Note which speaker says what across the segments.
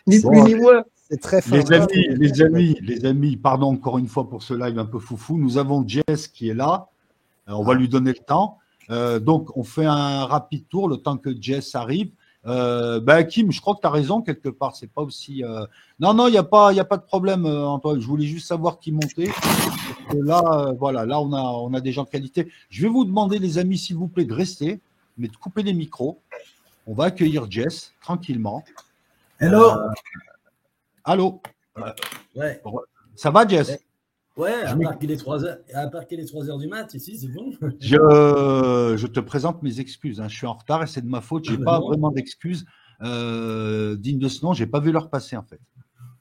Speaker 1: Ni plus
Speaker 2: Bon,
Speaker 1: ni moins.
Speaker 3: C'est très
Speaker 2: les
Speaker 3: fin.
Speaker 2: amis, pardon encore une fois pour ce live un peu foufou. Nous avons Jess qui est là. On va lui donner le temps. Donc, on fait un rapide tour le temps que Jess arrive. Kim, je crois que tu as raison quelque part. C'est pas aussi. Non, il y a pas de problème, Antoine. Je voulais juste savoir qui montait. Parce que là, voilà, là, on a des gens de qualité. Je vais vous demander, les amis, s'il vous plaît, de rester, mais de couper les micros. On va accueillir Jess tranquillement.
Speaker 4: Hello.
Speaker 2: Allô.
Speaker 4: Ouais.
Speaker 2: Ça va, Jess?
Speaker 4: Ouais, à part qu'il est 3h du mat, ici, c'est bon.
Speaker 2: Je te présente mes excuses. Je suis en retard et c'est de ma faute. J'ai pas vraiment d'excuses dignes de ce nom. J'ai pas vu l'heure passer, en fait.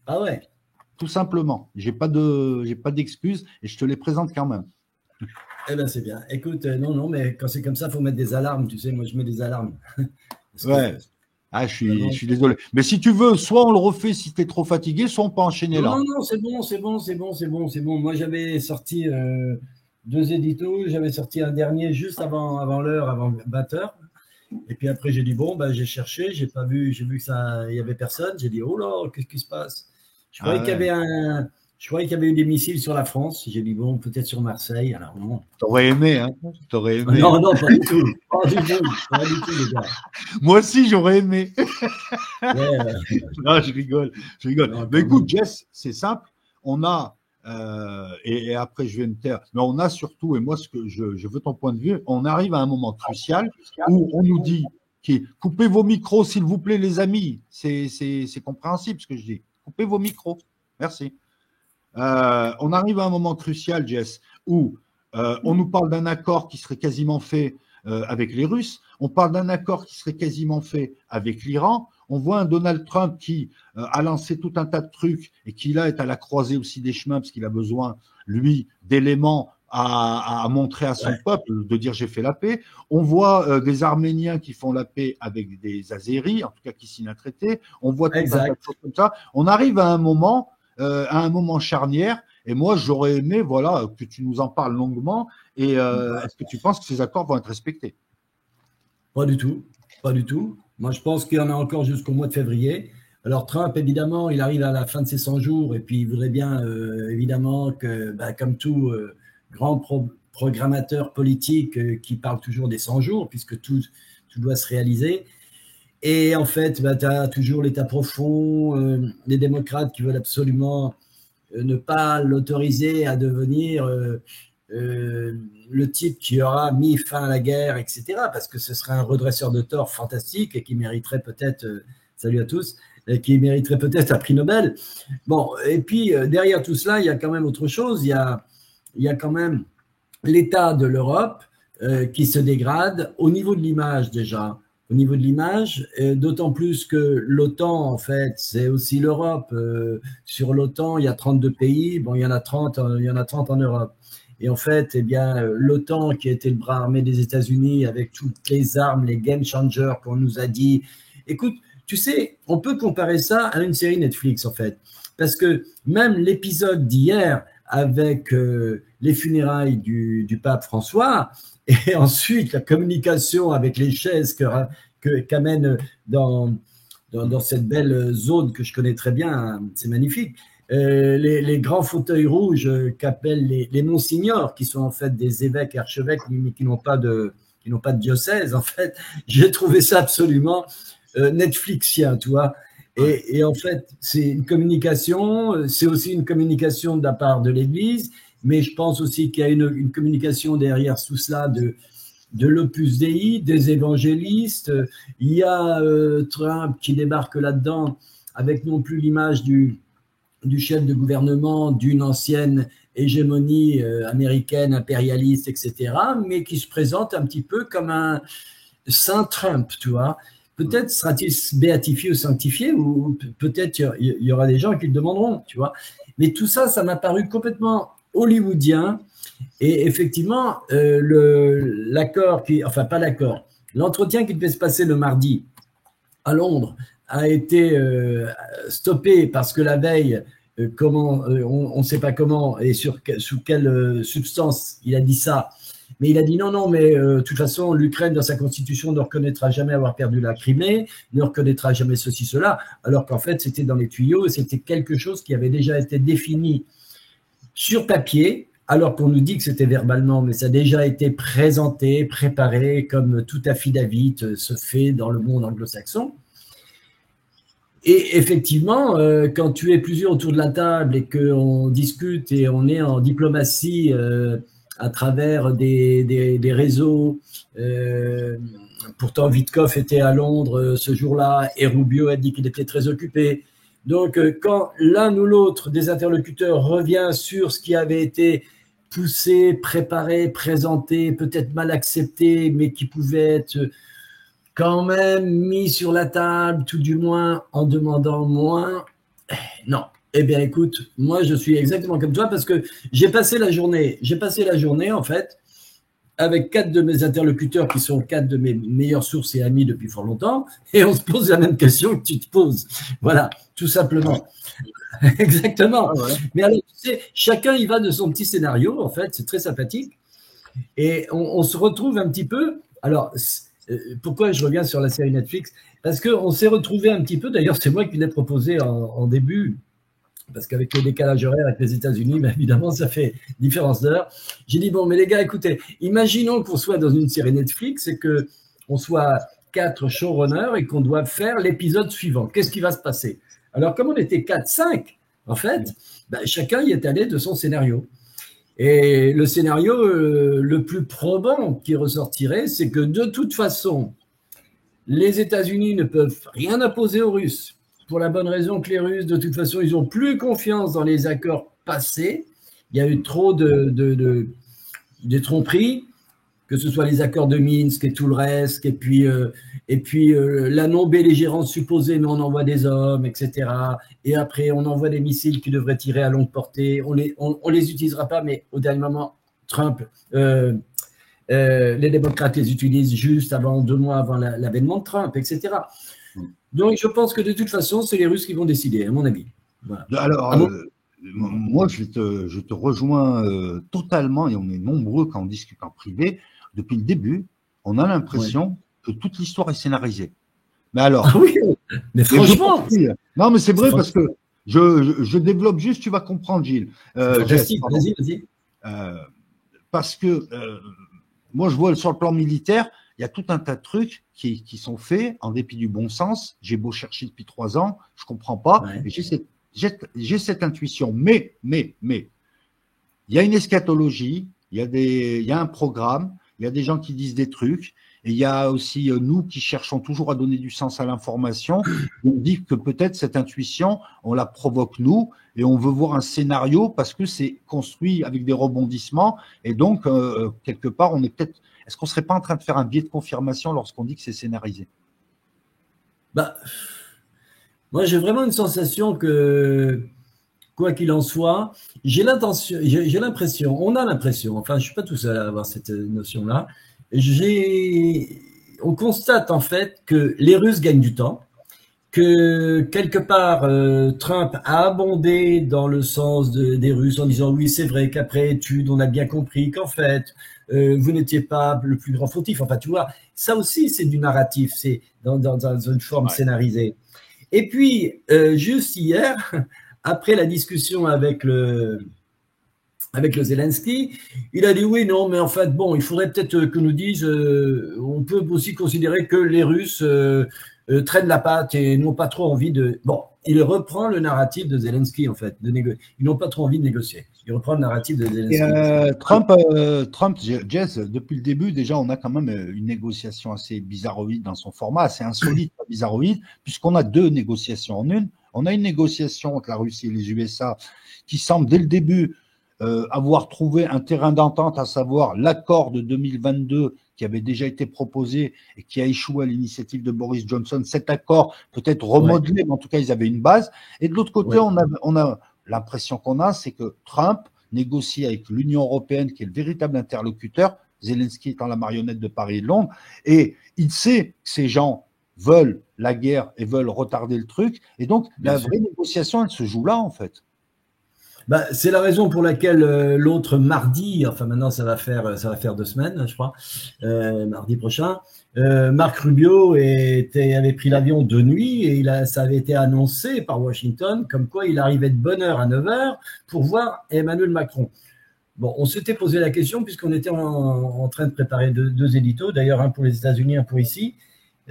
Speaker 4: Ah ouais.
Speaker 2: Tout simplement. J'ai pas d'excuses et je te les présente quand même.
Speaker 4: Eh ben c'est bien. Écoute, non, mais quand c'est comme ça, faut mettre des alarmes. Tu sais, moi je mets des alarmes.
Speaker 2: Ouais. Je suis désolé. Mais si tu veux, soit on le refait si tu es trop fatigué, soit on peut enchaîner là.
Speaker 4: Non, c'est bon. Moi, j'avais sorti 2 éditos. J'avais sorti un dernier juste avant l'heure, avant 20h. Et puis après, j'ai dit, bon, j'ai cherché, j'ai vu que ça, il y avait personne. J'ai dit, oh là, qu'est-ce qui se passe? Je croyais qu'il y avait eu des missiles sur la France. J'ai dit, bon, peut-être sur Marseille. Alors non.
Speaker 2: T'aurais aimé, hein? T'aurais aimé.
Speaker 4: Non, pas du tout. Pas du tout, les gars.
Speaker 2: Moi aussi, j'aurais aimé.
Speaker 4: Ouais.
Speaker 2: Non, je rigole.
Speaker 4: Non,
Speaker 2: mais écoute, Jess, c'est simple. On a, et après je vais me taire, mais on a surtout, et moi, ce que je veux ton point de vue, on arrive à un moment crucial où on nous dit, coupez vos micros, s'il vous plaît, les amis. C'est compréhensible ce que je dis. Coupez vos micros. Merci. On arrive à un moment crucial, Jess, où on nous parle d'un accord qui serait quasiment fait avec les Russes. On parle d'un accord qui serait quasiment fait avec l'Iran. On voit un Donald Trump qui a lancé tout un tas de trucs et qui là est à la croisée aussi des chemins parce qu'il a besoin, lui, d'éléments à montrer à son peuple, de dire j'ai fait la paix. On voit des Arméniens qui font la paix avec des Azéris, en tout cas qui signent un traité. On voit tout un tas de choses comme ça. On arrive à un moment charnière. Et moi, j'aurais aimé, voilà, que tu nous en parles longuement. Et est-ce que tu penses que ces accords vont être respectés?
Speaker 4: Pas du tout. Moi, je pense qu'il y en a encore jusqu'au mois de février. Alors, Trump, évidemment, il arrive à la fin de ses 100 jours et puis il voudrait bien, évidemment, que, comme tout grand programmateur politique qui parle toujours des 100 jours, puisque tout doit se réaliser. Et en fait, tu as toujours l'État profond, les démocrates qui veulent absolument ne pas l'autoriser à devenir le type qui aura mis fin à la guerre, etc. Parce que ce serait un redresseur de tort fantastique et qui mériterait peut-être, salut à tous, qui mériterait peut-être un prix Nobel. Bon, et puis derrière tout cela, il y a quand même autre chose. Il y a quand même l'état de l'Europe qui se dégrade au niveau de l'image déjà. Au niveau de l'image, d'autant plus que l'OTAN, en fait, c'est aussi l'Europe. Sur l'OTAN, il y a 32 pays. Bon, il y en a 30 en Europe. Et en fait, eh bien, l'OTAN, qui était le bras armé des États-Unis avec toutes les armes, les game changers qu'on nous a dit. Écoute, tu sais, on peut comparer ça à une série Netflix, en fait. Parce que même l'épisode d'hier avec les funérailles du pape François, et ensuite la communication avec les chaises qu'amène dans cette belle zone que je connais très bien, hein, c'est magnifique. Les grands fauteuils rouges qu'appellent les monsignors, qui sont en fait des évêques et archevêques, mais qui n'ont pas de diocèse, en fait. J'ai trouvé ça absolument Netflixien, tu vois. Et en fait, c'est une communication, c'est aussi une communication de la part de l'Église, mais je pense aussi qu'il y a une communication derrière tout cela de l'Opus Dei, des évangélistes. Il y a Trump qui débarque là-dedans avec non plus l'image du chef de gouvernement d'une ancienne hégémonie américaine, impérialiste, etc., mais qui se présente un petit peu comme un Saint Trump, tu vois. Peut-être sera-t-il béatifié ou sanctifié, ou peut-être il y aura des gens qui le demanderont, tu vois. Mais tout ça, ça m'a paru complètement hollywoodien. Et effectivement, l'entretien qui devait se passer le mardi à Londres a été stoppé parce que la veille, on ne sait pas comment et sous quelle substance il a dit ça. Mais il a dit non, mais de toute façon, l'Ukraine, dans sa constitution, ne reconnaîtra jamais avoir perdu la Crimée, ne reconnaîtra jamais ceci, cela, alors qu'en fait, c'était dans les tuyaux et c'était quelque chose qui avait déjà été défini sur papier, alors qu'on nous dit que c'était verbalement, mais ça a déjà été présenté, préparé, comme tout affidavit se fait dans le monde anglo-saxon. Et effectivement, quand tu es plusieurs autour de la table et qu'on discute et on est en diplomatie à travers des réseaux, pourtant Witkoff était à Londres ce jour-là et Rubio a dit qu'il était très occupé. Donc, quand l'un ou l'autre des interlocuteurs revient sur ce qui avait été poussé, préparé, présenté, peut-être mal accepté, mais qui pouvait être quand même mis sur la table, tout du moins en demandant moins, non. Eh bien, écoute, moi, je suis exactement comme toi parce que j'ai passé la journée en fait, avec 4 de mes interlocuteurs qui sont 4 de mes meilleures sources et amis depuis fort longtemps, et on se pose la même question que tu te poses. Voilà, tout simplement. Exactement. Ah ouais. Mais alors, tu sais, chacun y va de son petit scénario, en fait, c'est très sympathique. Et on se retrouve un petit peu. Alors, pourquoi je reviens sur la série Netflix? Parce qu'on s'est retrouvé un petit peu, d'ailleurs, c'est moi qui l'ai proposé en début, parce qu'avec le décalage horaire avec les États-Unis, ben évidemment, ça fait différence d'heure. J'ai dit, bon, mais les gars, écoutez, imaginons qu'on soit dans une série Netflix et qu'on soit 4 showrunners et qu'on doit faire l'épisode suivant. Qu'est-ce qui va se passer? Alors, comme on était 4-5, en fait, ben, chacun y est allé de son scénario. Et le scénario le plus probant qui ressortirait, c'est que de toute façon, les États-Unis ne peuvent rien imposer aux Russes, pour la bonne raison que les Russes, de toute façon, ils n'ont plus confiance dans les accords passés. Il y a eu trop de tromperies, que ce soit les accords de Minsk et tout le reste, et puis la non-belligérance supposée, mais on envoie des hommes, etc. Et après, on envoie des missiles qui devraient tirer à longue portée. On les utilisera pas, mais au dernier moment, Trump, les démocrates les utilisent juste 2 mois avant l'avènement de Trump, etc. Donc, je pense que de toute façon, c'est les Russes qui vont décider, à mon avis.
Speaker 2: Voilà. Alors, moi, je te rejoins totalement, et on est nombreux quand on discute en privé. Depuis le début, on a l'impression que toute l'histoire est scénarisée. Mais alors,
Speaker 4: ah oui, mais franchement,
Speaker 2: non, mais c'est vrai parce que je développe juste, tu vas comprendre, Gilles.
Speaker 4: Vas-y.
Speaker 2: Parce que moi, je vois sur le plan militaire, il y a tout un tas de trucs qui sont faits en dépit du bon sens. J'ai beau chercher depuis 3 ans, je comprends pas. Ouais. J'ai cette intuition. Mais, il y a une eschatologie, il y a un programme, il y a des gens qui disent des trucs, et il y a aussi nous qui cherchons toujours à donner du sens à l'information. On dit que peut-être cette intuition, on la provoque nous, et on veut voir un scénario parce que c'est construit avec des rebondissements, et donc quelque part, on est peut-être. Est-ce qu'on ne serait pas en train de faire un biais de confirmation lorsqu'on dit que c'est scénarisé?
Speaker 4: Bah, moi, j'ai vraiment une sensation que, quoi qu'il en soit, j'ai l'impression, on a l'impression, enfin, je ne suis pas tout seul à avoir cette notion-là, on constate en fait que les Russes gagnent du temps, que quelque part, Trump a abondé dans le sens des Russes en disant oui, c'est vrai qu'après étude, on a bien compris qu'en fait, vous n'étiez pas le plus grand fautif. Enfin, tu vois, ça aussi, c'est du narratif, c'est dans une forme scénarisée. Et puis, juste hier, après la discussion avec le Zelensky, il a dit oui, non, mais en fait, bon, il faudrait peut-être que nous dise, on peut aussi considérer que les Russes traînent la patte et n'ont pas trop envie de. Bon, il reprend le narratif de Zelensky, en fait. Ils n'ont pas trop envie de négocier. Il reprend le narratif de Zelensky.
Speaker 2: Trump, Jess, depuis le début, déjà, on a quand même une négociation assez bizarroïde dans son format, assez insolite, bizarroïde, puisqu'on a 2 négociations en une. On a une négociation entre la Russie et les USA qui semble, dès le début, avoir trouvé un terrain d'entente, à savoir l'accord de 2022 qui avait déjà été proposé et qui a échoué à l'initiative de Boris Johnson. Cet accord peut-être remodelé, mais en tout cas, ils avaient une base. Et de l'autre côté, on a l'impression qu'on a, c'est que Trump négocie avec l'Union européenne, qui est le véritable interlocuteur, Zelensky étant la marionnette de Paris et de Londres, et il sait que ces gens veulent la guerre et veulent retarder le truc. Et donc, la vraie négociation, elle se joue là, en fait.
Speaker 4: Bah, c'est la raison pour laquelle l'autre mardi, enfin maintenant ça va faire 2 semaines, je crois, mardi prochain, Marc Rubio avait pris l'avion de nuit et ça avait été annoncé par Washington comme quoi il arrivait de bonne heure à 9 heures pour voir Emmanuel Macron. Bon, on s'était posé la question puisqu'on était en train de préparer deux éditos, d'ailleurs un pour les États-Unis, un pour ici,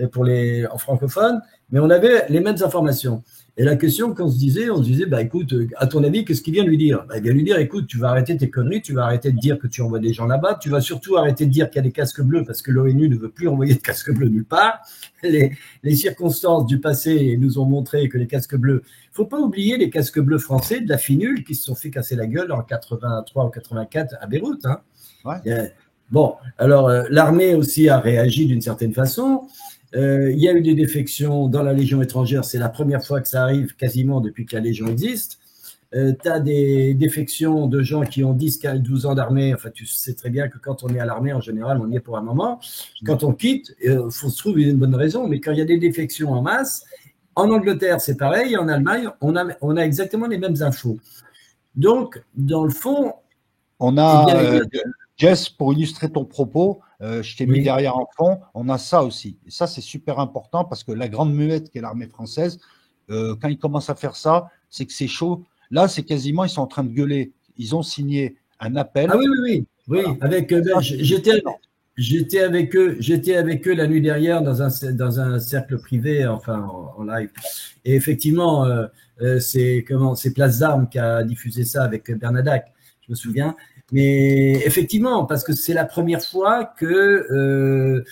Speaker 4: en francophone, mais on avait les mêmes informations. Et la question qu'on se disait, bah écoute, à ton avis, qu'est-ce qu'il vient lui dire? Bah, il vient lui dire, écoute, tu vas arrêter tes conneries, tu vas arrêter de dire que tu envoies des gens là-bas, tu vas surtout arrêter de dire qu'il y a des casques bleus parce que l'ONU ne veut plus envoyer de casques bleus nulle part. Les circonstances du passé nous ont montré que les casques bleus, il ne faut pas oublier les casques bleus français de la finule qui se sont fait casser la gueule en 83 ou 84 à Beyrouth. Hein. Ouais. Bon, alors l'armée aussi a réagi d'une certaine façon. Il y a eu des défections dans la Légion étrangère, c'est la première fois que ça arrive quasiment depuis que la Légion existe. Tu as des défections de gens qui ont 10, 12 ans d'armée. Enfin, tu sais très bien que quand on est à l'armée, en général, on y est pour un moment. Quand on quitte, il faut se trouver une bonne raison, mais quand il y a des défections en masse, en Angleterre, c'est pareil, en Allemagne, on a exactement les mêmes infos. Donc, dans le fond…
Speaker 2: On a… Jess, pour illustrer ton propos, je t'ai mis derrière en fond, on a ça aussi. Et ça, c'est super important parce que la grande muette qui est l'armée française, quand ils commencent à faire ça, c'est que c'est chaud. Là, c'est quasiment, ils sont en train de gueuler. Ils ont signé un appel.
Speaker 4: Ah oui. Voilà. Avec, j'étais avec eux la nuit dernière dans un cercle privé, enfin en live. Et effectivement, c'est Place d'Armes qui a diffusé ça avec Bernadac, je me souviens. Mais effectivement, parce que c'est la première fois que,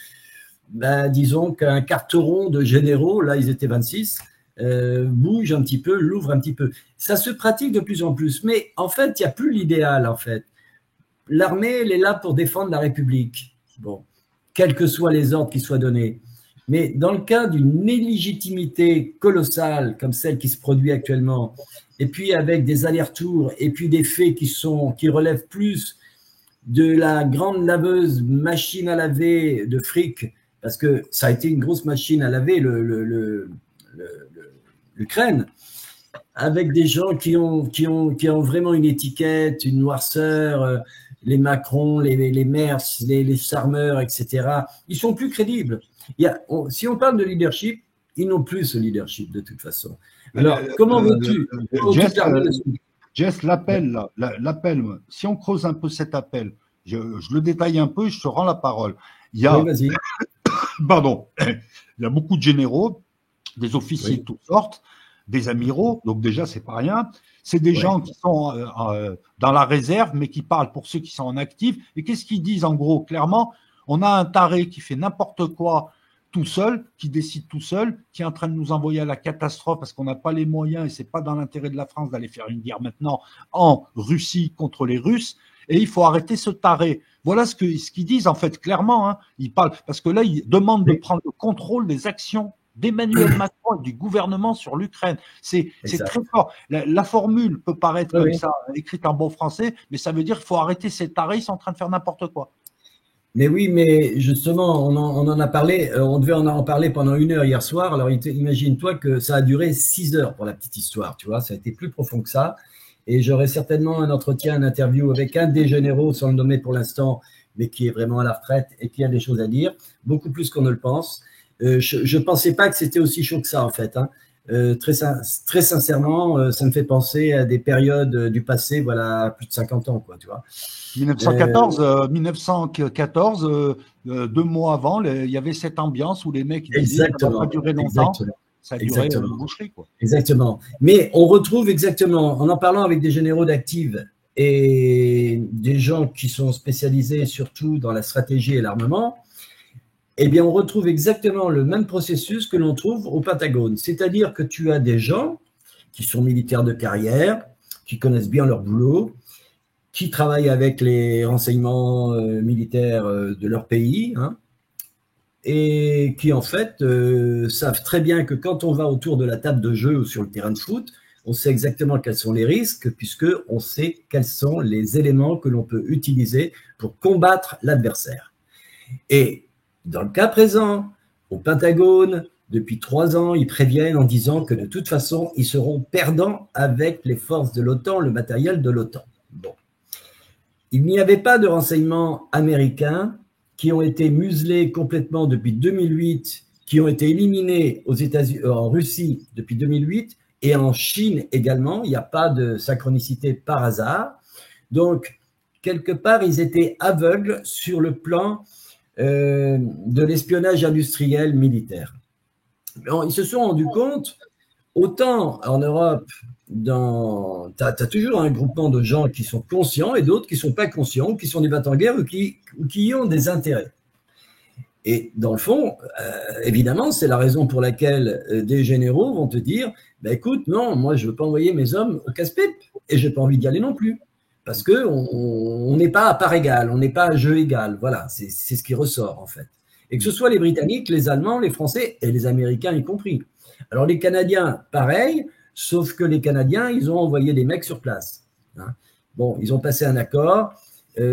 Speaker 4: disons qu'un carteron de généraux, là ils étaient 26, bouge un petit peu, l'ouvre un petit peu. Ça se pratique de plus en plus, mais en fait, il n'y a plus l'idéal, en fait. L'armée, elle est là pour défendre la République, bon, quels que soient les ordres qui soient donnés. Mais dans le cas d'une illégitimité colossale, comme celle qui se produit actuellement, et puis avec des allers-retours, et puis des faits qui relèvent plus de la grande laveuse machine à laver de fric, parce que ça a été une grosse machine à laver, l'Ukraine, avec des gens qui ont vraiment une étiquette, une noirceur, les Macron, les Merz, les Sarmer, etc. Ils sont plus crédibles. Si on parle de leadership, ils n'ont plus ce leadership de toute façon. Alors, comment veux-tu
Speaker 2: Jess, l'appel, si on creuse un peu cet appel, je le détaille un peu et je te rends la parole. Il y a,
Speaker 4: vas-y.
Speaker 2: Pardon, il y a beaucoup de généraux, des officiers de toutes sortes, des amiraux, donc déjà, c'est pas rien. C'est des gens qui sont dans la réserve, mais qui parlent pour ceux qui sont en actif. Et qu'est-ce qu'ils disent en gros? Clairement, on a un taré qui fait n'importe quoi tout seul, qui décide tout seul, qui est en train de nous envoyer à la catastrophe parce qu'on n'a pas les moyens et c'est pas dans l'intérêt de la France d'aller faire une guerre maintenant en Russie contre les Russes. Et il faut arrêter ce taré. Voilà ce qu'ils disent en fait clairement. Hein. Ils parlent parce que là, ils demandent de prendre le contrôle des actions d'Emmanuel Macron et du gouvernement sur l'Ukraine. C'est très fort. La formule peut paraître comme ça, écrite en bon français, mais ça veut dire qu'il faut arrêter ces tarés, ils sont en train de faire n'importe quoi.
Speaker 4: Mais oui, mais justement, on en a parlé, on devait en parler pendant 1 heure hier soir. Alors, imagine-toi que ça a duré 6 heures pour la petite histoire, tu vois, ça a été plus profond que ça. Et j'aurai certainement un entretien, une interview avec un des généraux, sans le nommer pour l'instant, mais qui est vraiment à la retraite et qui a des choses à dire, beaucoup plus qu'on ne le pense. Je ne pensais pas que c'était aussi chaud que ça, en fait. Hein. Très sincèrement, ça me fait penser à des périodes du passé, voilà, plus de 50 ans, quoi, tu vois.
Speaker 2: 1914, 2 mois avant, il y avait cette ambiance où les mecs disaient que ça ne va pas durer longtemps. Ça a duré une boucherie, quoi.
Speaker 4: Exactement. Mais on retrouve exactement, en parlant avec des généraux d'active et des gens qui sont spécialisés surtout dans la stratégie et l'armement, eh bien, on retrouve exactement le même processus que l'on trouve au Pentagone. C'est-à-dire que tu as des gens qui sont militaires de carrière, qui connaissent bien leur boulot, qui travaillent avec les renseignements militaires de leur pays, hein, et qui, en fait, savent très bien que quand on va autour de la table de jeu ou sur le terrain de foot, on sait exactement quels sont les risques, puisqu'on sait quels sont les éléments que l'on peut utiliser pour combattre l'adversaire. Et dans le cas présent, au Pentagone, Depuis 3 ans, ils préviennent en disant que de toute façon, ils seront perdants avec les forces de l'OTAN, le matériel de l'OTAN. Bon. Il n'y avait pas de renseignements américains qui ont été muselés complètement depuis 2008, qui ont été éliminés aux États-Unis, en Russie depuis 2008 et en Chine également. Il n'y a pas de synchronicité par hasard. Donc, quelque part, ils étaient aveugles sur le plan de l'espionnage industriel militaire. Alors, ils se sont rendus compte, autant en Europe, tu as toujours un groupement de gens qui sont conscients et d'autres qui ne sont pas conscients, ou qui sont des battants en guerre ou qui y ont des intérêts. Et dans le fond, évidemment, c'est la raison pour laquelle des généraux vont te dire bah, écoute, non, moi je ne veux pas envoyer mes hommes au casse-pipe et je n'ai pas envie d'y aller non plus. Parce qu'on n'est pas à part égale, on n'est pas à jeu égal. Voilà, c'est ce qui ressort en fait. Et que ce soit les Britanniques, les Allemands, les Français et les Américains y compris. Alors les Canadiens, pareil, sauf que les Canadiens, ils ont envoyé des mecs sur place. Hein. Bon, ils ont passé un accord,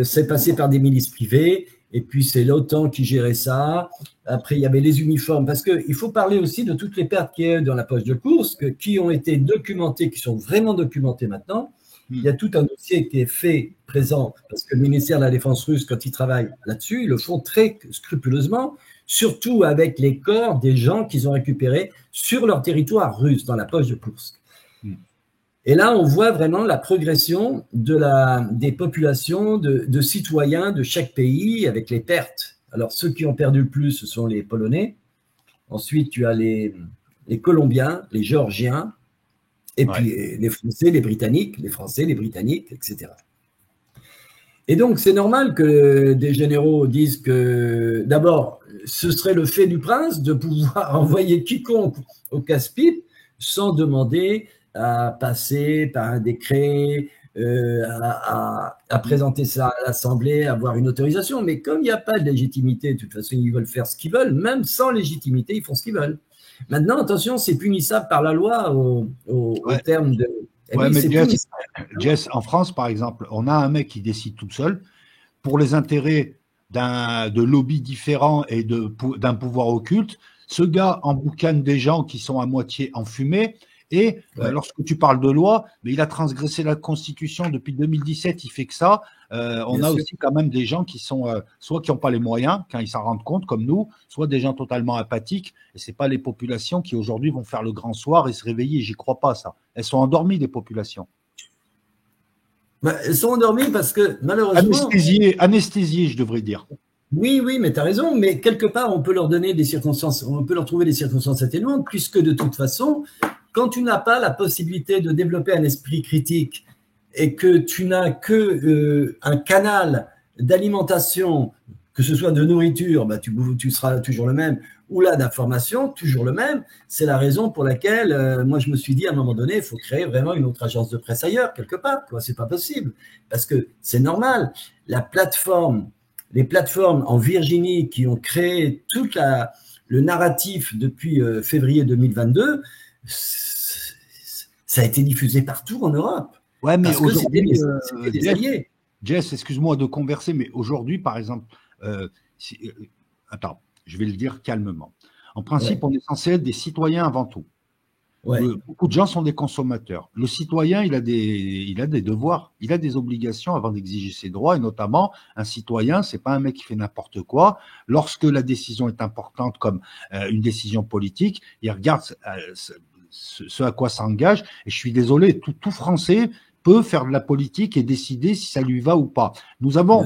Speaker 4: c'est passé par des milices privées, et puis c'est l'OTAN qui gérait ça. Après, il y avait les uniformes, parce qu'il faut parler aussi de toutes les pertes qu'il y a eu dans la poche de course, qui ont été documentées, qui sont vraiment documentées maintenant. Il y a tout un dossier qui est fait présent, parce que le ministère de la Défense russe, quand il travaille là-dessus, ils le font très scrupuleusement, surtout avec les corps des gens qu'ils ont récupérés sur leur territoire russe, dans la poche de Kursk. Et là, on voit vraiment la progression des populations, de citoyens de chaque pays, avec les pertes. Alors, ceux qui ont perdu le plus, ce sont les Polonais. Ensuite, tu as les Colombiens, les Géorgiens, et puis les Français, les Britanniques, les Français, les Britanniques, etc. Et donc, c'est normal que des généraux disent que, d'abord, ce serait le fait du prince de pouvoir envoyer quiconque au casse-pipe sans demander à passer par un décret, à présenter ça à l'Assemblée, avoir une autorisation. Mais comme il n'y a pas de légitimité, de toute façon, ils veulent faire ce qu'ils veulent. Même sans légitimité, ils font ce qu'ils veulent. Maintenant, attention, c'est punissable par la loi au terme de…
Speaker 2: Ouais, mais Jess, en France, par exemple, on a un mec qui décide tout seul pour les intérêts de lobbies différents et d'un pouvoir occulte. Ce gars emboucane des gens qui sont à moitié enfumés. Et lorsque tu parles de loi, mais il a transgressé la Constitution depuis 2017, il fait que ça. On a aussi quand même des gens qui sont soit qui n'ont pas les moyens quand ils s'en rendent compte, comme nous, soit des gens totalement apathiques. Et c'est pas les populations qui aujourd'hui vont faire le grand soir et se réveiller. J'y crois pas ça. Elles sont endormies, les populations.
Speaker 4: Elles sont endormies parce que malheureusement…
Speaker 2: Anesthésiées, je devrais dire.
Speaker 4: Oui, mais tu as raison, mais quelque part, on peut leur donner des circonstances, on peut leur trouver des circonstances atténuantes, puisque de toute façon, quand tu n'as pas la possibilité de développer un esprit critique et que tu n'as que un canal d'alimentation, que ce soit de nourriture, bah tu seras toujours le même, ou là d'information, toujours le même, c'est la raison pour laquelle moi je me suis dit à un moment donné, il faut créer vraiment une autre agence de presse ailleurs, quelque part, quoi. C'est pas possible, parce que c'est normal, les plateformes en Virginie qui ont créé tout le narratif depuis février 2022, ça a été diffusé partout en Europe.
Speaker 2: Ouais, mais aujourd'hui,
Speaker 4: c'était des alliés.
Speaker 2: Jess, excuse-moi de converser, mais aujourd'hui, par exemple, attends, je vais le dire calmement. En principe, on est censé être des citoyens avant tout. Beaucoup de gens sont des consommateurs. Le citoyen, il a des devoirs, il a des obligations avant d'exiger ses droits, et notamment, un citoyen, c'est pas un mec qui fait n'importe quoi. Lorsque la décision est importante, comme une décision politique, il regarde ce à quoi s'engage, et je suis désolé, tout Français peut faire de la politique et décider si ça lui va ou pas. Nous avons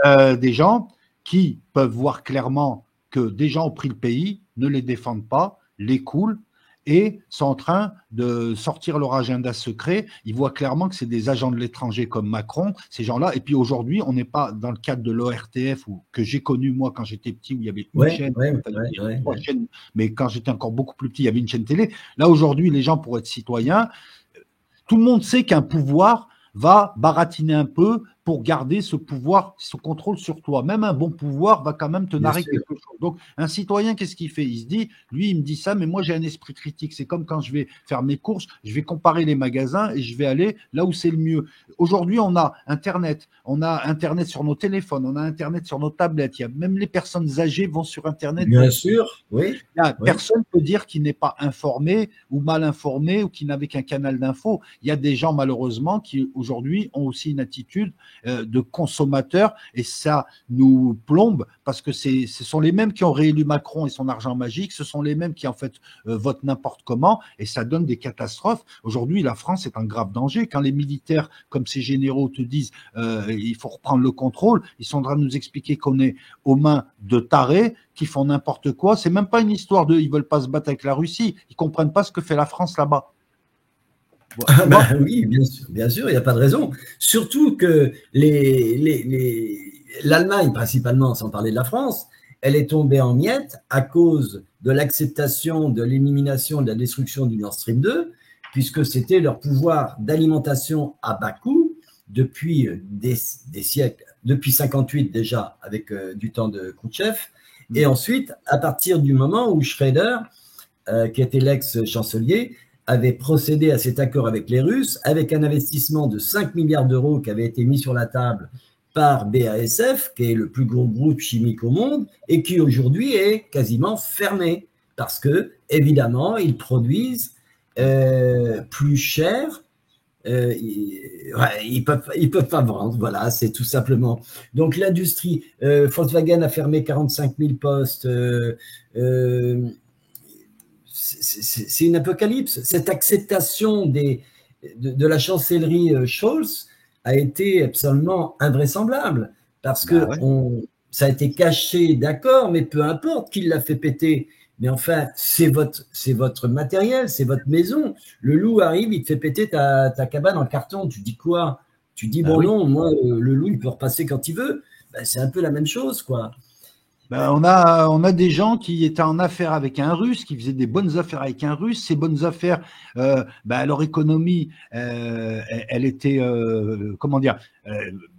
Speaker 2: des gens qui peuvent voir clairement que des gens ont pris le pays, ne les défendent pas, les coulent, et sont en train de sortir leur agenda secret. Ils voient clairement que c'est des agents de l'étranger comme Macron, ces gens-là. Et puis aujourd'hui, on n'est pas dans le cadre de l'ORTF que j'ai connu moi quand j'étais petit, où il y avait une chaîne, mais quand j'étais encore beaucoup plus petit, il y avait une chaîne télé. Là, aujourd'hui, les gens, pour être citoyens, tout le monde sait qu'un pouvoir va baratiner un peu pour garder ce pouvoir, ce contrôle sur toi. Même un bon pouvoir va quand même te narrer quelque chose. Donc, un citoyen, qu'est-ce qu'il fait? Il se dit, lui, il me dit ça, mais moi, j'ai un esprit critique. C'est comme quand je vais faire mes courses, je vais comparer les magasins et je vais aller là où c'est le mieux. Aujourd'hui, on a Internet sur nos téléphones, on a Internet sur nos tablettes. Il y a même les personnes âgées vont sur Internet.
Speaker 4: Bien sûr, oui.
Speaker 2: Personne ne peut dire qu'il n'est pas informé ou mal informé ou qu'il n'avait qu'un canal d'info. Il y a des gens, malheureusement, qui aujourd'hui ont aussi une attitude de consommateur et ça nous plombe parce que ce sont les mêmes qui ont réélu Macron et son argent magique, ce sont les mêmes qui, en fait, votent n'importe comment et ça donne des catastrophes. Aujourd'hui, la France est en grave danger. Quand les militaires, comme ces généraux, te disent il faut reprendre le contrôle, ils sont en train de nous expliquer qu'on est aux mains de tarés qui font n'importe quoi. C'est même pas une histoire de ils veulent pas se battre avec la Russie, ils comprennent pas ce que fait la France là-bas.
Speaker 4: Oui, bien sûr, il n'y a pas de raison. Surtout que l'Allemagne, principalement, sans parler de la France, elle est tombée en miettes à cause de l'acceptation de l'élimination de la destruction du Nord Stream 2, puisque c'était leur pouvoir d'alimentation à bas coût depuis des siècles, depuis 58 déjà, avec du temps de Khrouchtchev, et ensuite, à partir du moment où Schröder, qui était l'ex-chancelier, avait procédé à cet accord avec les Russes, avec un investissement de 5 milliards d'euros qui avait été mis sur la table par BASF, qui est le plus gros groupe chimique au monde, et qui aujourd'hui est quasiment fermé, parce que, évidemment, ils produisent plus cher. Ils peuvent pas vendre, voilà, c'est tout simplement. Donc l'industrie, Volkswagen a fermé 45 000 postes. C'est une apocalypse. Cette acceptation de la chancellerie Scholz a été absolument invraisemblable parce que ça a été caché, d'accord, mais peu importe qui l'a fait péter. Mais enfin, c'est votre matériel, c'est votre maison. Le loup arrive, il te fait péter ta cabane en carton. Tu dis quoi? Tu dis, non, moi, le loup, il peut repasser quand il veut. Ben, c'est un peu la même chose, quoi.
Speaker 2: On a des gens qui étaient en affaire avec un Russe, qui faisaient des bonnes affaires avec un Russe. Ces bonnes affaires, leur économie, elle était, comment dire,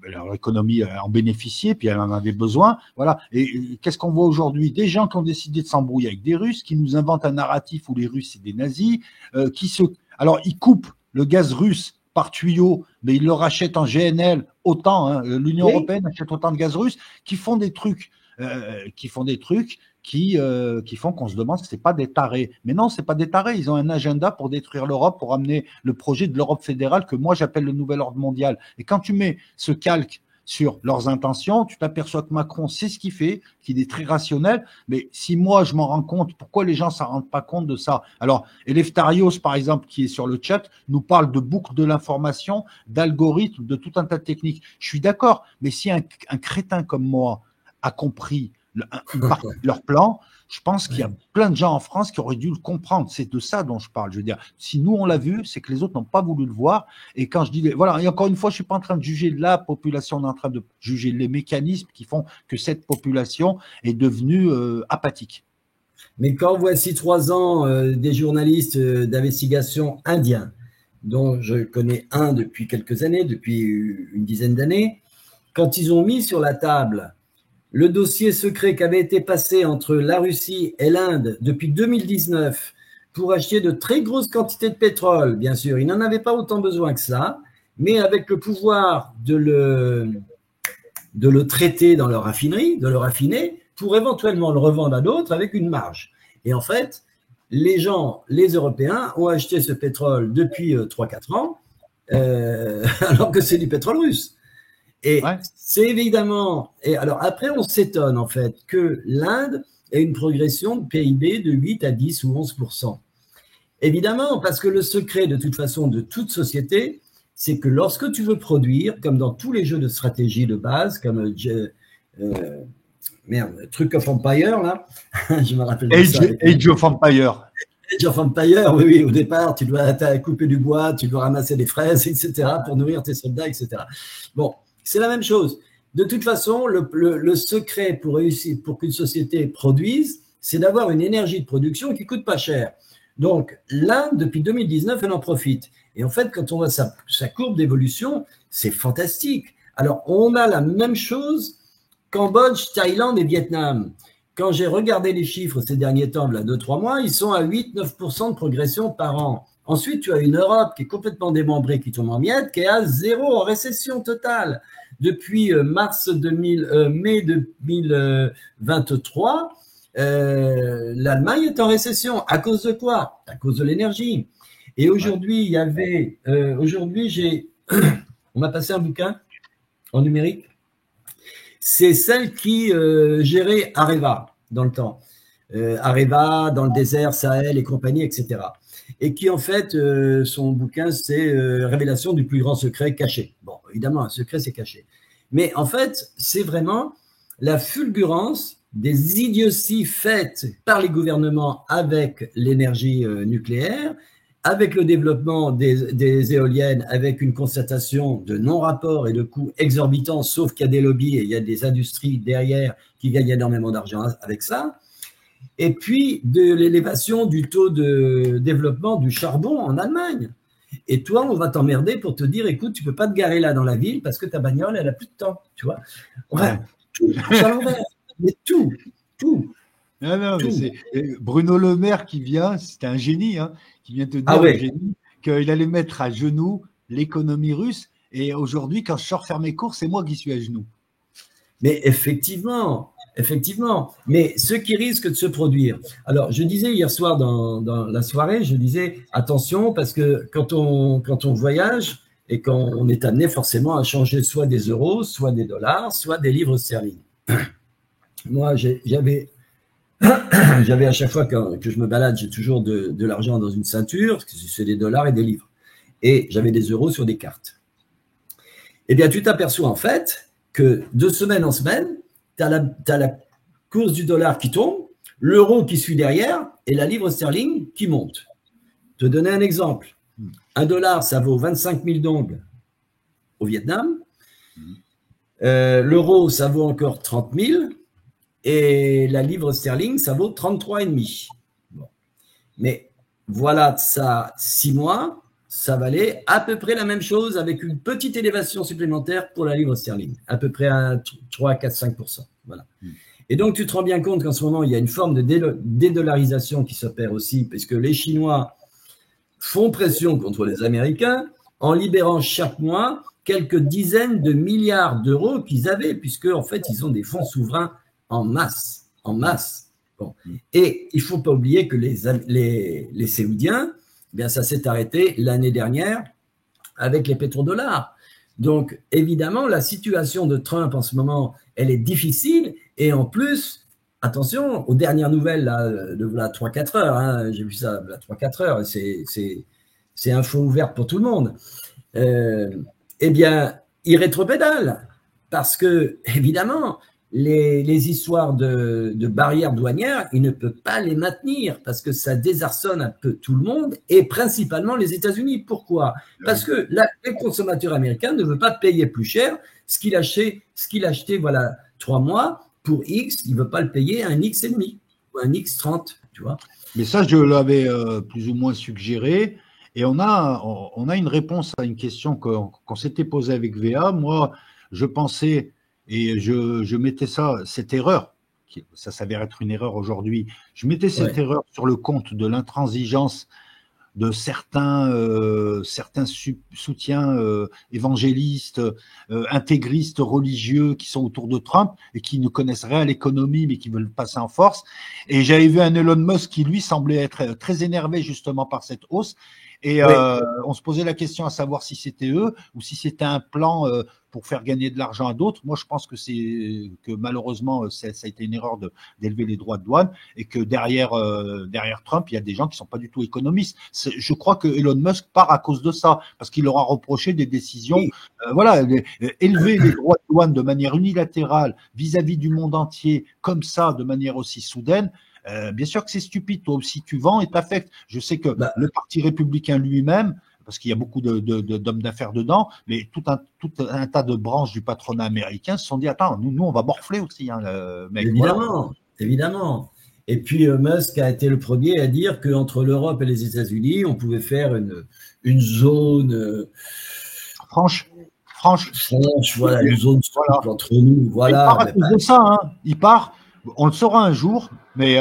Speaker 2: leur économie en bénéficiait, puis elle en avait besoin. Voilà. Et qu'est-ce qu'on voit aujourd'hui? Des gens qui ont décidé de s'embrouiller avec des Russes, qui nous inventent un narratif où les Russes c'est des nazis, alors ils coupent le gaz russe par tuyau, mais ils le rachètent en GNL autant. Hein, l'Union européenne achète autant de gaz russe, qui font des trucs qui font qu'on se demande si c'est pas des tarés. Mais non, c'est pas des tarés. Ils ont un agenda pour détruire l'Europe, pour amener le projet de l'Europe fédérale que moi j'appelle le nouvel ordre mondial. Et quand tu mets ce calque sur leurs intentions, tu t'aperçois que Macron sait ce qu'il fait, qu'il est très rationnel. Mais si moi je m'en rends compte, pourquoi les gens s'en rendent pas compte de ça? Alors, Eleftarios, par exemple, qui est sur le chat, nous parle de boucle de l'information, d'algorithmes, de tout un tas de techniques. Je suis d'accord, mais si un crétin comme moi a compris une partie de leur plan, je pense qu'il y a plein de gens en France qui auraient dû le comprendre. C'est de ça dont je parle. Je veux dire, si nous on l'a vu, c'est que les autres n'ont pas voulu le voir. Et quand je dis, voilà, et encore une fois, je suis pas en train de juger la population, on est en train de juger les mécanismes qui font que cette population est devenue apathique.
Speaker 4: Mais quand voici 3 ans des journalistes d'investigation indiens, dont je connais un depuis quelques années, depuis une dizaine d'années, quand ils ont mis sur la table le dossier secret qui avait été passé entre la Russie et l'Inde depuis 2019 pour acheter de très grosses quantités de pétrole, bien sûr, ils n'en avaient pas autant besoin que ça, mais avec le pouvoir de le traiter dans leur raffinerie, de le raffiner, pour éventuellement le revendre à d'autres avec une marge. Et en fait, les Européens, ont acheté ce pétrole depuis 3-4 ans, alors que c'est du pétrole russe. Et c'est évidemment… Et alors après, on s'étonne en fait que l'Inde ait une progression de PIB de 8 à 10 ou 11%. Évidemment, parce que le secret de toute façon de toute société, c'est que lorsque tu veux produire, comme dans tous les jeux de stratégie de base, comme Truc of Empire, là, je me rappelle de ça.
Speaker 2: Age of Empire.
Speaker 4: Age of Empire, oui, au départ, tu dois couper du bois, tu dois ramasser des fraises, etc., pour nourrir tes soldats, etc. Bon. C'est la même chose. De toute façon, le secret pour réussir, pour qu'une société produise, c'est d'avoir une énergie de production qui coûte pas cher. Donc, l'Inde, depuis 2019, elle en profite. Et en fait, quand on voit sa courbe d'évolution, c'est fantastique. Alors, on a la même chose Cambodge, Thaïlande et Vietnam. Quand j'ai regardé les chiffres ces derniers temps, là, 2-3 mois, ils sont à 8-9% de progression par an. Ensuite, tu as une Europe qui est complètement démembrée, qui tombe en miettes, qui est à 0 en récession totale. Depuis mai 2023, l'Allemagne est en récession. À cause de quoi? À cause de l'énergie. Et aujourd'hui, on m'a passé un bouquin en numérique. C'est celle qui gérait Areva dans le temps. Areva, dans le désert, Sahel et compagnie, etc. Et qui, en fait, son bouquin, c'est Révélation du plus grand secret caché. Bon, évidemment, un secret, c'est caché. Mais en fait, c'est vraiment la fulgurance des idioties faites par les gouvernements avec l'énergie nucléaire, avec le développement des éoliennes, avec une constatation de non-rapport et de coûts exorbitants, sauf qu'il y a des lobbies et il y a des industries derrière qui gagnent énormément d'argent avec ça. Et puis de l'élévation du taux de développement du charbon en Allemagne. Et toi, on va t'emmerder pour te dire, écoute, tu peux pas te garer là dans la ville parce que ta bagnole, elle a plus de temps, tu vois. Enfin, tout à l'envers, mais tout.
Speaker 2: Non, mais c'est Bruno Le Maire qui vient, c'est un génie, hein, qui vient te dire qu'il allait mettre à genoux l'économie russe. Et aujourd'hui, quand je sors faire mes courses, c'est moi qui suis à genoux.
Speaker 4: Mais effectivement. Mais ce qui risque de se produire. Alors, je disais hier soir dans la soirée, je disais attention parce que quand on voyage et quand on est amené forcément à changer soit des euros, soit des dollars, soit des livres sterling. Moi, j'avais à chaque fois que je me balade, j'ai toujours de l'argent dans une ceinture, parce que c'est des dollars et des livres. Et j'avais des euros sur des cartes. Eh bien, tu t'aperçois en fait que de semaine en semaine, tu as la course du dollar qui tombe, l'euro qui suit derrière et la livre sterling qui monte. Je te donner un exemple. Un dollar, ça vaut 25 000 dong au Vietnam. L'euro, ça vaut encore 30 000. Et la livre sterling, ça vaut 33,5. Bon. Mais voilà, ça, 6 mois, ça valait à peu près la même chose avec une petite élévation supplémentaire pour la livre sterling, à peu près à 3, 4, 5%. Voilà. Et donc, tu te rends bien compte qu'en ce moment, il y a une forme de dédollarisation qui s'opère aussi, puisque les Chinois font pression contre les Américains en libérant chaque mois quelques dizaines de milliards d'euros qu'ils avaient, puisque en fait, ils ont des fonds souverains en masse. Bon. Et il ne faut pas oublier que les Saoudiens, eh bien, ça s'est arrêté l'année dernière avec les pétrodollars. Donc, évidemment, la situation de Trump en ce moment, elle est difficile. Et en plus, attention, aux dernières nouvelles là, de 3-4 heures, hein, j'ai vu ça, 3-4 heures, c'est info ouverte pour tout le monde. Eh bien, il rétropédale. Parce que, évidemment, les histoires de barrières douanières, il ne peut pas les maintenir parce que ça désarçonne un peu tout le monde et principalement les États-Unis. Pourquoi? Parce que le consommateur américain ne veut pas payer plus cher ce qu'il achetait voilà 3 mois pour X, il ne veut pas le payer à un X et demi ou un X 30, tu vois.
Speaker 2: Mais ça, je l'avais plus ou moins suggéré. Et on a une réponse à une question qu'on s'était posée avec VA. Moi, je pensais, et je mettais cette erreur, ça s'avère être une erreur aujourd'hui, je mettais cette erreur sur le compte de l'intransigeance de certains soutiens évangélistes, intégristes, religieux qui sont autour de Trump et qui ne connaissent rien à l'économie mais qui veulent passer en force. Et j'avais vu un Elon Musk qui, lui, semblait être très énervé justement par cette hausse. Et on se posait la question à savoir si c'était eux ou si c'était un plan pour faire gagner de l'argent à d'autres. Moi, je pense que malheureusement, ça a été une erreur d'élever les droits de douane et que derrière Trump, il y a des gens qui sont pas du tout économistes. Je crois que Elon Musk part à cause de ça parce qu'il leur a reproché des décisions. Élever les droits de douane de manière unilatérale vis-à-vis du monde entier comme ça, de manière aussi soudaine. Bien sûr que c'est stupide. Toi aussi, tu vends et t'affectes. Je sais que le Parti républicain lui-même, parce qu'il y a beaucoup d'hommes d'affaires dedans, mais tout un tas de branches du patronat américain se sont dit, attends, nous on va morfler aussi, hein, mec.
Speaker 4: Évidemment. Et puis Musk a été le premier à dire qu'entre l'Europe et les États-Unis, on pouvait faire une zone
Speaker 2: franche. franche.
Speaker 4: Voilà, une zone
Speaker 2: Voilà.
Speaker 4: entre nous. Voilà.
Speaker 2: Il part à cause de ça, hein. Il part, on le saura un jour, mais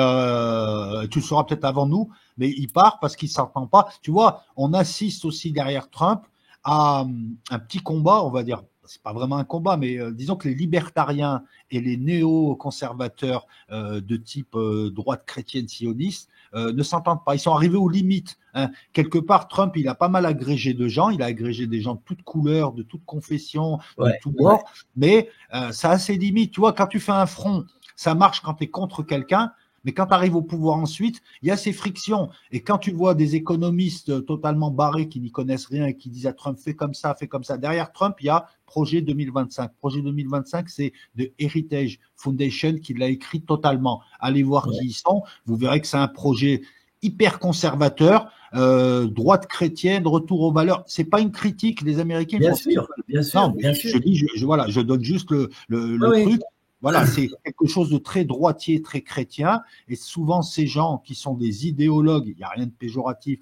Speaker 2: tu le sauras peut-être avant nous, mais il part parce qu'il ne s'entend pas. Tu vois, on assiste aussi derrière Trump à un petit combat, on va dire. C'est pas vraiment un combat, mais disons que les libertariens et les néo-conservateurs de type droite chrétienne sioniste ne s'entendent pas. Ils sont arrivés aux limites. Hein. Quelque part, Trump, il a pas mal agrégé de gens. Il a agrégé des gens de toutes couleurs, de toutes confessions, de tous bords. Mais ça a ses limites. Tu vois, quand tu fais un front, ça marche quand tu es contre quelqu'un. Mais quand tu arrives au pouvoir ensuite, il y a ces frictions. Et quand tu vois des économistes totalement barrés qui n'y connaissent rien et qui disent à Trump, fais comme ça, fais comme ça. Derrière Trump, il y a Projet 2025. Projet 2025, c'est de Heritage Foundation qui l'a écrit totalement. Allez voir qui ils sont. Vous verrez que c'est un projet hyper conservateur, droite chrétienne, retour aux valeurs. C'est pas une critique. Les Américains.
Speaker 4: Bien sûr, bien sûr.
Speaker 2: Non,
Speaker 4: bien sûr.
Speaker 2: Je dis, voilà, je donne juste le truc. Voilà, c'est quelque chose de très droitier, très chrétien. Et souvent, ces gens qui sont des idéologues, il n'y a rien de péjoratif,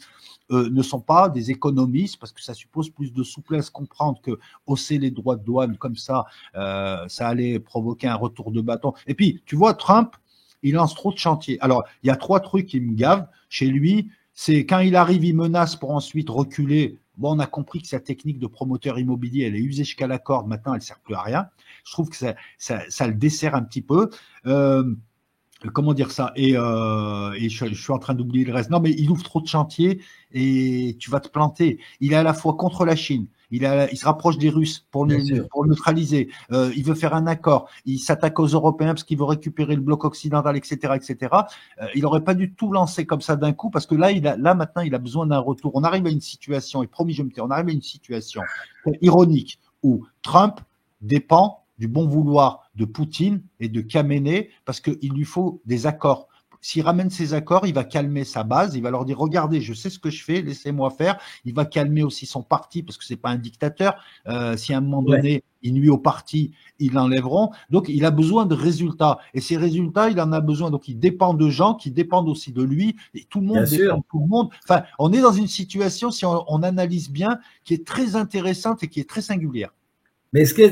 Speaker 2: ne sont pas des économistes parce que ça suppose plus de souplesse, comprendre que hausser les droits de douane comme ça allait provoquer un retour de bâton. Et puis, tu vois, Trump, il lance trop de chantiers. Alors, il y a 3 trucs qui me gavent chez lui. C'est quand il arrive, il menace pour ensuite reculer. Bon, on a compris que sa technique de promoteur immobilier, elle est usée jusqu'à la corde. Maintenant, elle ne sert plus à rien. Je trouve que ça le dessert un petit peu. Comment dire ça? Et je suis en train d'oublier le reste. Non, mais il ouvre trop de chantiers et tu vas te planter. Il est à la fois contre la Chine. Il se rapproche des Russes pour neutraliser. Il veut faire un accord. Il s'attaque aux Européens parce qu'il veut récupérer le bloc occidental, etc., etc. Il aurait pas dû tout lancer comme ça d'un coup parce que là maintenant, il a besoin d'un retour. On arrive à une situation, et promis, je me tais, on arrive à une situation ironique où Trump dépend du bon vouloir de Poutine et de Khamenei parce qu'il lui faut des accords. S'il ramène ces accords, il va calmer sa base, il va leur dire regardez, je sais ce que je fais, laissez-moi faire. Il va calmer aussi son parti parce que c'est pas un dictateur. Si à un moment donné il nuit au parti, ils l'enlèveront. Donc il a besoin de résultats et ces résultats, il en a besoin. Donc il dépend de gens qui dépendent aussi de lui et tout le monde dépend de tout le monde. Enfin, on est dans une situation, si on analyse bien, qui est très intéressante et qui est très singulière.
Speaker 4: Mais ce qui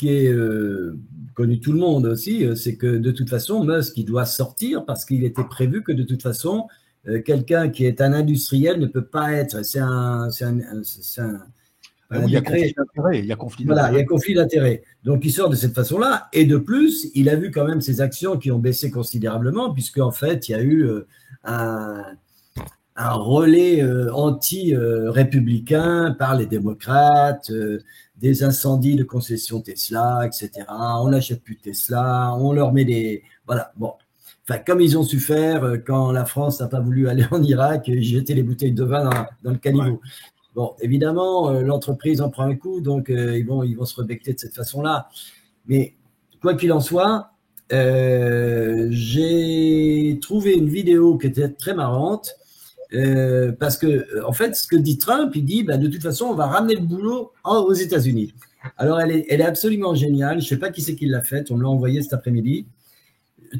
Speaker 4: est connu tout le monde aussi, c'est que de toute façon, Musk, il doit sortir parce qu'il était prévu que de toute façon, quelqu'un qui est un industriel ne peut pas être.
Speaker 2: Il y a conflit d'intérêt. Il y a conflit
Speaker 4: d'intérêt. Voilà, il y a conflit d'intérêt. Donc, il sort de cette façon-là. Et de plus, il a vu quand même ses actions qui ont baissé considérablement, puisqu'en fait, il y a eu un relais anti-républicain par les démocrates, des incendies de concessions Tesla, etc. On n'achète plus de Tesla, on leur met des... Voilà, bon. Enfin, comme ils ont su faire quand la France n'a pas voulu aller en Irak et jeter les bouteilles de vin dans le caniveau. Ouais. Bon, évidemment, l'entreprise en prend un coup, donc ils vont se rebecter de cette façon-là. Mais quoi qu'il en soit, j'ai trouvé une vidéo qui était très marrante. Parce que, en fait, ce que dit Trump, il dit, de toute façon, on va ramener le boulot aux États-Unis. Alors, elle est absolument géniale. Je ne sais pas qui c'est qui l'a faite. On me l'a envoyé cet après-midi.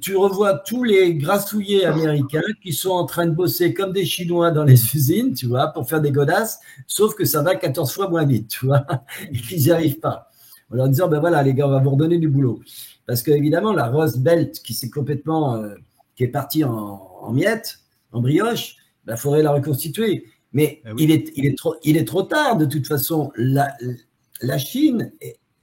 Speaker 4: Tu revois tous les grassouillers américains qui sont en train de bosser comme des Chinois dans les usines, tu vois, pour faire des godasses, sauf que ça va 14 fois moins vite, tu vois, et qu'ils n'y arrivent pas. En leur disant, voilà, les gars, on va vous redonner du boulot. Parce qu'évidemment, la Rust Belt qui s'est complètement, qui est partie en miettes, en brioche, il faudrait la reconstituer. Mais oui. il est trop tard, de toute façon. La Chine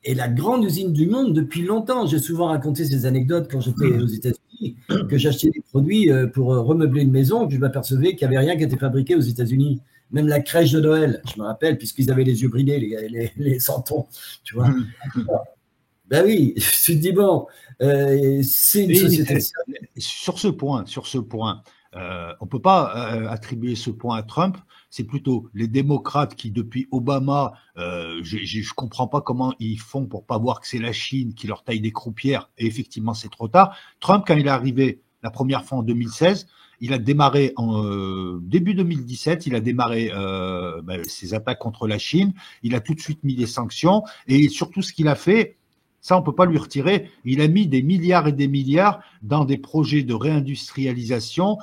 Speaker 4: est la grande usine du monde depuis longtemps. J'ai souvent raconté ces anecdotes quand j'étais aux États-Unis, que j'achetais des produits pour remeubler une maison, que je m'apercevais qu'il n'y avait rien qui était fabriqué aux États-Unis. Même la crèche de Noël, je me rappelle, puisqu'ils avaient les yeux bridés, les santons, tu vois. Ben oui, tu te dis, bon, c'est une société...
Speaker 2: Sur ce point, on ne peut pas attribuer ce point à Trump, c'est plutôt les démocrates qui, depuis Obama, je ne comprends pas comment ils font pour pas voir que c'est la Chine qui leur taille des croupières, et effectivement c'est trop tard. Trump, quand il est arrivé la première fois en 2016, il a démarré en début 2017, il a démarré ses attaques contre la Chine, il a tout de suite mis des sanctions, et surtout ce qu'il a fait, Ça, on ne peut pas lui retirer. Il a mis des milliards et des milliards dans des projets de réindustrialisation.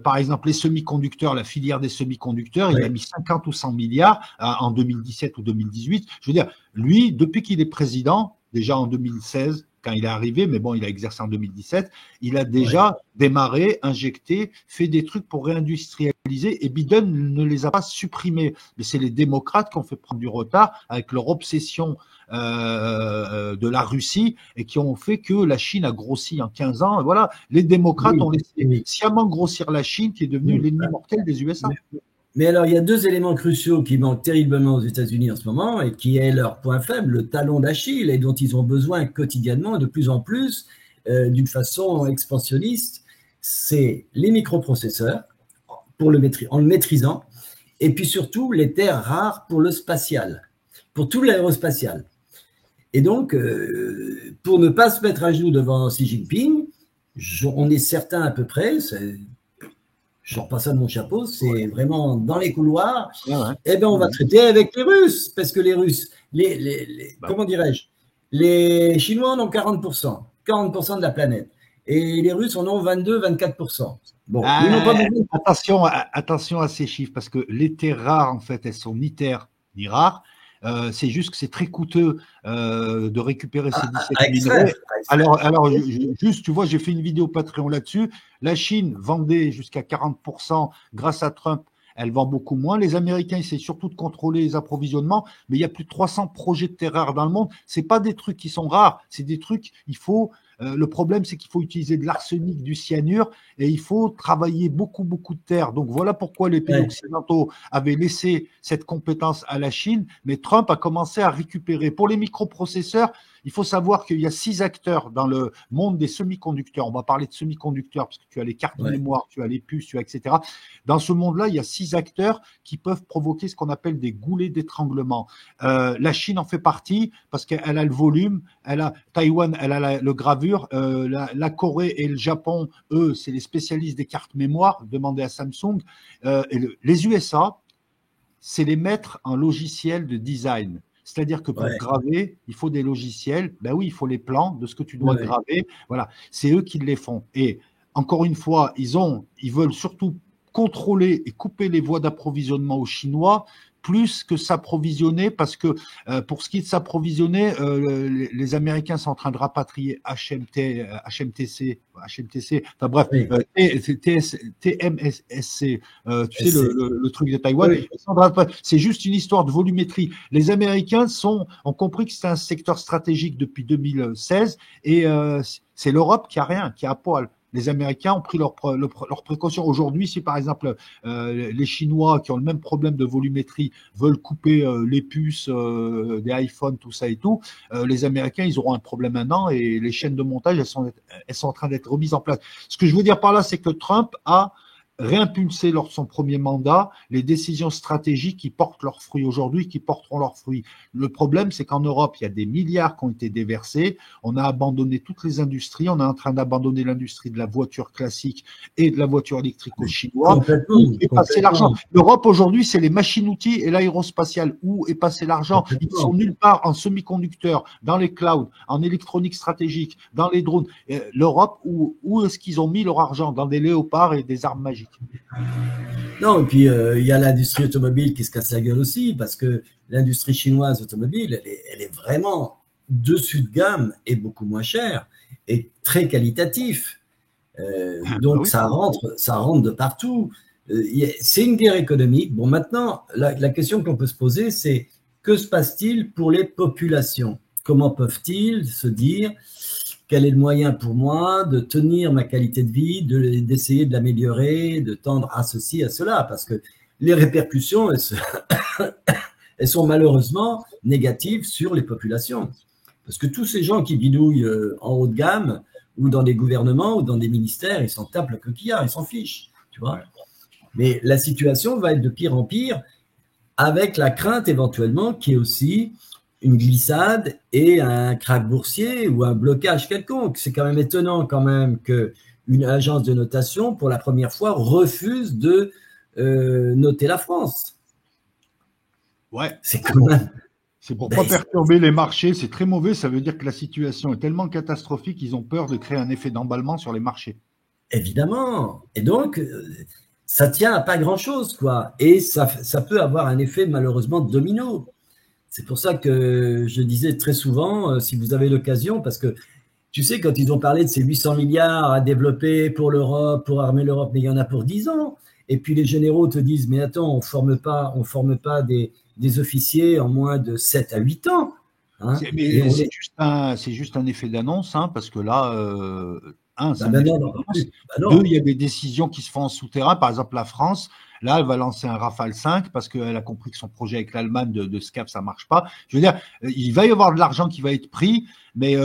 Speaker 2: Par exemple, les semi-conducteurs, la filière des semi-conducteurs, il a mis 50 ou 100 milliards en 2017 ou 2018. Je veux dire, lui, depuis qu'il est président, déjà en 2016, quand il est arrivé, mais bon, il a exercé en 2017, il a déjà démarré, injecté, fait des trucs pour réindustrialiser, et Biden ne les a pas supprimés. Mais c'est les démocrates qui ont fait prendre du retard avec leur obsession de la Russie et qui ont fait que la Chine a grossi en 15 ans. Et voilà, les démocrates ont laissé sciemment grossir la Chine qui est devenue l'ennemi mortel des USA.
Speaker 4: Mais alors, il y a deux éléments cruciaux qui manquent terriblement aux États-Unis en ce moment et qui est leur point faible, le talon d'Achille, et dont ils ont besoin quotidiennement, de plus en plus, d'une façon expansionniste, c'est les microprocesseurs en le maîtrisant, et puis surtout les terres rares pour le spatial, pour tout l'aérospatial. Et donc, pour ne pas se mettre à genoux devant Xi Jinping, on est certain à peu près, je sors pas ça de mon chapeau, c'est vraiment dans les couloirs, eh ben on va traiter avec les Russes, parce que les Russes, comment dirais-je, les Chinois en ont 40% de la planète, et les Russes en ont 22-24%. Bon, ils n'ont pas besoin.
Speaker 2: Attention à ces chiffres, parce que les terres rares, en fait, elles sont ni terres ni rares. C'est juste que c'est très coûteux de récupérer ces 17 minerais. Alors, juste, tu vois, j'ai fait une vidéo Patreon là-dessus. La Chine vendait jusqu'à 40% grâce à Trump. Elle vend beaucoup moins. Les Américains essaient surtout de contrôler les approvisionnements, mais il y a plus de 300 projets de terres rares dans le monde. C'est pas des trucs qui sont rares, c'est des trucs. Le problème, c'est qu'il faut utiliser de l'arsenic, du cyanure, et il faut travailler beaucoup de terres. Donc voilà pourquoi les pays occidentaux avaient laissé cette compétence à la Chine, mais Trump a commencé à récupérer. Pour les microprocesseurs, il faut savoir qu'il y a 6 acteurs dans le monde des semi-conducteurs. On va parler de semi-conducteurs parce que tu as les cartes mémoire, tu as les puces, tu as etc. Dans ce monde-là, il y a 6 acteurs qui peuvent provoquer ce qu'on appelle des goulets d'étranglement. La Chine en fait partie parce qu'elle a le volume, Taïwan, elle a le gravure, la Corée et le Japon, eux, c'est les spécialistes des cartes mémoire. Demandez à Samsung. Les USA, c'est les maîtres en logiciel de design. C'est-à-dire que pour graver, il faut des logiciels. Ben oui, il faut les plans de ce que tu dois graver. Voilà, c'est eux qui les font. Et encore une fois, ils veulent surtout contrôler et couper les voies d'approvisionnement aux Chinois plus que s'approvisionner, parce que pour ce qui est de s'approvisionner, les Américains sont en train de rapatrier HMTC, enfin bref, TMSC, tu sais, le truc de Taïwan. C'est juste une histoire de volumétrie. Les Américains ont compris que c'est un secteur stratégique depuis 2016, et c'est l'Europe qui a rien, qui a à poil. Les Américains ont pris leurs précautions. Aujourd'hui, si par exemple les Chinois qui ont le même problème de volumétrie veulent couper les puces des iPhones, tout ça et tout, les Américains, ils auront un problème maintenant, et les chaînes de montage, elles sont en train d'être remises en place. Ce que je veux dire par là, c'est que Trump a réimpulsé lors de son premier mandat les décisions stratégiques qui portent leurs fruits aujourd'hui, qui porteront leurs fruits. Le problème, c'est qu'en Europe, il y a des milliards qui ont été déversés. On a abandonné toutes les industries. On est en train d'abandonner l'industrie de la voiture classique et de la voiture électrique aux Chinois. Où est passé l'argent? L'Europe, aujourd'hui, c'est les machines-outils et l'aérospatiale. Où est passé l'argent? Ils sont nulle part en semi-conducteurs, dans les clouds, en électronique stratégique, dans les drones. L'Europe, où est-ce qu'ils ont mis leur argent? Dans des léopards et des armes magiques.
Speaker 4: Non, et puis il y a l'industrie automobile qui se casse la gueule aussi, parce que l'industrie chinoise automobile, elle est vraiment dessus de gamme et beaucoup moins chère et très qualitatif. Donc ça rentre de partout. C'est une guerre économique. Bon, maintenant, la question qu'on peut se poser, c'est que se passe-t-il pour les populations? Comment peuvent-ils se dire quel est le moyen pour moi de tenir ma qualité de vie, d'essayer de l'améliorer, de tendre à ceci, à cela? Parce que les répercussions, elles sont malheureusement négatives sur les populations. Parce que tous ces gens qui bidouillent en haut de gamme, ou dans des gouvernements, ou dans des ministères, ils s'en tapent le coquillard, ils s'en fichent, tu vois. Mais la situation va être de pire en pire, avec la crainte éventuellement qui est aussi une glissade et un krach boursier ou un blocage quelconque. C'est quand même étonnant quand même qu'une agence de notation, pour la première fois, refuse de noter la France.
Speaker 2: Ouais.
Speaker 4: C'est quand même...
Speaker 2: C'est pour
Speaker 4: Ben,
Speaker 2: pas perturber les marchés, c'est très mauvais. Ça veut dire que la situation est tellement catastrophique qu'ils ont peur de créer un effet d'emballement sur les marchés.
Speaker 4: évidemment. Et donc, ça tient à pas grand-chose, quoi. Et ça peut avoir un effet malheureusement domino. C'est pour ça que je disais très souvent, si vous avez l'occasion, parce que tu sais, quand ils ont parlé de ces 800 milliards à développer pour l'Europe, pour armer l'Europe, mais il y en a pour 10 ans. Et puis les généraux te disent, mais attends, on forme pas des officiers en moins de 7 à 8 ans. Hein, et
Speaker 2: Mais
Speaker 4: on les...
Speaker 2: c'est juste un effet d'annonce, hein, parce que là, un, c'est
Speaker 4: Bah
Speaker 2: un effet
Speaker 4: maintenant, on n'en parle
Speaker 2: d'annonce.
Speaker 4: plus. Bah
Speaker 2: Deux,
Speaker 4: non.
Speaker 2: il y a des décisions qui se font en souterrain. Par exemple, la France, là, elle va lancer un Rafale 5 parce qu'elle a compris que son projet avec l'Allemagne de SCAF, ça marche pas. Je veux dire, il va y avoir de l'argent qui va être pris, mais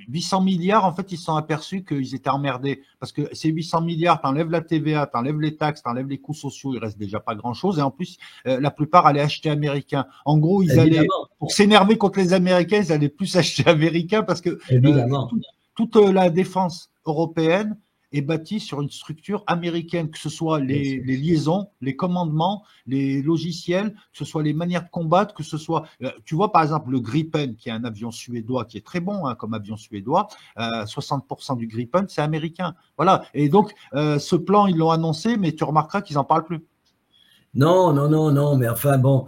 Speaker 2: 800 milliards, en fait, ils se sont aperçus qu'ils étaient emmerdés. Parce que ces 800 milliards, t'enlèves la TVA, t'enlèves les taxes, t'enlèves les coûts sociaux, il reste déjà pas grand-chose. Et en plus, la plupart allaient acheter américain. En gros, ils allaient,
Speaker 4: Évidemment,
Speaker 2: pour s'énerver contre les Américains, ils allaient plus acheter américain parce que
Speaker 4: évidemment.
Speaker 2: toute la défense européenne est bâtie sur une structure américaine, que ce soit
Speaker 4: Bien sûr.
Speaker 2: les liaisons, les commandements, les logiciels, que ce soit les manières de combattre, que ce soit, tu vois par exemple le Gripen, qui est un avion suédois, qui est très bon hein, comme avion suédois, 60% du Gripen, c'est américain. Voilà, et donc ce plan, ils l'ont annoncé, mais tu remarqueras qu'ils n'en parlent plus.
Speaker 4: Non, non, non, non, mais enfin bon,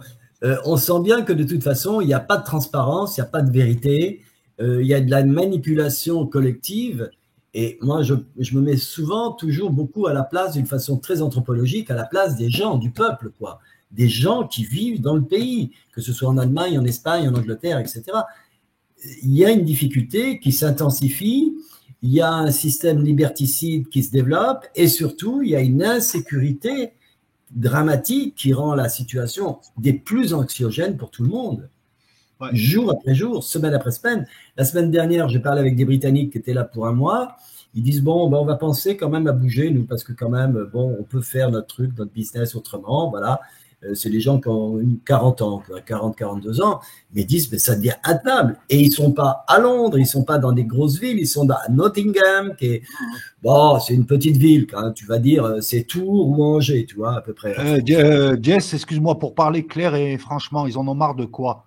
Speaker 4: on sent bien que de toute façon, il n'y a pas de transparence, il n'y a pas de vérité, il y a de la manipulation collective. Et moi, je me mets souvent, toujours beaucoup à la place, d'une façon très anthropologique, à la place des gens, du peuple, quoi. Des gens qui vivent dans le pays, que ce soit en Allemagne, en Espagne, en Angleterre, etc. Il y a une difficulté qui s'intensifie, il y a un système liberticide qui se développe, et surtout, il y a une insécurité dramatique qui rend la situation des plus anxiogènes pour tout le monde,
Speaker 2: Ouais.
Speaker 4: jour après jour, semaine après semaine. La semaine dernière, j'ai parlé avec des Britanniques qui étaient là pour un mois. Ils disent, bon, ben, on va penser quand même à bouger, nous, parce que quand même, bon, on peut faire notre truc, notre business autrement, voilà. C'est des gens qui ont 40 ans, 40, 42 ans, mais ils disent, mais ça devient intenable. Et ils sont pas à Londres, ils sont pas dans des grosses villes, ils sont à Nottingham, qui est, bon, c'est une petite ville, quand même, tu vas dire, c'est Tours ou Angers, tu vois, à peu près.
Speaker 2: Jess, excuse-moi pour parler clair et franchement, ils en ont marre de quoi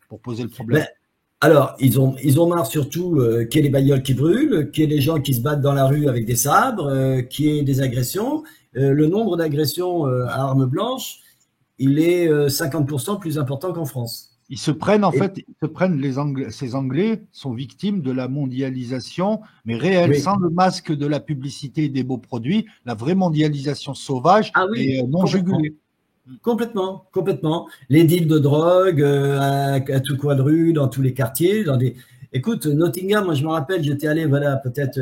Speaker 2: pour poser le problème?
Speaker 4: Mais, alors, ils ont marre surtout qu'il y ait les bagnoles qui brûlent, qu'il y ait les gens qui se battent dans la rue avec des sabres, qu'il y ait des agressions. Le nombre d'agressions à armes blanches, il est 50% plus important qu'en France.
Speaker 2: Ils se prennent, en
Speaker 4: Et,
Speaker 2: fait, ils se prennent ces Anglais sont victimes de la mondialisation, mais réelle,
Speaker 4: oui.
Speaker 2: sans le masque de la publicité et des beaux produits, la vraie mondialisation sauvage
Speaker 4: Ah oui,
Speaker 2: et non
Speaker 4: complètement.
Speaker 2: jugulée.
Speaker 4: Complètement, complètement. Les deals de drogue à tout coin de rue, dans tous les quartiers. Écoute, Nottingham, moi je me rappelle, j'étais allé, voilà, peut-être,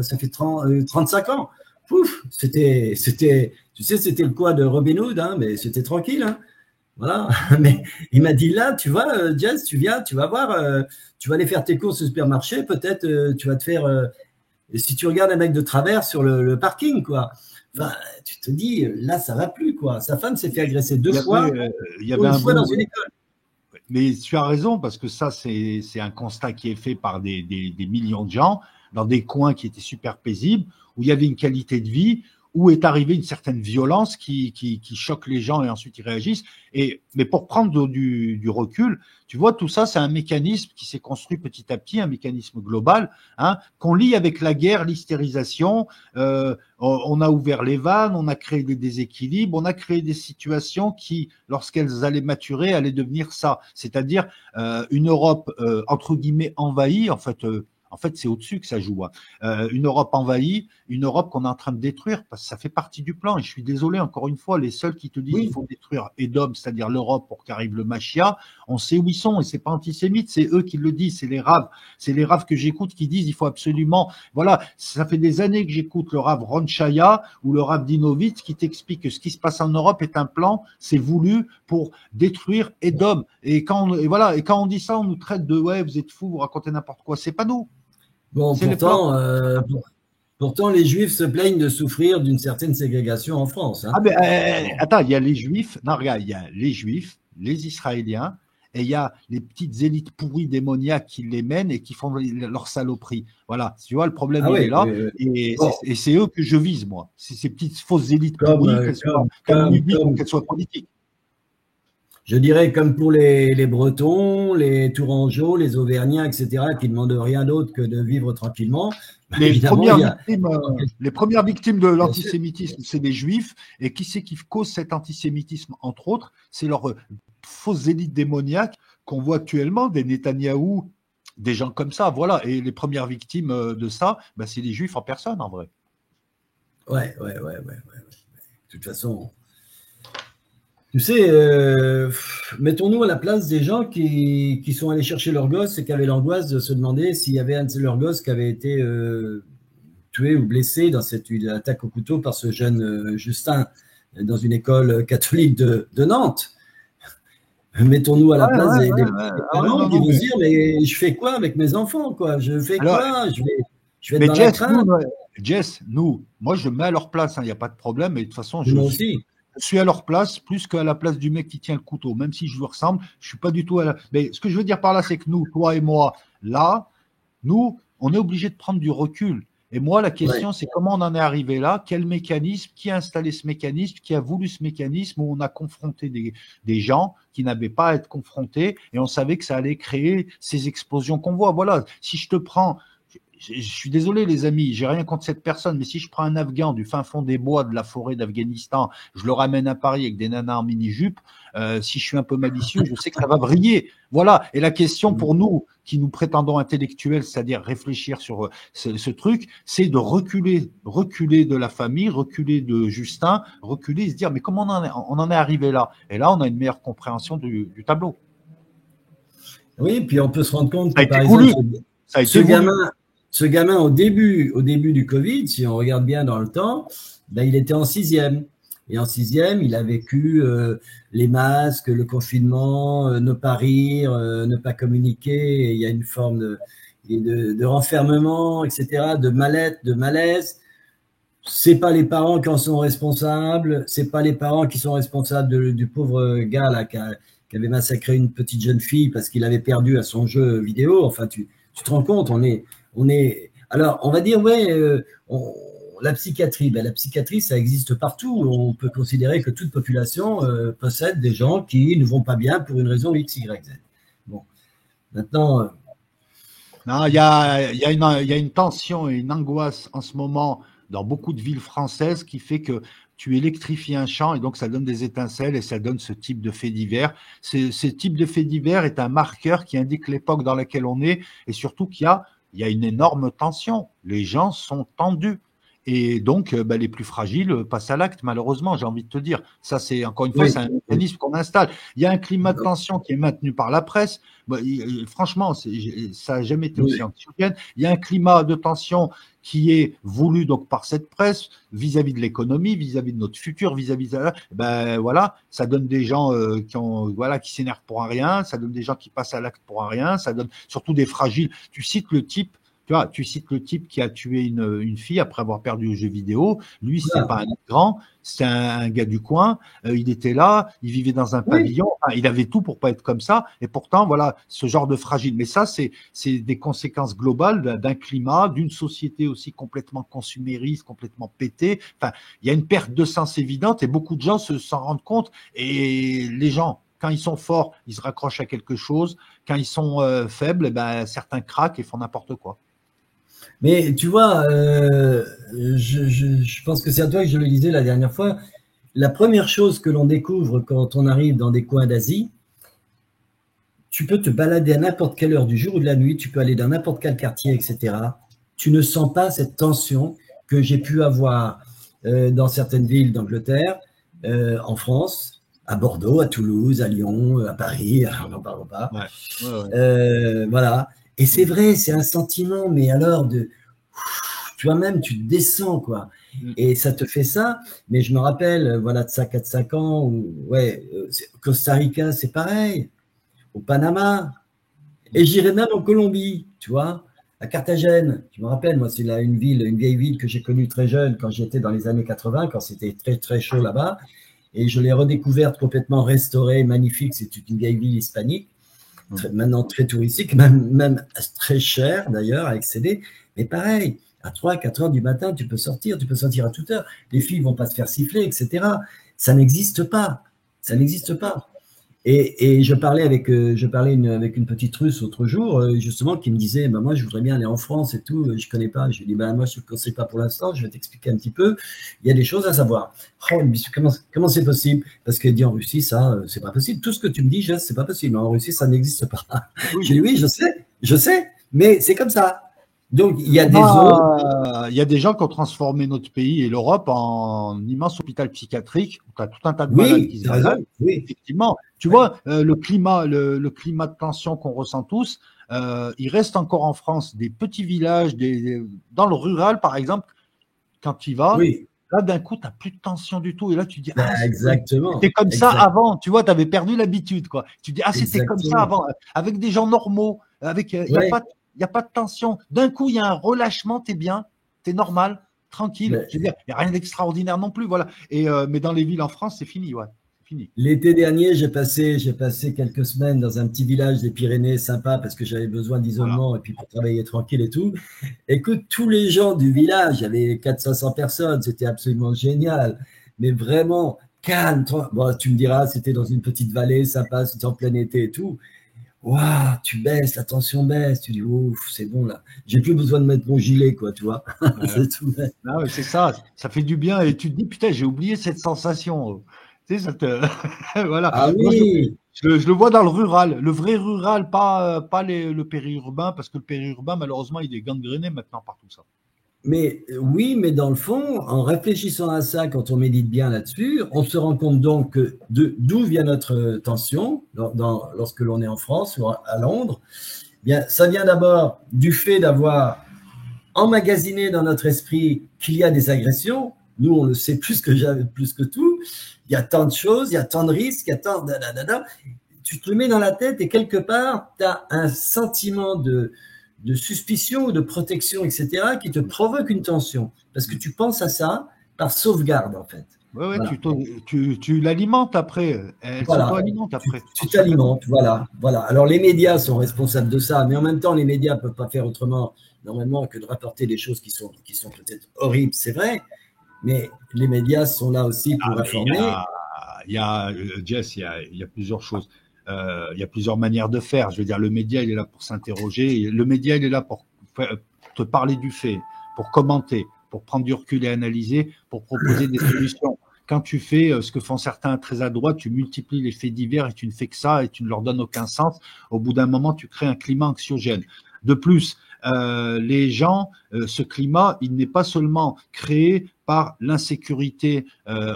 Speaker 4: ça fait 35 ans. Pouf, tu sais, c'était le coin de Robin Hood, hein, mais c'était tranquille. Hein. Voilà. Mais il m'a dit là, tu vois, Jess, tu viens, tu vas voir, tu vas aller faire tes courses au supermarché, peut-être tu vas te faire. Si tu regardes un mec de travers sur le parking, quoi. Enfin, tu te dis, là, ça va plus, quoi. Sa femme s'est fait agresser deux
Speaker 2: Il y
Speaker 4: fois,
Speaker 2: avait, il y
Speaker 4: ou
Speaker 2: avait
Speaker 4: une
Speaker 2: un
Speaker 4: fois dans
Speaker 2: bout,
Speaker 4: une école.
Speaker 2: mais tu as raison, parce que ça, c'est un constat qui est fait par des millions de gens dans des coins qui étaient super paisibles, où il y avait une qualité de vie, où est arrivée une certaine violence qui choque les gens et ensuite ils réagissent. Mais pour prendre du recul, tu vois, tout ça, c'est un mécanisme qui s'est construit petit à petit, un mécanisme global, hein, qu'on lie avec la guerre, l'hystérisation. On a ouvert les vannes, on a créé des déséquilibres, on a créé des situations qui, lorsqu'elles allaient maturer, allaient devenir ça. C'est-à-dire une Europe, entre guillemets, envahie, en fait, c'est au-dessus que ça joue. Hein. Une Europe envahie, une Europe qu'on est en train de détruire, parce que ça fait partie du plan. Et je suis désolé, encore une fois, les seuls qui te disent qu'il
Speaker 4: Oui,
Speaker 2: faut détruire Edom, c'est-à-dire l'Europe, pour qu'arrive le Machia, on sait où ils sont. Et c'est pas antisémite, c'est eux qui le disent, c'est les Raves. C'est les Raves que j'écoute qui disent il faut absolument. Voilà, ça fait des années que j'écoute le Rav Ron Chaya ou le Rav Dinovitz qui t'explique que ce qui se passe en Europe est un plan, c'est voulu pour détruire Edom. Et quand on dit ça, on nous traite de ouais, vous êtes fous, vous racontez n'importe quoi. C'est pas nous.
Speaker 4: bon,
Speaker 2: C'est les plans.
Speaker 4: pourtant, les Juifs se plaignent de souffrir d'une certaine ségrégation en France. Hein.
Speaker 2: Ah ben,
Speaker 4: Bon.
Speaker 2: attends, il y a les Juifs. Non, regarde, il y a les Juifs, les Israéliens, et il y a les petites élites pourries démoniaques qui les mènent et qui font leur saloperie. Voilà, tu vois, le problème,
Speaker 4: Ah
Speaker 2: il est
Speaker 4: oui,
Speaker 2: là.
Speaker 4: oui, oui.
Speaker 2: Et
Speaker 4: Bon,
Speaker 2: c'est eux que je vise, moi. C'est ces petites fausses élites
Speaker 4: comme,
Speaker 2: pourries,
Speaker 4: euh,
Speaker 2: qu'elles soient
Speaker 4: comme,
Speaker 2: qu'elles
Speaker 4: comme,
Speaker 2: bibliques ou
Speaker 4: comme,
Speaker 2: qu'elles soient politiques.
Speaker 4: Je dirais comme pour les Bretons, les Tourangeaux, les Auvergnats, etc., qui ne demandent rien d'autre que de vivre tranquillement.
Speaker 2: Les
Speaker 4: Évidemment,
Speaker 2: premières
Speaker 4: il y a…
Speaker 2: victimes, les premières victimes de
Speaker 4: Bien sûr.
Speaker 2: l'antisémitisme, c'est des juifs. Et qui c'est qui cause cet antisémitisme, entre autres? C'est leurs fausses élites démoniaques qu'on voit actuellement, des Netanyahou, des gens comme ça. Voilà. Et les premières victimes de ça, bah, c'est les juifs en personne, en vrai.
Speaker 4: Ouais. De toute façon, tu sais, mettons-nous à la place des gens qui sont allés chercher leur gosse et qui avaient l'angoisse de se demander s'il y avait un de leurs gosses qui avait été tué ou blessé dans cette attaque au couteau par ce jeune Justin dans une école catholique de Nantes. Mettons-nous à la place des parents qui vont se dire, mais je fais quoi avec mes enfants, quoi? Je fais quoi? Je vais être dans la crainte.
Speaker 2: Jess, moi je me mets à leur place, il n'y a pas de problème, mais de toute façon,
Speaker 4: Moi aussi.
Speaker 2: Je suis à leur place plus qu'à la place du mec qui tient le couteau. Même si je lui ressemble, je suis pas du tout à la… Mais ce que je veux dire par là, c'est que nous, toi et moi, là, nous, on est obligé de prendre du recul. Et moi, la question, c'est comment on en est arrivé là, quel mécanisme, qui a installé ce mécanisme, qui a voulu ce mécanisme où on a confronté des gens qui n'avaient pas à être confrontés et on savait que ça allait créer ces explosions qu'on voit. Voilà, si je te prends… Je suis désolé les amis, j'ai rien contre cette personne, mais si je prends un Afghan du fin fond des bois de la forêt d'Afghanistan, je le ramène à Paris avec des nanas en mini-jupe, si je suis un peu malicieux, je sais que ça va briller. Voilà, et la question pour nous, qui nous prétendons intellectuels, c'est-à-dire réfléchir sur ce truc, c'est de reculer de la famille, reculer de Justin, reculer et se dire, mais comment on en est arrivé là? Et là, on a une meilleure compréhension du tableau.
Speaker 4: Oui, puis on peut se rendre compte
Speaker 2: que,
Speaker 4: par exemple, ce gamin, au début du Covid, si on regarde bien dans le temps, ben, il était en 6e. Et en 6e, il a vécu les masques, le confinement, ne pas rire, ne pas communiquer. Et il y a une forme de renfermement, etc., de mal-être, de malaise. C'est pas les parents qui en sont responsables. C'est pas les parents qui sont responsables du pauvre gars là qui avait massacré une petite jeune fille parce qu'il avait perdu à son jeu vidéo. Enfin, tu te rends compte, alors, on va dire, la psychiatrie, la psychiatrie, ça existe partout. On peut considérer que toute population possède des gens qui ne vont pas bien pour une raison X, Y, Z. Bon, maintenant…
Speaker 2: Non, il y a une tension et une angoisse en ce moment dans beaucoup de villes françaises qui fait que tu électrifies un champ et donc ça donne des étincelles et ça donne ce type de fait divers. Ce type de fait divers est un marqueur qui indique l'époque dans laquelle on est et surtout qu'il y a une énorme tension. Les gens sont tendus. Et donc, les plus fragiles passent à l'acte, malheureusement, j'ai envie de te dire. Ça, c'est encore une fois, c'est un mécanisme qu'on installe. Il y a un climat de tension qui est maintenu par la presse. Franchement, ça n'a jamais été aussi anxiogène. Il y a un climat de tension qui est voulu donc par cette presse vis-à-vis de l'économie, vis-à-vis de notre futur, vis-à-vis de voilà, ça donne des gens qui s'énervent pour un rien, ça donne des gens qui passent à l'acte pour un rien, ça donne surtout des fragiles. Tu cites le type qui a tué une fille après avoir perdu au jeu vidéo. Lui, c'est pas un grand, c'est un gars du coin. Il était là, il vivait dans un pavillon. Enfin, il avait tout pour pas être comme ça. Et pourtant, voilà, ce genre de fragile. Mais ça, c'est des conséquences globales d'un climat, d'une société aussi complètement consumériste, complètement pétée. Enfin, il y a une perte de sens évidente et beaucoup de gens s'en rendent compte. Et les gens, quand ils sont forts, ils se raccrochent à quelque chose. Quand ils sont faibles, certains craquent et font n'importe quoi.
Speaker 4: Mais tu vois, je pense que c'est à toi que je le disais la dernière fois. La première chose que l'on découvre quand on arrive dans des coins d'Asie, tu peux te balader à n'importe quelle heure du jour ou de la nuit, tu peux aller dans n'importe quel quartier, etc. Tu ne sens pas cette tension que j'ai pu avoir dans certaines villes d'Angleterre, en France, à Bordeaux, à Toulouse, à Lyon, à Paris, on n'en parle pas. Voilà. Et c'est vrai, c'est un sentiment, mais alors tu vois même, tu descends, quoi. Et ça te fait ça. Mais je me rappelle, voilà, de ça 4-5 ans, Costa Rica, c'est pareil. Au Panama. Et j'irais même en Colombie, tu vois, à Carthagène. Je me rappelle, moi, c'est là une vieille ville que j'ai connue très jeune quand j'étais dans les années 80, quand c'était très, très chaud là-bas. Et je l'ai redécouverte complètement restaurée, magnifique. C'est une vieille ville hispanique. Maintenant très touristique, même très cher d'ailleurs à accéder, mais pareil, à 3-4 heures du matin, tu peux sortir à toute heure, les filles vont pas se faire siffler, etc. Ça n'existe pas. Et je parlais avec une petite Russe l'autre jour, justement, qui me disait, bah, moi, je voudrais bien aller en France et tout, je connais pas. Je lui dis, bah, moi, je ne sais pas pour l'instant, je vais t'expliquer un petit peu. Il y a des choses à savoir. Oh, mais comment c'est possible? Parce qu'elle dit, en Russie, ça, c'est pas possible. Tout ce que tu me dis, c'est pas possible. En Russie, ça n'existe pas.
Speaker 2: Oui.
Speaker 4: Je dis, oui, je sais, mais c'est comme ça. Donc, il y a des zones.
Speaker 2: Il y a des gens qui ont transformé notre pays et l'Europe en immense hôpital psychiatrique où tu as tout un tas de malades
Speaker 4: Oui,
Speaker 2: qui se
Speaker 4: tu as raison.
Speaker 2: baladent.
Speaker 4: Oui.
Speaker 2: Effectivement, tu vois, le climat de tension qu'on ressent tous, il reste encore en France des petits villages, dans le rural, par exemple, quand tu y vas,
Speaker 4: Oui.
Speaker 2: là, d'un coup, tu n'as plus de tension du tout. Et là, tu dis,
Speaker 4: Ben,
Speaker 2: ah,
Speaker 4: exactement.
Speaker 2: c'était comme ça avant. Tu vois, tu avais perdu l'habitude, quoi. Tu dis, ah, c'était comme ça
Speaker 4: Exactement.
Speaker 2: avant, avec des gens normaux, il n'y a
Speaker 4: Ouais.
Speaker 2: pas, il y a pas de tension. D'un coup, il y a un relâchement, tu es bien, tu es normal, tranquille.
Speaker 4: Ben,
Speaker 2: Je veux dire, il n'y a rien d'extraordinaire non plus, voilà. Mais dans les villes en France, c'est fini, ouais. C'est fini.
Speaker 4: l'été dernier, j'ai passé quelques semaines dans un petit village des Pyrénées sympa parce que j'avais besoin
Speaker 2: Voilà.
Speaker 4: d'isolement et puis pour travailler tranquille et tout. Écoute, tous les gens du village, il y avait 400-500 personnes, c'était absolument génial. Mais vraiment calme. Bon, tu me diras, c'était dans une petite vallée sympa, c'était en plein été et tout. Waouh, tu baisses, la tension baisse, tu dis ouf, c'est bon là. J'ai plus besoin de mettre mon gilet, quoi, tu vois.
Speaker 2: Ouais.
Speaker 4: C'est tout.
Speaker 2: Ah ouais, c'est ça fait du bien. Et tu te dis, putain, j'ai oublié cette sensation. Tu sais, ça te. Voilà.
Speaker 4: Ah
Speaker 2: Moi,
Speaker 4: oui,
Speaker 2: je le vois dans le rural, le vrai rural, pas le périurbain, parce que le périurbain, malheureusement, il est gangréné maintenant par tout ça.
Speaker 4: mais oui, mais dans le fond, en réfléchissant à ça, quand on médite bien là-dessus, on se rend compte donc d'où vient notre tension lorsque l'on est en France ou à Londres. Bien, ça vient d'abord du fait d'avoir emmagasiné dans notre esprit qu'il y a des agressions. Nous, on le sait plus que tout. Il y a tant de choses, il y a tant de risques, il y a tant de... Tu te le mets dans la tête et quelque part, tu as un sentiment de suspicion ou de protection, etc., qui te provoque une tension. Parce que tu penses à ça par sauvegarde, en fait.
Speaker 2: Ouais, ouais,
Speaker 4: Voilà.
Speaker 2: tu l'alimentes après. Elle
Speaker 4: Voilà.
Speaker 2: s'auto-alimente après.
Speaker 4: Tu
Speaker 2: Certainement.
Speaker 4: t'alimentes, voilà, voilà. Alors les médias sont responsables de ça, mais en même temps, les médias ne peuvent pas faire autrement, normalement, que de rapporter des choses qui sont peut-être horribles, c'est vrai, mais les médias sont là aussi
Speaker 2: Ah,
Speaker 4: pour
Speaker 2: mais
Speaker 4: informer.
Speaker 2: Jess, il y a plusieurs choses. Il y a plusieurs manières de faire. Je veux dire, le média, il est là pour s'interroger. Le média, il est là pour te parler du fait, pour commenter, pour prendre du recul et analyser, pour proposer des solutions. Quand tu fais ce que font certains très à droite, tu multiplies les faits divers et tu ne fais que ça et tu ne leur donnes aucun sens. Au bout d'un moment, tu crées un climat anxiogène. De plus, les gens, ce climat, il n'est pas seulement créé par l'insécurité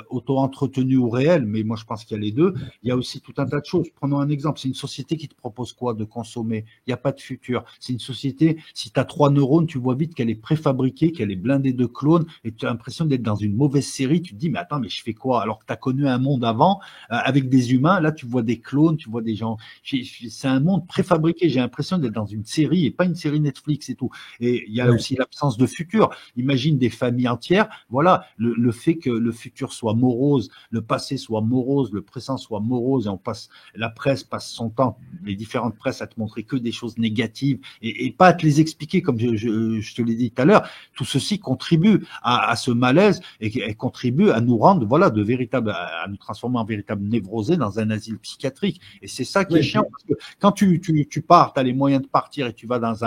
Speaker 2: auto-entretenue ou réelle, mais moi je pense qu'il y a les deux. Il y a aussi tout un tas de choses. Prenons un exemple. C'est une société qui te propose quoi? De consommer. Il n'y a pas de futur. C'est une société, si tu as 3 neurones, tu vois vite qu'elle est préfabriquée, qu'elle est blindée de clones et tu as l'impression d'être dans une mauvaise série. Tu te dis, mais attends, mais je fais quoi? Alors que tu as connu un monde avant avec des humains. Là, tu vois des clones, tu vois des gens. C'est un monde préfabriqué. J'ai l'impression d'être dans une série et pas une série Netflix et tout. Et il y a
Speaker 4: Ouais.
Speaker 2: aussi l'absence de futur. Imagine des familles entières. Voilà, le fait que le futur soit morose, le passé soit morose, le présent soit morose, et la presse passe son temps, les différentes presses, à te montrer que des choses négatives et pas à te les expliquer, comme je te l'ai dit tout à l'heure. Tout ceci contribue à ce malaise et contribue à nous rendre, voilà, à nous transformer en véritables névrosés dans un asile psychiatrique. Et c'est ça qui est
Speaker 4: Ouais,
Speaker 2: chiant, parce que quand tu pars, tu as les moyens de partir et tu vas dans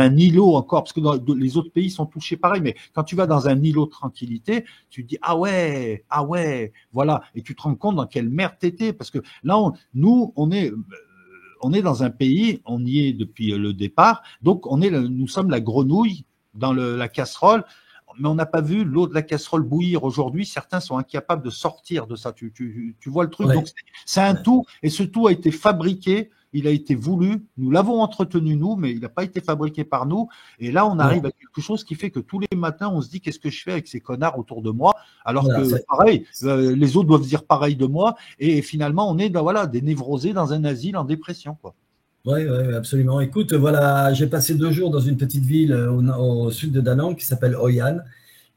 Speaker 2: un îlot encore, parce que les autres pays sont touchés pareil, mais quand tu vas dans un îlot de tranquillité, tu te dis ah ouais, voilà, et tu te rends compte dans quelle merde t'étais, parce que là, on est dans un pays, on y est depuis le départ, donc nous sommes la grenouille dans la casserole, mais on n'a pas vu l'eau de la casserole bouillir aujourd'hui. Certains sont incapables de sortir de ça. Tu vois le truc.
Speaker 4: ouais,
Speaker 2: Donc c'est un tout, et ce tout a été fabriqué. Il a été voulu, nous l'avons entretenu nous, mais il n'a pas été fabriqué par nous. Et là, on arrive
Speaker 4: non,
Speaker 2: à quelque chose qui fait que tous les matins, on se dit qu'est-ce que je fais avec ces connards autour de moi, alors
Speaker 4: voilà,
Speaker 2: que pareil, les autres doivent dire pareil de moi. Et finalement, on est voilà, des névrosés dans un asile en dépression, quoi.
Speaker 4: ouais, ouais, absolument. Écoute, voilà, j'ai passé 2 jours dans une petite ville au sud de Da Nang qui s'appelle Hoi An,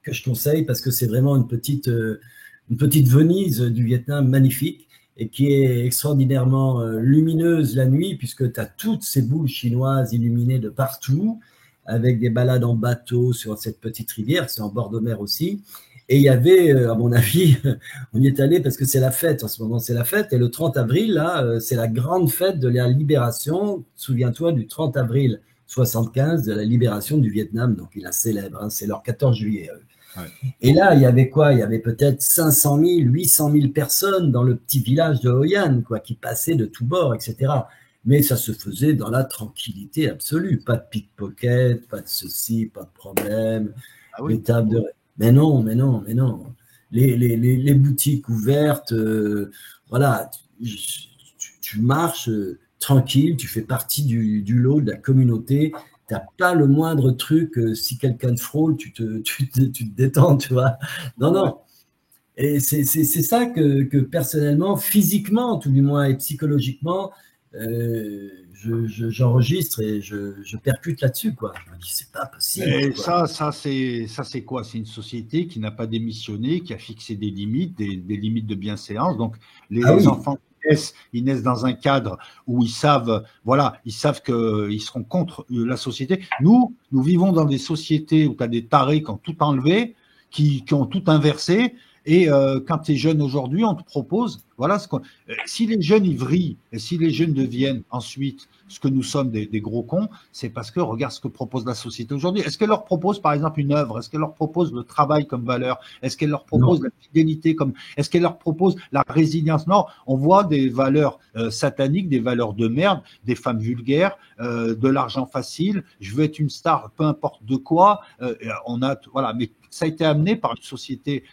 Speaker 4: que je conseille parce que c'est vraiment une petite Venise du Vietnam magnifique et qui est extraordinairement lumineuse la nuit puisque tu as toutes ces boules chinoises illuminées de partout avec des balades en bateau sur cette petite rivière, c'est en bord de mer aussi. Et il y avait, à mon avis, on y est allé parce que c'est la fête, en ce moment c'est la fête, et le 30 avril, là, c'est la grande fête de la libération. Souviens-toi du 30 avril 75, de la libération du Vietnam, donc ils la célèbrent, hein, c'est leur 14 juillet.
Speaker 2: Ouais.
Speaker 4: Et là, il y avait quoi? Il y avait peut-être 500 000, 800 000 personnes dans le petit village de Hoi An, quoi, qui passaient de tous bords, etc. Mais ça se faisait dans la tranquillité absolue. Pas de pickpocket, pas de ceci, pas de problème.
Speaker 2: Ah oui.
Speaker 4: Les tables de... Mais non, mais non, mais non. Les boutiques ouvertes, voilà, tu marches tranquille, tu fais partie du lot, de la communauté. Tu n'as pas le moindre truc, si quelqu'un te frôle, tu te détends, tu vois. Non, non. Et c'est ça que personnellement, physiquement, tout du moins, et psychologiquement, j'enregistre et je percute là-dessus, quoi. Je me dis, c'est pas possible.
Speaker 2: Et
Speaker 4: quoi.
Speaker 2: ça c'est quoi? C'est une société qui n'a pas démissionné, qui a fixé des limites, des limites de bienséance. Donc,
Speaker 4: Ah
Speaker 2: les
Speaker 4: oui,
Speaker 2: enfants ils naissent dans un cadre où ils savent, voilà, ils savent qu'ils seront contre la société. Nous vivons dans des sociétés où tu as des tarés qui ont tout enlevé, qui ont tout inversé. Et quand tu es jeune aujourd'hui, on te propose, voilà, si les jeunes ils vrillent et si les jeunes deviennent ensuite ce que nous sommes des gros cons, c'est parce que regarde ce que propose la société aujourd'hui. Est-ce qu'elle leur propose par exemple une œuvre? Est-ce qu'elle leur propose le travail comme valeur? Est-ce qu'elle leur propose
Speaker 4: non.
Speaker 2: la fidélité comme? Est-ce qu'elle leur propose la résilience? Non, on voit des valeurs sataniques, des valeurs de merde, des femmes vulgaires, de l'argent facile. Je veux être une star, peu importe de quoi. On a voilà, mais ça a été amené par une société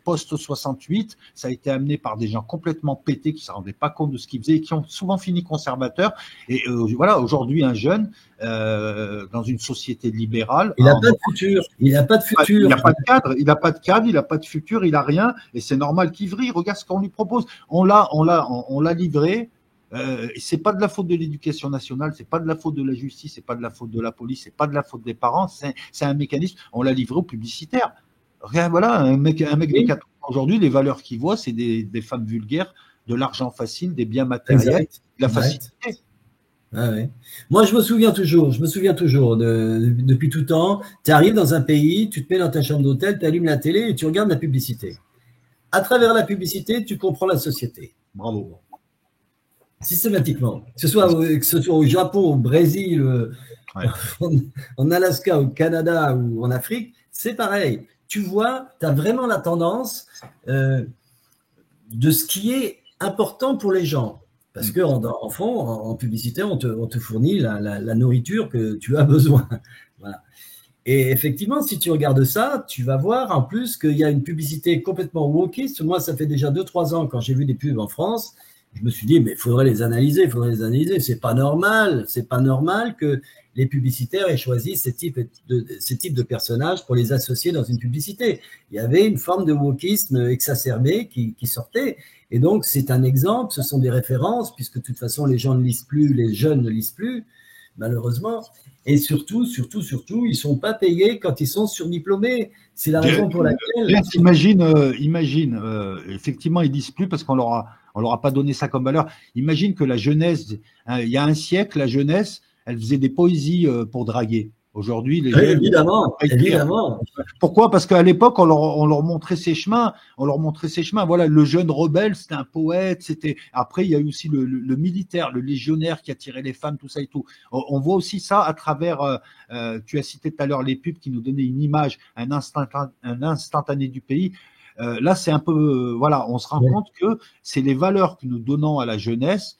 Speaker 2: post 68. Ça a été amené par des gens complètement pétés qui ne se rendaient pas compte de ce qu'ils faisaient et qui ont souvent fini conservateurs. Et voilà, aujourd'hui, un jeune dans une société libérale,
Speaker 4: Il n'a pas de futur. Il n'a pas de
Speaker 2: il
Speaker 4: futur.
Speaker 2: n'a pas de cadre, il n'a pas de cadre, il n'a pas de futur, il n'a rien, et c'est normal qu'il vrille. Regarde ce qu'on lui propose. On l'a livré. C'est pas de la faute de l'éducation nationale, c'est pas de la faute de la justice, c'est pas de la faute de la police, c'est pas de la faute des parents. C'est un mécanisme. On l'a livré aux publicitaires. Rien, voilà, un mec de
Speaker 4: Oui,
Speaker 2: 4 ans aujourd'hui, les valeurs qu'il voit, c'est des femmes vulgaires, de l'argent facile, des biens matériels,
Speaker 4: exact.
Speaker 2: de la
Speaker 4: Exact.
Speaker 2: facilité.
Speaker 4: Ah ouais. Moi, je me souviens toujours, depuis tout temps, tu arrives dans un pays, tu te mets dans ta chambre d'hôtel, tu allumes la télé et tu regardes la publicité. À travers la publicité, tu comprends la société.
Speaker 2: Bravo.
Speaker 4: Systématiquement. Que ce soit au Japon, au Brésil,
Speaker 2: Ouais.
Speaker 4: en Alaska, au Canada ou en Afrique, c'est pareil. Tu vois, tu as vraiment la tendance de ce qui est important pour les gens. Parce qu'en fond, en publicité, on te fournit la nourriture que tu as besoin. Voilà. Et effectivement, si tu regardes ça, tu vas voir en plus qu'il y a une publicité complètement wokiste. Moi, ça fait déjà 2-3 ans quand j'ai vu des pubs en France, je me suis dit, mais il faudrait les analyser, il faudrait les analyser. C'est pas normal que les publicitaires aient choisi ces types de personnages pour les associer dans une publicité. Il y avait une forme de wokisme exacerbé qui sortait. Et donc, c'est un exemple, ce sont des références, puisque de toute façon, les gens ne lisent plus, les jeunes ne lisent plus, malheureusement. Et surtout, ils ne sont pas payés quand ils sont surdiplômés. C'est la raison pour laquelle…
Speaker 2: Imagine, effectivement, ils disent plus parce qu'on leur a pas donné ça comme valeur. Imagine que la jeunesse, hein, il y a un siècle, la jeunesse, elle faisait des poésies pour draguer. Aujourd'hui, les jeunes…
Speaker 4: Évidemment.
Speaker 2: Pourquoi? Parce qu'à l'époque, on leur montrait ses chemins. Voilà, le jeune rebelle, c'était un poète. Après, il y a eu aussi le militaire, le légionnaire qui attirait les femmes, tout ça et tout. On voit aussi ça à travers. Tu as cité tout à l'heure les pubs qui nous donnaient une image, un instantané du pays. Là, c'est un peu, voilà, on se rend compte que c'est les valeurs que nous donnons à la jeunesse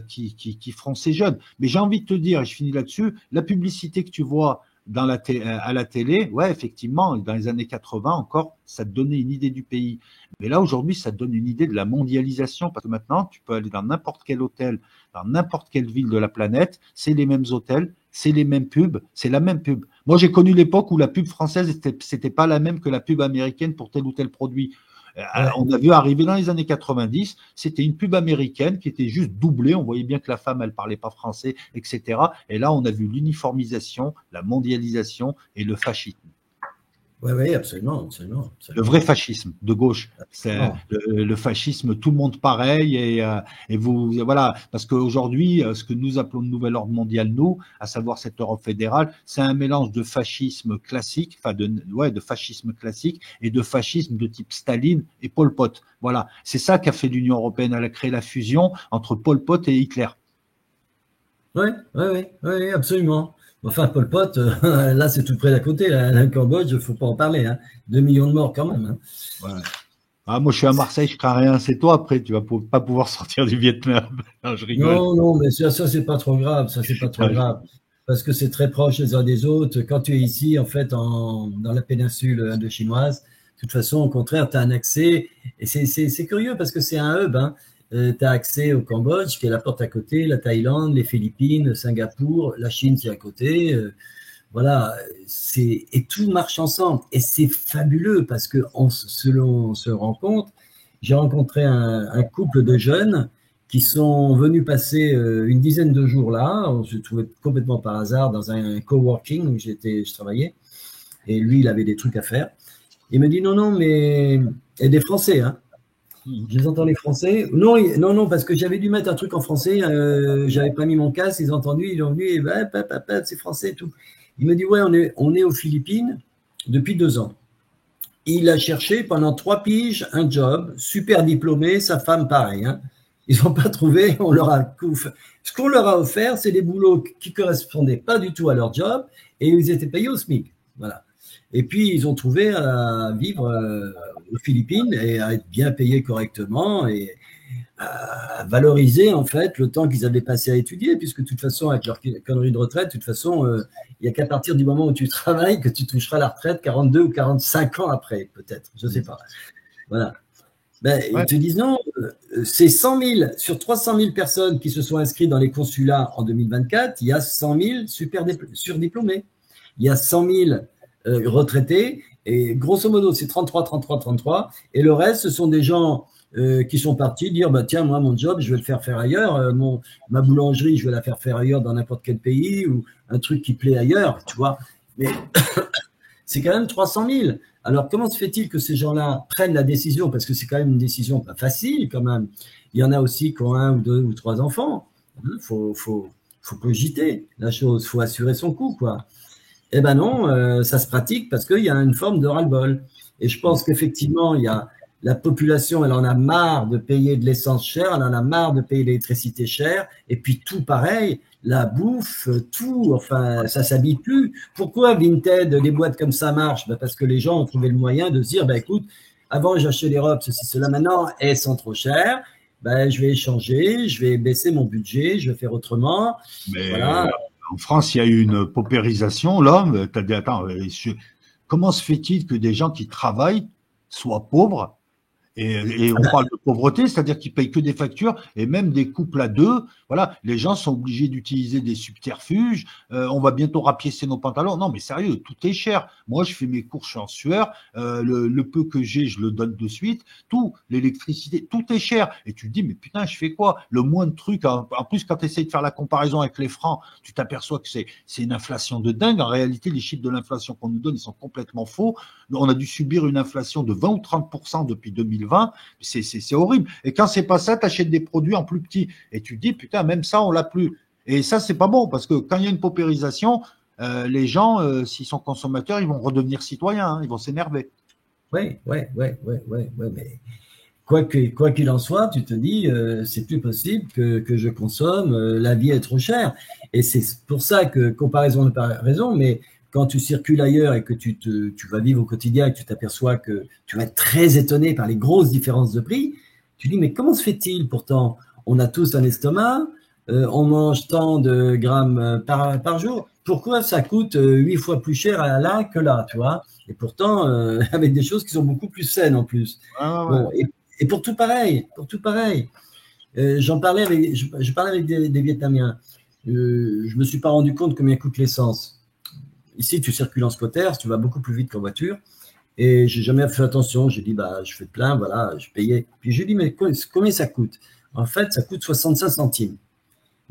Speaker 2: qui feront ces jeunes. Mais j'ai envie de te dire, et je finis là-dessus, la publicité que tu vois à la télé, ouais, effectivement, dans les années 80 encore, ça te donnait une idée du pays. Mais là, aujourd'hui, ça te donne une idée de la mondialisation, parce que maintenant, tu peux aller dans n'importe quel hôtel, dans n'importe quelle ville de la planète, c'est les mêmes hôtels, c'est les mêmes pubs, c'est la même pub. Moi, j'ai connu l'époque où la pub française, c'était pas la même que la pub américaine pour tel ou tel produit. On a vu arriver dans les années 90, c'était une pub américaine qui était juste doublée. On voyait bien que la femme, elle parlait pas français, etc. Et là, on a vu l'uniformisation, la mondialisation et le fascisme.
Speaker 4: Oui, absolument, absolument,
Speaker 2: Le
Speaker 4: absolument.
Speaker 2: vrai fascisme de gauche, c'est
Speaker 4: Absolument.
Speaker 2: le fascisme, tout le monde pareil et vous voilà parce qu'aujourd'hui, ce que nous appelons le nouvel ordre mondial, nous, à savoir cette Europe fédérale, c'est un mélange de fascisme classique, enfin de fascisme classique et de fascisme de type Staline et Pol Pot. Voilà, c'est ça qu'a fait l'Union européenne, elle a créé la fusion entre Pol Pot et Hitler.
Speaker 4: Oui, oui, oui, oui, absolument. Enfin, Pol Pot, là, c'est tout près d'à côté. Là, le Cambodge, il ne faut pas en parler. Hein. 2 millions de morts quand même. Hein.
Speaker 2: Ouais. Ah, moi, je suis à Marseille, je crains rien. C'est toi après, tu vas pas pouvoir sortir du Vietnam. Non, je rigole.
Speaker 4: Non, non, mais ça c'est pas trop grave. Ça, c'est pas trop
Speaker 2: Ah,
Speaker 4: grave. Parce que c'est très proche les uns des autres. Quand tu es ici, en fait, dans la péninsule indochinoise, de toute façon, au contraire, tu as un accès. Et c'est curieux parce que c'est un hub. Hein. Tu as accès au Cambodge, qui est la porte à côté, la Thaïlande, les Philippines, Singapour, la Chine, c'est à côté. Voilà, et tout marche ensemble. Et c'est fabuleux parce que selon on se rend compte, j'ai rencontré un couple de jeunes qui sont venus passer une dizaine de jours là. On se trouvait complètement par hasard dans un coworking où je travaillais. Et lui, il avait des trucs à faire. Il me dit non, non, mais. Et des Français, hein. Je les entends les Français. Non, non, non, parce que j'avais dû mettre un truc en français. J'avais pas mis mon casque. Ils ont entendu. Ils ont venu. Et c'est français et tout. Il me dit ouais, on est aux Philippines depuis 2 ans. Il a cherché pendant 3 piges un job, super diplômé, sa femme pareil. Hein. Ils n'ont pas trouvé. Ce qu'on leur a offert, c'est des boulots qui correspondaient pas du tout à leur job et ils étaient payés au SMIC. Voilà. Et puis, ils ont trouvé à vivre aux Philippines et à être bien payés correctement et à valoriser, en fait, le temps qu'ils avaient passé à étudier, puisque de toute façon, avec leur connerie de retraite, de toute façon, il n'y a qu'à partir du moment où tu travailles que tu toucheras la retraite 42 ou 45 ans après, peut-être. Je ne sais pas. Voilà. Ben, ils
Speaker 2: ouais.
Speaker 4: te disent non, c'est 100 000, sur 300 000 personnes qui se sont inscrites dans les consulats en 2024, il y a 100 000 surdiplômés. Il y a 100 000 retraités, et grosso modo, c'est 33, 33, 33, et le reste, ce sont des gens qui sont partis dire, bah, tiens, moi, mon job, je vais le faire ailleurs, ma boulangerie, je vais la faire ailleurs dans n'importe quel pays, ou un truc qui plaît ailleurs, tu vois. Mais c'est quand même 300 000. Alors, comment se fait-il que ces gens-là prennent la décision, parce que c'est quand même une décision pas facile, quand même. Il y en a aussi qui ont 1 ou 2 ou 3 enfants. Il faut cogiter la chose, il faut assurer son coup, quoi. Eh ben non, ça se pratique parce qu'il y a une forme de ras-le-bol. Et je pense qu'effectivement, il y a la population, elle en a marre de payer de l'essence chère, elle en a marre de payer l'électricité chère, et puis tout pareil, la bouffe, tout, enfin, ça s'habille plus. Pourquoi Vinted, les boîtes comme ça marchent? Ben parce que les gens ont trouvé le moyen de se dire, ben écoute, avant j'achetais des robes, ceci, cela, maintenant elles sont trop chères, ben je vais échanger, je vais baisser mon budget, je vais faire autrement.
Speaker 2: Mais
Speaker 4: Voilà.
Speaker 2: en France, il y a eu une paupérisation là. T'as dit, attends, comment se fait-il que des gens qui travaillent soient pauvres? Et on parle de pauvreté, c'est-à-dire qu'ils payent que des factures et même des couples à deux. Voilà, les gens sont obligés d'utiliser des subterfuges. On va bientôt rapiécer nos pantalons. Non, mais sérieux, tout est cher. Moi, je fais mes courses, je suis en sueur. Le peu que j'ai, je le donne de suite. Tout, l'électricité, tout est cher. Et tu te dis, mais putain, je fais quoi? Le moins de trucs. En plus, quand tu essayes de faire la comparaison avec les francs, tu t'aperçois que c'est une inflation de dingue. En réalité, les chiffres de l'inflation qu'on nous donne, ils sont complètement faux. On a dû subir une inflation de 20 ou 30% depuis 2020. C'est horrible. Et quand c'est pas ça, tu achètes des produits en plus petit. Et tu te dis, putain, même ça, on l'a plus. Et ça, c'est pas bon, parce que quand il y a une paupérisation, les gens, s'ils sont consommateurs, ils vont redevenir citoyens, hein, ils vont s'énerver.
Speaker 4: Oui, mais quoi qu'il en soit, tu te dis, c'est plus possible que je consomme, la vie est trop chère. Et c'est pour ça que, comparaison n'est pas raison, mais quand tu circules ailleurs et que tu vas vivre au quotidien et que tu t'aperçois que tu vas être très étonné par les grosses différences de prix, tu dis, mais comment se fait-il pourtant? On a tous un estomac, on mange tant de grammes par jour. Pourquoi ça coûte 8 fois plus cher là que là, tu vois? Et pourtant, avec des choses qui sont beaucoup plus saines en plus.
Speaker 2: Ah, ouais.
Speaker 4: Bon, et pour tout pareil, je parlais avec des Vietnamiens. Je me suis pas rendu compte combien coûte l'essence. Ici, tu circules en scotter, tu vas beaucoup plus vite qu'en voiture. Et j'ai jamais fait attention. J'ai dit, bah, je fais plein, voilà, je payais. Puis je lui dis, mais combien ça coûte? En fait, ça coûte 65 centimes.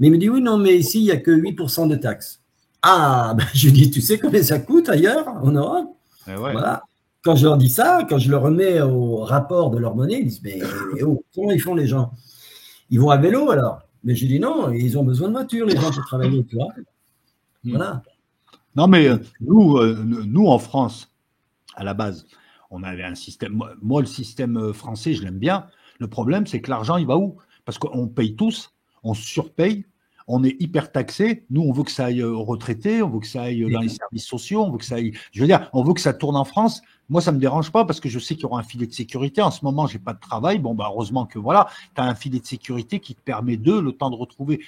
Speaker 4: Mais il me dit, oui, non, mais ici, il n'y a que 8% de taxes. Ah, ben, je lui dis, tu sais combien ça coûte ailleurs, en Europe?
Speaker 2: Ouais.
Speaker 4: Voilà. Quand je leur dis ça, quand je leur remets au rapport de leur monnaie, ils disent, mais oh, comment ils font les gens? Ils vont à vélo alors? Mais je dis non, ils ont besoin de voiture, les gens pour travailler, tu vois. Voilà.
Speaker 2: Non, mais
Speaker 4: Et
Speaker 2: nous, en France, à la base, on avait un système. Moi, le système français, je l'aime bien. Le problème, c'est que l'argent, il va où? Parce qu'on paye tous, on surpaye, on est hyper taxé. Nous, on veut que ça aille aux retraités, on veut que ça aille dans les services sociaux, on veut que ça aille. Je veux dire, on veut que ça tourne en France. Moi, ça me dérange pas parce que je sais qu'il y aura un filet de sécurité. En ce moment, j'ai pas de travail. Bon, bah, heureusement que voilà, tu as un filet de sécurité qui te permet le temps de retrouver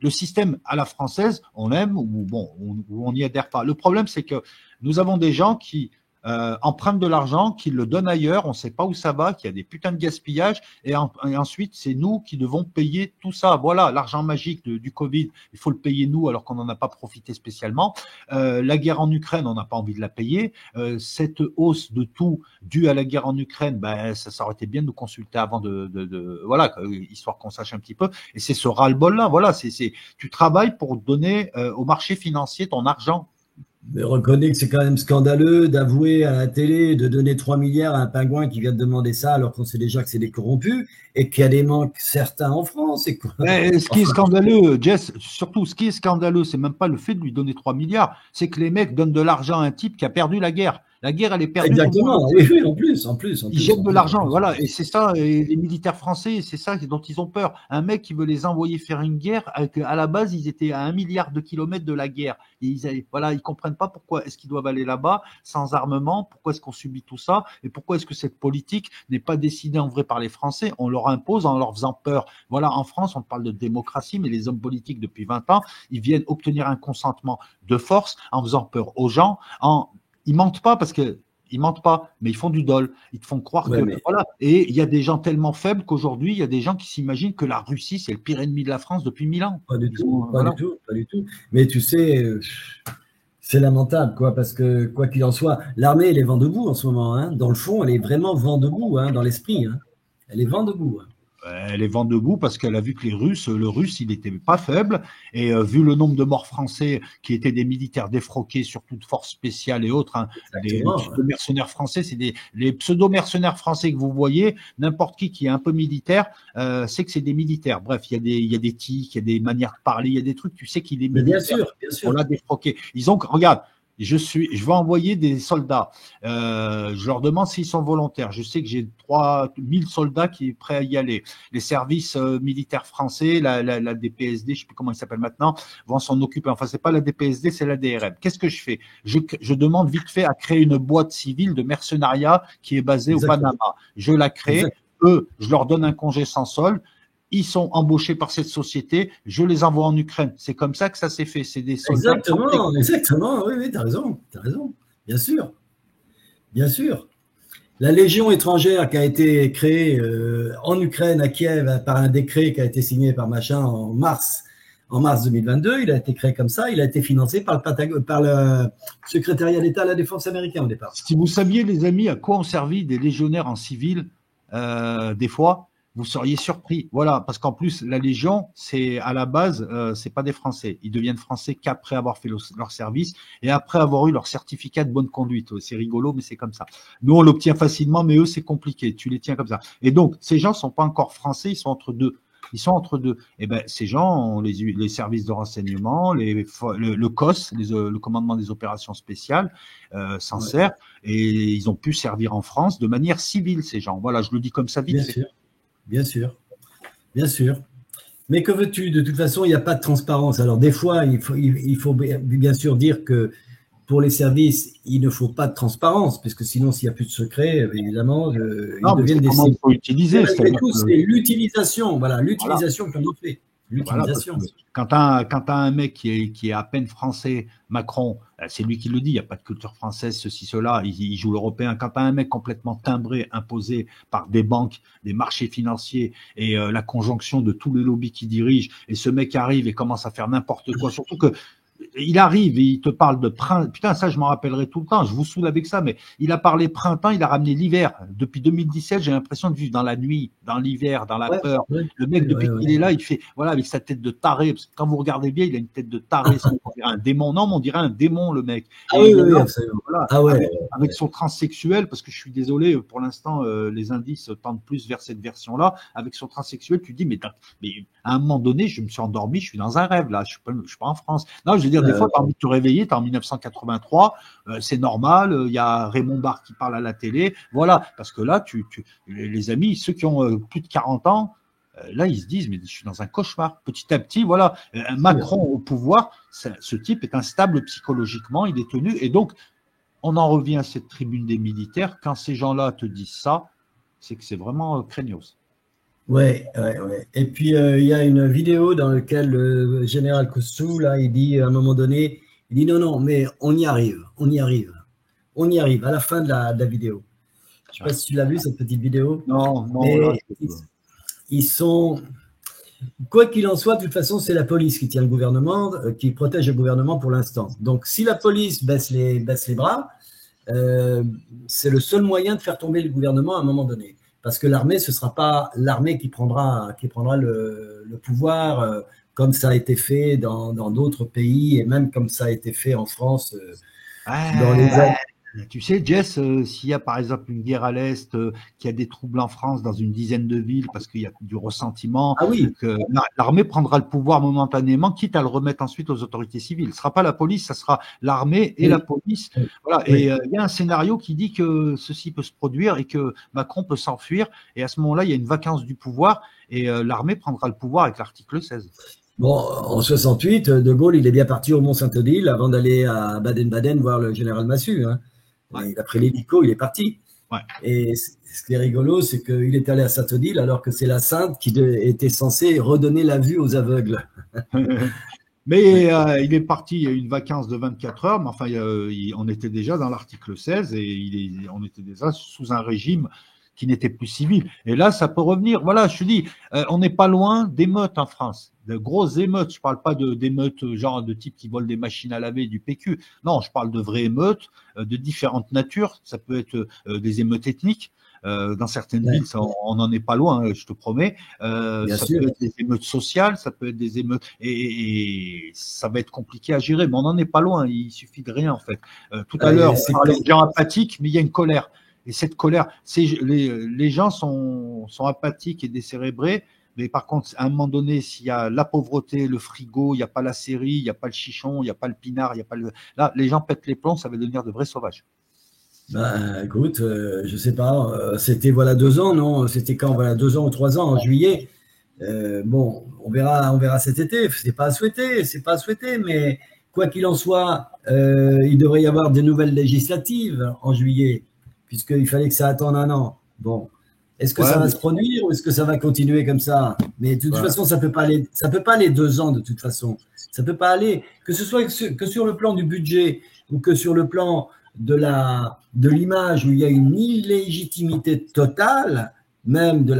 Speaker 2: le système à la française, on aime ou bon, on n'y adhère pas. Le problème, c'est que nous avons des gens qui empruntent de l'argent, qui le donnent ailleurs, on ne sait pas où ça va, qu'il y a des putains de gaspillages, et ensuite, c'est nous qui devons payer tout ça. Voilà, l'argent magique du Covid, il faut le payer nous alors qu'on n'en a pas profité spécialement. La guerre en Ukraine, on n'a pas envie de la payer. Cette hausse de tout due à la guerre en Ukraine, ben, ça aurait été bien de nous consulter avant voilà, histoire qu'on sache un petit peu. Et c'est ce ras-le-bol-là, voilà, tu travailles pour donner au marché financier ton argent.
Speaker 4: Mais reconnais que c'est quand même scandaleux d'avouer à la télé de donner 3 milliards à un pingouin qui vient de demander ça alors qu'on sait déjà que c'est des corrompus et qu'il y a des manques certains en France. Et quoi.
Speaker 2: Mais ce qui est scandaleux, Jess, surtout ce qui est scandaleux, c'est même pas le fait de lui donner 3 milliards, c'est que les mecs donnent de l'argent à un type qui a perdu la guerre. La guerre, elle est perdue.
Speaker 4: Exactement, oui, en plus.
Speaker 2: Ils jettent de l'argent, voilà, et c'est ça, et les militaires français, c'est ça dont ils ont peur. Un mec qui veut les envoyer faire une guerre, à la base, ils étaient à 1 milliard de kilomètres de la guerre. Et ils comprennent pas pourquoi est-ce qu'ils doivent aller là-bas sans armement, pourquoi est-ce qu'on subit tout ça, et pourquoi est-ce que cette politique n'est pas décidée en vrai par les Français. On leur impose en leur faisant peur. Voilà, en France, on parle de démocratie, mais les hommes politiques, depuis 20 ans, ils viennent obtenir un consentement de force en faisant peur aux gens, ils mentent pas parce que ils mentent pas, mais ils font du dol. Ils te font croire que voilà. Et il y a des gens tellement faibles qu'aujourd'hui, il y a des gens qui s'imaginent que la Russie c'est le pire ennemi de la France depuis 1000 ans.
Speaker 4: Pas du tout. Mais tu sais, c'est lamentable, quoi, parce que quoi qu'il en soit, l'armée elle est vent debout en ce moment. Hein. Dans le fond, elle est vraiment vent debout, hein, dans l'esprit. Hein. Elle est vent debout. Hein.
Speaker 2: Elle est vent debout parce qu'elle a vu que le Russe, il n'était pas faible. Et vu le nombre de morts français qui étaient des militaires défroqués, surtout de forces spéciales et autres, hein, les pseudo-mercenaires français, les pseudo-mercenaires français que vous voyez, n'importe qui est un peu militaire, c'est que c'est des militaires. Bref, il y a des tics, il y a des manières de parler, il y a des trucs, tu sais qu'il est militaire.
Speaker 4: Bien sûr.
Speaker 2: On l'a défroqué. Regarde, je vais envoyer des soldats. Je leur demande s'ils sont volontaires. Je sais que j'ai 3000 soldats qui sont prêts à y aller. Les services militaires français, la DPSD, je sais plus comment ils s'appellent maintenant, vont s'en occuper. Enfin, c'est pas la DPSD, c'est la DRM. Qu'est-ce que je fais? Je demande vite fait à créer une boîte civile de mercenariat qui est basée au Panama. Je la crée. Eux, je leur donne un congé sans solde. Ils sont embauchés par cette société, je les envoie en Ukraine. C'est comme ça que ça s'est fait. C'est des soldats.
Speaker 4: Exactement. Oui, t'as raison. Bien sûr. La Légion étrangère qui a été créée en Ukraine, à Kiev, par un décret qui a été signé par Machin en mars 2022, il a été créé comme ça, il a été financé par le secrétariat d'État à la défense américain au départ.
Speaker 2: Si vous saviez, les amis, à quoi ont servi des légionnaires en civil, des fois, vous seriez surpris. Voilà, parce qu'en plus, la Légion, c'est à la base, c'est pas des Français. Ils deviennent Français qu'après avoir fait leur service et après avoir eu leur certificat de bonne conduite. C'est rigolo, mais c'est comme ça. Nous, on l'obtient facilement, mais eux, c'est compliqué. Tu les tiens comme ça. Et donc, ces gens sont pas encore Français, ils sont entre deux. Et ben, ces gens, les services de renseignement, le COS, le commandement des opérations spéciales, s'en sert et ils ont pu servir en France de manière civile, ces gens. Voilà, je le dis comme ça vite.
Speaker 4: Bien sûr. Mais que veux-tu? De toute façon, il n'y a pas de transparence. Alors, des fois, il faut bien sûr dire que pour les services, il ne faut pas de transparence, parce que sinon, s'il n'y a plus de secret, évidemment, ils deviennent des...
Speaker 2: Comment il faut utiliser.
Speaker 4: C'est l'utilisation, qu'on en fait. L'utilisation.
Speaker 2: Voilà, quand tu as un mec qui est à peine français, Macron, c'est lui qui le dit, il n'y a pas de culture française, ceci, cela, il joue l'européen. Quand tu as un mec complètement timbré, imposé par des banques, des marchés financiers et la conjonction de tous les lobbies qui dirigent, et ce mec arrive et commence à faire n'importe quoi, surtout que il arrive et il te parle de printemps. Putain, ça, je m'en rappellerai tout le temps. Je vous saoule avec ça, mais il a parlé printemps, il a ramené l'hiver. Depuis 2017, j'ai l'impression de vivre dans la nuit, dans l'hiver, dans la peur. Le mec, depuis qu'il est là, il fait, voilà, avec sa tête de taré. Parce que quand vous regardez bien, il a une tête de taré. On dirait un démon. Non, mais on dirait un démon, le mec.
Speaker 4: Ah oui, oui, absolument.
Speaker 2: Voilà, avec son transsexuel, parce que je suis désolé, pour l'instant, les indices tendent plus vers cette version-là. Avec son transsexuel, tu dis, mais à un moment donné, je me suis endormi, je suis dans un rêve, là. Je suis pas en France. Non, je veux dire, des fois, tu as envie de te réveiller, tu es en 1983, c'est normal, il y a Raymond Barre qui parle à la télé, voilà, parce que là, les amis, ceux qui ont plus de 40 ans, là, ils se disent, mais je suis dans un cauchemar. Petit à petit, voilà, Macron au pouvoir, ce type est instable psychologiquement, il est tenu, et donc, on en revient à cette tribune des militaires, quand ces gens-là te disent ça, c'est que c'est vraiment craignos.
Speaker 4: Ouais. Et puis, il y a une vidéo dans laquelle le général Koussou, là, il dit, à un moment donné, il dit non, mais on y arrive. À la fin de la vidéo. Je ne sais pas si tu l'as vu, cette petite vidéo.
Speaker 2: Non.
Speaker 4: Mais là, ils sont... Quoi qu'il en soit, de toute façon, c'est la police qui tient le gouvernement, qui protège le gouvernement pour l'instant. Donc, si la police baisse les bras, c'est le seul moyen de faire tomber le gouvernement à un moment donné. Parce que l'armée, ce ne sera pas l'armée qui prendra le pouvoir, comme ça a été fait dans d'autres pays, et même comme ça a été fait en France dans les années.
Speaker 2: Tu sais, Jess, s'il y a par exemple une guerre à l'Est, qu'il y a des troubles en France dans une dizaine de villes parce qu'il y a du ressentiment, que l'armée prendra le pouvoir momentanément, quitte à le remettre ensuite aux autorités civiles. Ce ne sera pas la police, ça sera l'armée et la police. Voilà. Et il y a un scénario qui dit que ceci peut se produire et que Macron peut s'enfuir. Et à ce moment-là, il y a une vacance du pouvoir et l'armée prendra le pouvoir avec l'article 16.
Speaker 4: Bon, en 68, De Gaulle, il est bien parti au Mont-Saint-Odile avant d'aller à Baden-Baden voir le général Massu. Hein. Ouais. Il a pris l'hélico, il est parti.
Speaker 2: Ouais.
Speaker 4: Et ce qui est rigolo, c'est qu'il est allé à Saint-Odile alors que c'est la Sainte qui était censée redonner la vue aux aveugles.
Speaker 2: Mais il est parti une vacance de 24 heures, mais enfin, on était déjà dans l'article 16 et on était déjà sous un régime qui n'était plus civil. Et là, ça peut revenir. Voilà, je te dis, on n'est pas loin d'émeutes en France, de grosses émeutes. Je parle pas d'émeutes genre de type qui volent des machines à laver, du PQ. Non, je parle de vraies émeutes de différentes natures. Ça peut être des émeutes ethniques. Dans certaines villes, on n'en est pas loin, je te promets. Ça peut être des émeutes sociales, ça peut être des émeutes et ça va être compliqué à gérer, mais on n'en est pas loin. Il suffit de rien en fait. Tout à l'heure, on parlait de gens apathiques, mais il y a une colère. Et cette colère, les gens sont apathiques et décérébrés, mais par contre, à un moment donné, s'il y a la pauvreté, le frigo, il n'y a pas la série, il n'y a pas le chichon, il n'y a pas le pinard, il n'y a pas le... Là, les gens pètent les plombs, ça va devenir de vrais sauvages.
Speaker 4: Ben, écoute, je sais pas, c'était voilà 2 ans, non? C'était quand? Voilà 2 ans ou 3 ans, en juillet. Bon, on verra cet été. C'est pas à souhaiter, mais quoi qu'il en soit, il devrait y avoir des nouvelles législatives en juillet, puisqu'il fallait que ça attende 1 an. Bon, est-ce que ça va se produire ou est-ce que ça va continuer comme ça? Mais de toute façon, ça peut pas aller 2 ans de toute façon. Ça peut pas aller, que ce soit que sur le plan du budget ou que sur le plan de l'image où il y a une illégitimité totale, même de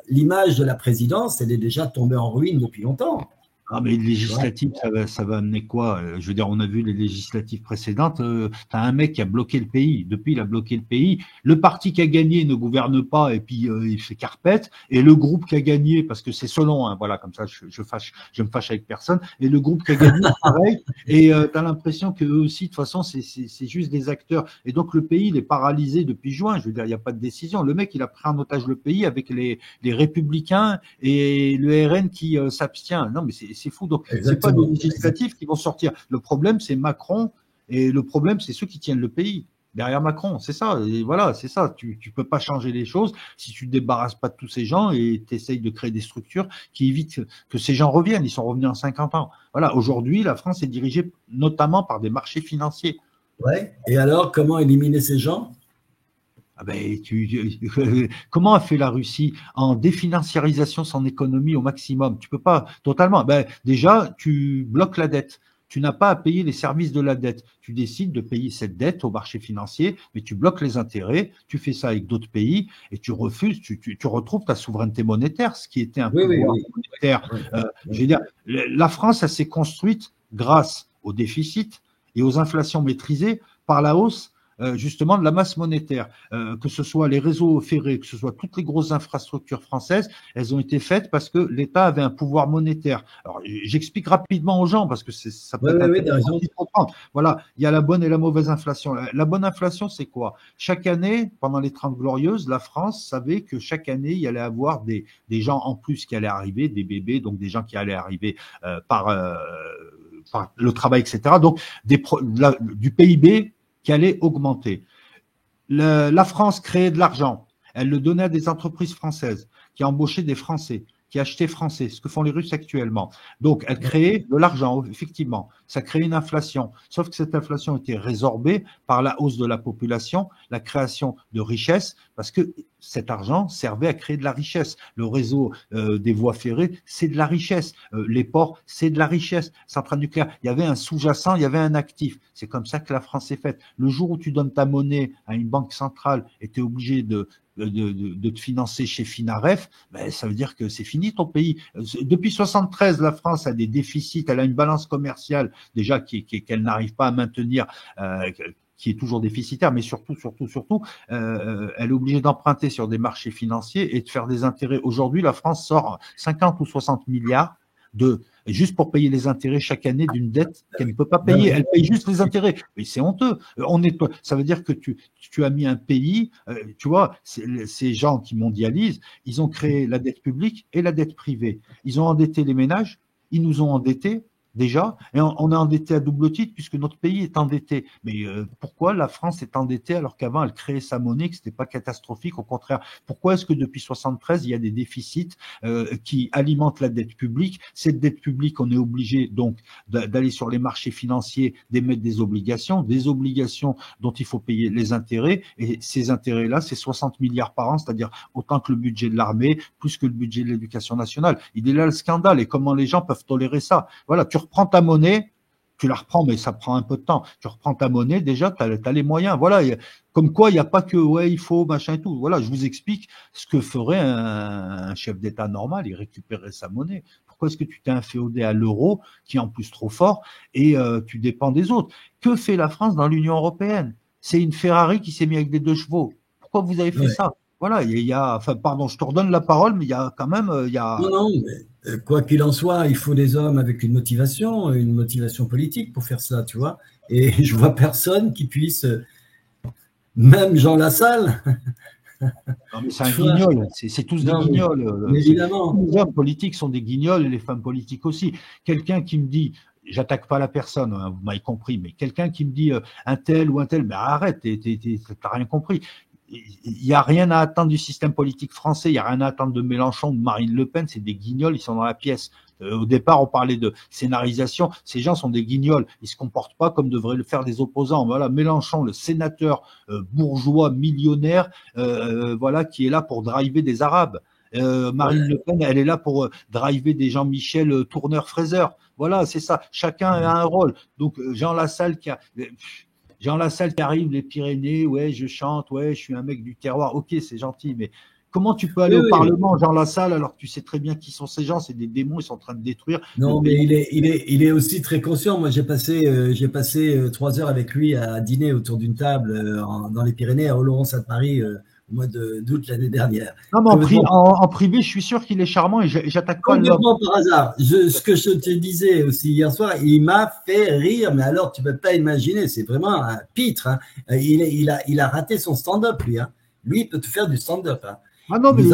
Speaker 4: l'image de la présidence, elle est déjà tombée en ruine depuis longtemps.
Speaker 2: Ah, mais les législatives, ça va amener quoi? Je veux dire, on a vu les législatives précédentes. T'as un mec qui a bloqué le pays. Depuis, il a bloqué le pays. Le parti qui a gagné ne gouverne pas et puis il fait carpette. Et le groupe qui a gagné, parce que c'est selon, hein, voilà, comme ça, je me fâche avec personne. Et le groupe qui a gagné, pareil. Et t'as l'impression que eux aussi, de toute façon, c'est juste des acteurs. Et donc le pays, il est paralysé depuis juin. Je veux dire, il n'y a pas de décision. Le mec, il a pris en otage le pays avec les Républicains et le RN qui s'abstient. Non, mais c'est fou. Donc, c'est pas les législatives qui vont sortir. Le problème, c'est Macron et le problème, c'est ceux qui tiennent le pays derrière Macron. C'est ça. Et voilà, c'est ça. Tu peux pas changer les choses si tu te débarrasses pas de tous ces gens et tu essayes de créer des structures qui évitent que ces gens reviennent. Ils sont revenus en 50 ans. Voilà. Aujourd'hui, la France est dirigée notamment par des marchés financiers.
Speaker 4: Ouais. Et alors, comment éliminer ces gens?
Speaker 2: Ah ben, comment a fait la Russie en définanciarisation son économie au maximum? Tu peux pas totalement. Ben, déjà, tu bloques la dette. Tu n'as pas à payer les services de la dette. Tu décides de payer cette dette au marché financier, mais tu bloques les intérêts. Tu fais ça avec d'autres pays et tu refuses. Tu retrouves ta souveraineté monétaire, ce qui était un pouvoir monétaire. Je veux dire, la France, elle s'est construite grâce au déficit et aux inflations maîtrisées par la hausse justement de la masse monétaire, que ce soit les réseaux ferrés, que ce soit toutes les grosses infrastructures françaises, elles ont été faites parce que l'État avait un pouvoir monétaire. Alors, j'explique rapidement aux gens parce que ça peut être intéressant de comprendre. Voilà, il y a la bonne et la mauvaise inflation. La bonne inflation, c'est quoi? Chaque année, pendant les 30 Glorieuses, la France savait que chaque année, il y allait avoir des gens en plus qui allaient arriver, des bébés, donc des gens qui allaient arriver par le travail, etc. Donc, du PIB qui allait augmenter. La France créait de l'argent. Elle le donnait à des entreprises françaises qui embauchaient des Français, qui achetaient français, ce que font les Russes actuellement. Donc, elle créait de l'argent, effectivement. Ça créait une inflation. Sauf que cette inflation était résorbée par la hausse de la population, la création de richesses, parce que cet argent servait à créer de la richesse. Le réseau des voies ferrées, c'est de la richesse. Les ports, c'est de la richesse. Centrale nucléaire, il y avait un sous-jacent, il y avait un actif. C'est comme ça que la France est faite. Le jour où tu donnes ta monnaie à une banque centrale et tu es obligé de te financer chez Finaref, ben, ça veut dire que c'est fini ton pays. Depuis 73, la France a des déficits, elle a une balance commerciale déjà qu'elle n'arrive pas à maintenir, qui est toujours déficitaire, mais surtout, elle est obligée d'emprunter sur des marchés financiers et de faire des intérêts. Aujourd'hui, la France sort 50 ou 60 milliards juste pour payer les intérêts chaque année d'une dette qu'elle ne peut pas payer. Elle paye juste les intérêts. Mais c'est honteux. Ça veut dire que tu as mis un pays, tu vois, ces gens qui mondialisent, ils ont créé la dette publique et la dette privée. Ils ont endetté les ménages, ils nous ont endettés déjà, et on est endetté à double titre puisque notre pays est endetté. Mais pourquoi la France est endettée alors qu'avant elle créait sa monnaie, que c'était pas catastrophique, au contraire? Pourquoi est-ce que depuis 73 il y a des déficits qui alimentent la dette publique? Cette dette publique, on est obligé donc d'aller sur les marchés financiers, d'émettre des obligations dont il faut payer les intérêts, et ces intérêts-là, c'est 60 milliards par an, c'est-à-dire autant que le budget de l'armée, plus que le budget de l'éducation nationale. Il est là le scandale, et comment les gens peuvent tolérer ça? Voilà, tu reprends ta monnaie, tu la reprends, mais ça prend un peu de temps. Tu reprends ta monnaie, déjà, tu as les moyens. Voilà, comme quoi, il n'y a pas que, ouais, il faut, machin et tout. Voilà, je vous explique ce que ferait un chef d'État normal, il récupérerait sa monnaie. Pourquoi est-ce que tu t'es inféodé à l'euro, qui est en plus trop fort, et tu dépends des autres? Que fait la France dans l'Union européenne? C'est une Ferrari qui s'est mise avec des 2 chevaux. Pourquoi vous avez fait ça? Voilà, enfin, pardon, je te redonne la parole, mais il y a quand même,
Speaker 4: Non, mais quoi qu'il en soit, il faut des hommes avec une motivation politique pour faire ça, tu vois. Et je vois personne qui puisse, même Jean Lassalle.
Speaker 2: Non, mais c'est un guignol, c'est tous des guignols.
Speaker 4: Évidemment.
Speaker 2: Les hommes politiques sont des guignols et les femmes politiques aussi. Quelqu'un qui me dit, j'attaque pas la personne, hein, vous m'avez compris, mais quelqu'un qui me dit un tel ou un tel, ben arrête, t'as rien compris. Il n'y a rien à attendre du système politique français, il n'y a rien à attendre de Mélenchon, de Marine Le Pen, c'est des guignols, ils sont dans la pièce. Au départ, on parlait de scénarisation, ces gens sont des guignols, ils se comportent pas comme devraient le faire des opposants. Voilà, Mélenchon, le sénateur bourgeois millionnaire, voilà, qui est là pour driver des Arabes. Marine Le Pen, elle est là pour driver des Jean-Michel Tourneur-Fraser. Voilà, c'est ça. Chacun a un rôle. Donc Jean Lassalle qui arrive, les Pyrénées, ouais, je chante, ouais, je suis un mec du terroir. Ok, c'est gentil, mais comment tu peux aller au Parlement, Jean Lassalle, alors que tu sais très bien qui sont ces gens? C'est des démons, ils sont en train de détruire.
Speaker 4: Non, mais il est aussi très conscient. Moi, j'ai passé 3 heures avec lui à dîner autour d'une table dans les Pyrénées, à Oloron-Sainte-Marie, au mois d'août l'année dernière.
Speaker 2: Non, mais en privé, je suis sûr qu'il est charmant et j'attaque pas l'homme.
Speaker 4: Par hasard. Ce que je te disais aussi hier soir, il m'a fait rire, mais alors tu peux pas imaginer, c'est vraiment un pitre. Hein. Il a raté son stand-up, lui. Hein. Lui, il peut te faire du stand-up. Hein.
Speaker 2: Ah non, mais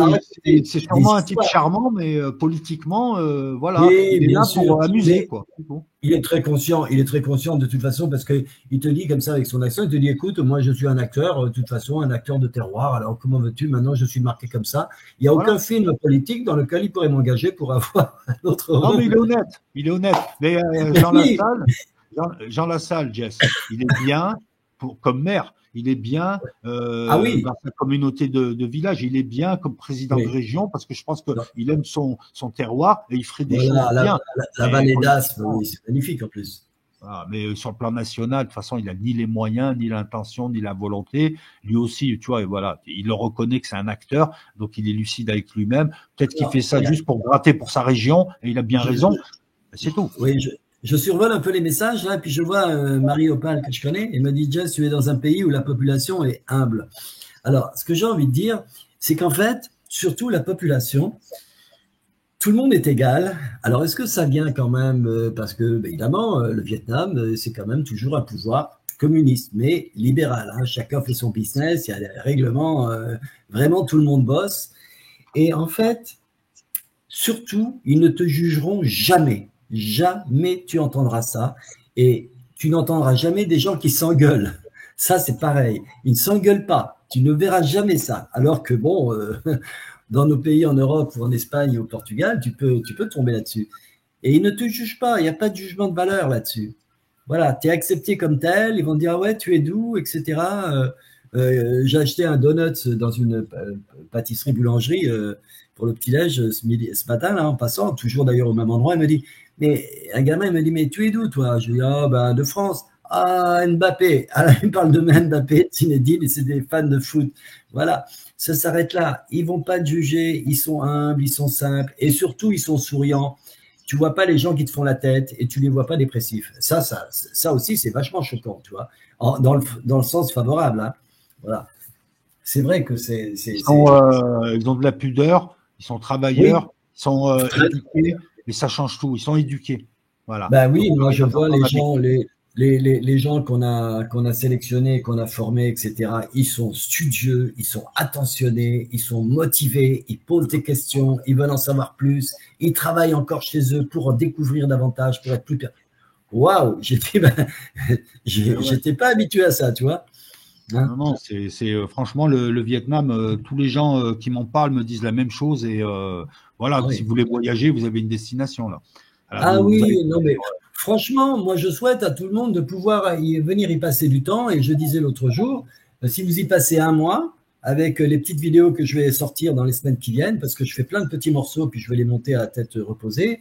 Speaker 2: c'est sûrement un type charmant, mais politiquement, voilà, il est là pour amuser, quoi.
Speaker 4: Il est très conscient de toute façon, parce que il te dit comme ça avec son accent, il te dit, écoute, moi je suis un acteur, de toute façon, un acteur de terroir, alors comment veux-tu, maintenant je suis marqué comme ça. Il n'y a aucun film politique dans lequel il pourrait m'engager pour avoir un autre rôle.
Speaker 2: Non, mais il est honnête. Mais Jean Lassalle, Jess, il est bien comme maire. Il est bien dans sa communauté de village. Il est bien comme président de région parce que je pense qu'il aime son terroir et il ferait des choses bien.
Speaker 4: La vallée d'Aspe, oui, c'est magnifique en plus.
Speaker 2: Voilà, mais sur le plan national, de toute façon, il a ni les moyens, ni l'intention, ni la volonté. Lui aussi, tu vois, voilà, il le reconnaît que c'est un acteur, donc il est lucide avec lui-même. Peut-être qu'il fait ça juste pour gratter pour sa région et il a bien raison. C'est tout.
Speaker 4: Oui, je survole un peu les messages, là, puis je vois Marie Opal, que je connais, et me dit, Jess, tu es dans un pays où la population est humble. Alors, ce que j'ai envie de dire, c'est qu'en fait, surtout la population, tout le monde est égal. Alors, est-ce que ça vient quand même, parce que, évidemment, le Vietnam, c'est quand même toujours un pouvoir communiste, mais libéral. Hein. Chacun fait son business, il y a des règlements, vraiment tout le monde bosse. Et en fait, surtout, ils ne te jugeront jamais. Jamais tu entendras ça. Et tu n'entendras jamais des gens qui s'engueulent. Ça, c'est pareil. Ils ne s'engueulent pas. Tu ne verras jamais ça. Alors que, bon, dans nos pays en Europe ou en Espagne ou au Portugal, tu peux tomber là-dessus. Et ils ne te jugent pas. Il n'y a pas de jugement de valeur là-dessus. Voilà, tu es accepté comme tel. Ils vont te dire, ah ouais, tu es d'où, etc. J'ai acheté un donut dans une pâtisserie-boulangerie pour le petit-déj ce matin, là, en passant, toujours d'ailleurs au même endroit. Il me dit, mais un gamin, il me dit, mais tu es d'où, toi? Je lui dis, ah, ben, de France. Ah, Mbappé. Alors, il me parle de Mbappé, Zinedine, et c'est des fans de foot. Voilà, ça s'arrête là. Ils vont pas te juger, ils sont humbles, ils sont simples, et surtout, ils sont souriants. Tu vois pas les gens qui te font la tête et tu les vois pas dépressifs. Ça aussi, c'est vachement choquant, tu vois, dans le sens favorable. Hein. Voilà. C'est vrai que
Speaker 2: ils ont de la pudeur, ils sont travailleurs,
Speaker 4: oui.
Speaker 2: ils sont éduqués, et ça change tout. Ils sont éduqués. Voilà.
Speaker 4: Ben oui, moi je vois les gens qu'on a sélectionnés, qu'on a formés, etc. Ils sont studieux, ils sont attentionnés, ils sont motivés, ils posent des questions, ils veulent en savoir plus, ils travaillent encore chez eux pour en découvrir davantage, pour être plus. Waouh, j'étais pas habitué à ça, tu vois.
Speaker 2: Hein, non, c'est franchement le Vietnam. Tous les gens qui m'en parlent me disent la même chose et voilà.
Speaker 4: Oui.
Speaker 2: Si vous voulez voyager, vous avez une destination là.
Speaker 4: Alors, oui, non mais franchement, moi je souhaite à tout le monde de pouvoir venir y passer du temps. Et je disais l'autre jour, si vous y passez un mois avec les petites vidéos que je vais sortir dans les semaines qui viennent, parce que je fais plein de petits morceaux puis je vais les monter à la tête reposée,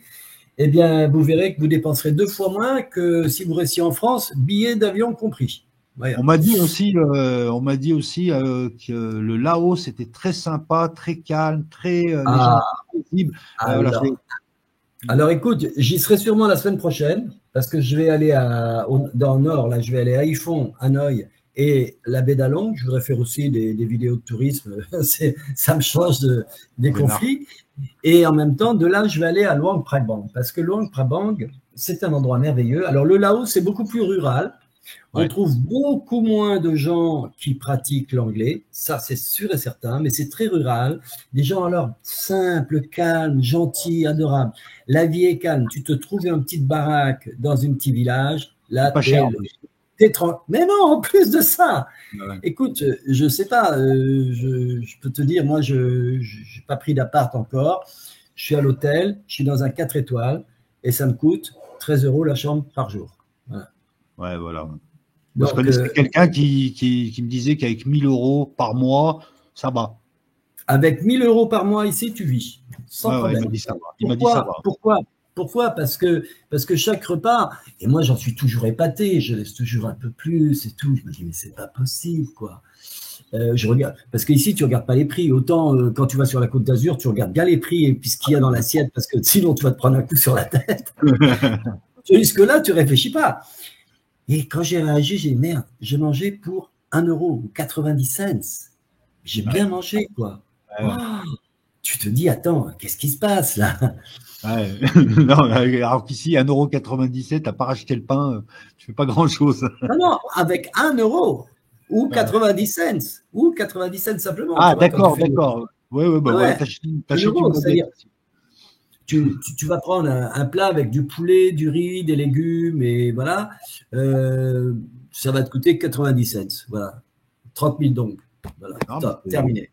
Speaker 4: eh bien vous verrez que vous dépenserez 2 fois moins que si vous restiez en France, billets d'avion compris.
Speaker 2: Ouais. On m'a dit aussi que le Laos était très sympa, très calme, très les gens paisibles.
Speaker 4: Alors écoute, j'y serai sûrement la semaine prochaine parce que je vais aller dans le nord, là, je vais aller à Haiphong, Hanoï et la baie d'Along. Je voudrais faire aussi des vidéos de tourisme. Ça me change des conflits. Et en même temps, de là, je vais aller à Luang Prabang parce que Luang Prabang, c'est un endroit merveilleux. Alors le Laos, c'est beaucoup plus rural. On trouve beaucoup moins de gens qui pratiquent l'anglais, ça c'est sûr et certain, mais c'est très rural. Des gens alors simples, calmes, gentils, adorables. La vie est calme. Tu te trouves une petite baraque dans un petit village, là, mais non, en plus de ça. Ouais. Écoute, je sais pas, je peux te dire, moi, je n'ai pas pris d'appart encore. Je suis à l'hôtel, je suis dans un 4 étoiles et ça me coûte 13 € la chambre par jour. Voilà.
Speaker 2: Ouais, voilà. Donc, je connaissais quelqu'un qui me disait qu'avec 1 000 € par mois, ça va.
Speaker 4: Avec 1 000 € par mois ici, tu vis. Sans problème.
Speaker 2: Il m'a dit ça va.
Speaker 4: Pourquoi parce que chaque repas, et moi j'en suis toujours épaté, je laisse toujours un peu plus et tout. Je me dis, mais c'est pas possible, quoi. Je regarde, parce qu'ici, tu regardes pas les prix. Autant quand tu vas sur la Côte d'Azur, tu regardes bien les prix et puis ce qu'il y a dans l'assiette, parce que sinon tu vas te prendre un coup sur la tête. Jusque-là, tu réfléchis pas. Et quand j'ai réagi, j'ai dit, merde, j'ai mangé pour 1 € ou 90 cents. J'ai bien mangé, quoi. Oh, tu te dis, attends, qu'est-ce qui se passe là?
Speaker 2: Ouais. Non, alors qu'ici, 1,97 €, t'as pas racheté le pain, tu fais pas grand-chose.
Speaker 4: Non, avec 1 € ou 90 cents, ou 90 cents simplement.
Speaker 2: Ah, d'accord. Oui, voilà, t'achètes une
Speaker 4: c'est-à-dire, tu vas prendre un plat avec du poulet, du riz, des légumes, et voilà, ça va te coûter 90 cents. Voilà, 30 000 donc. Voilà, terminé.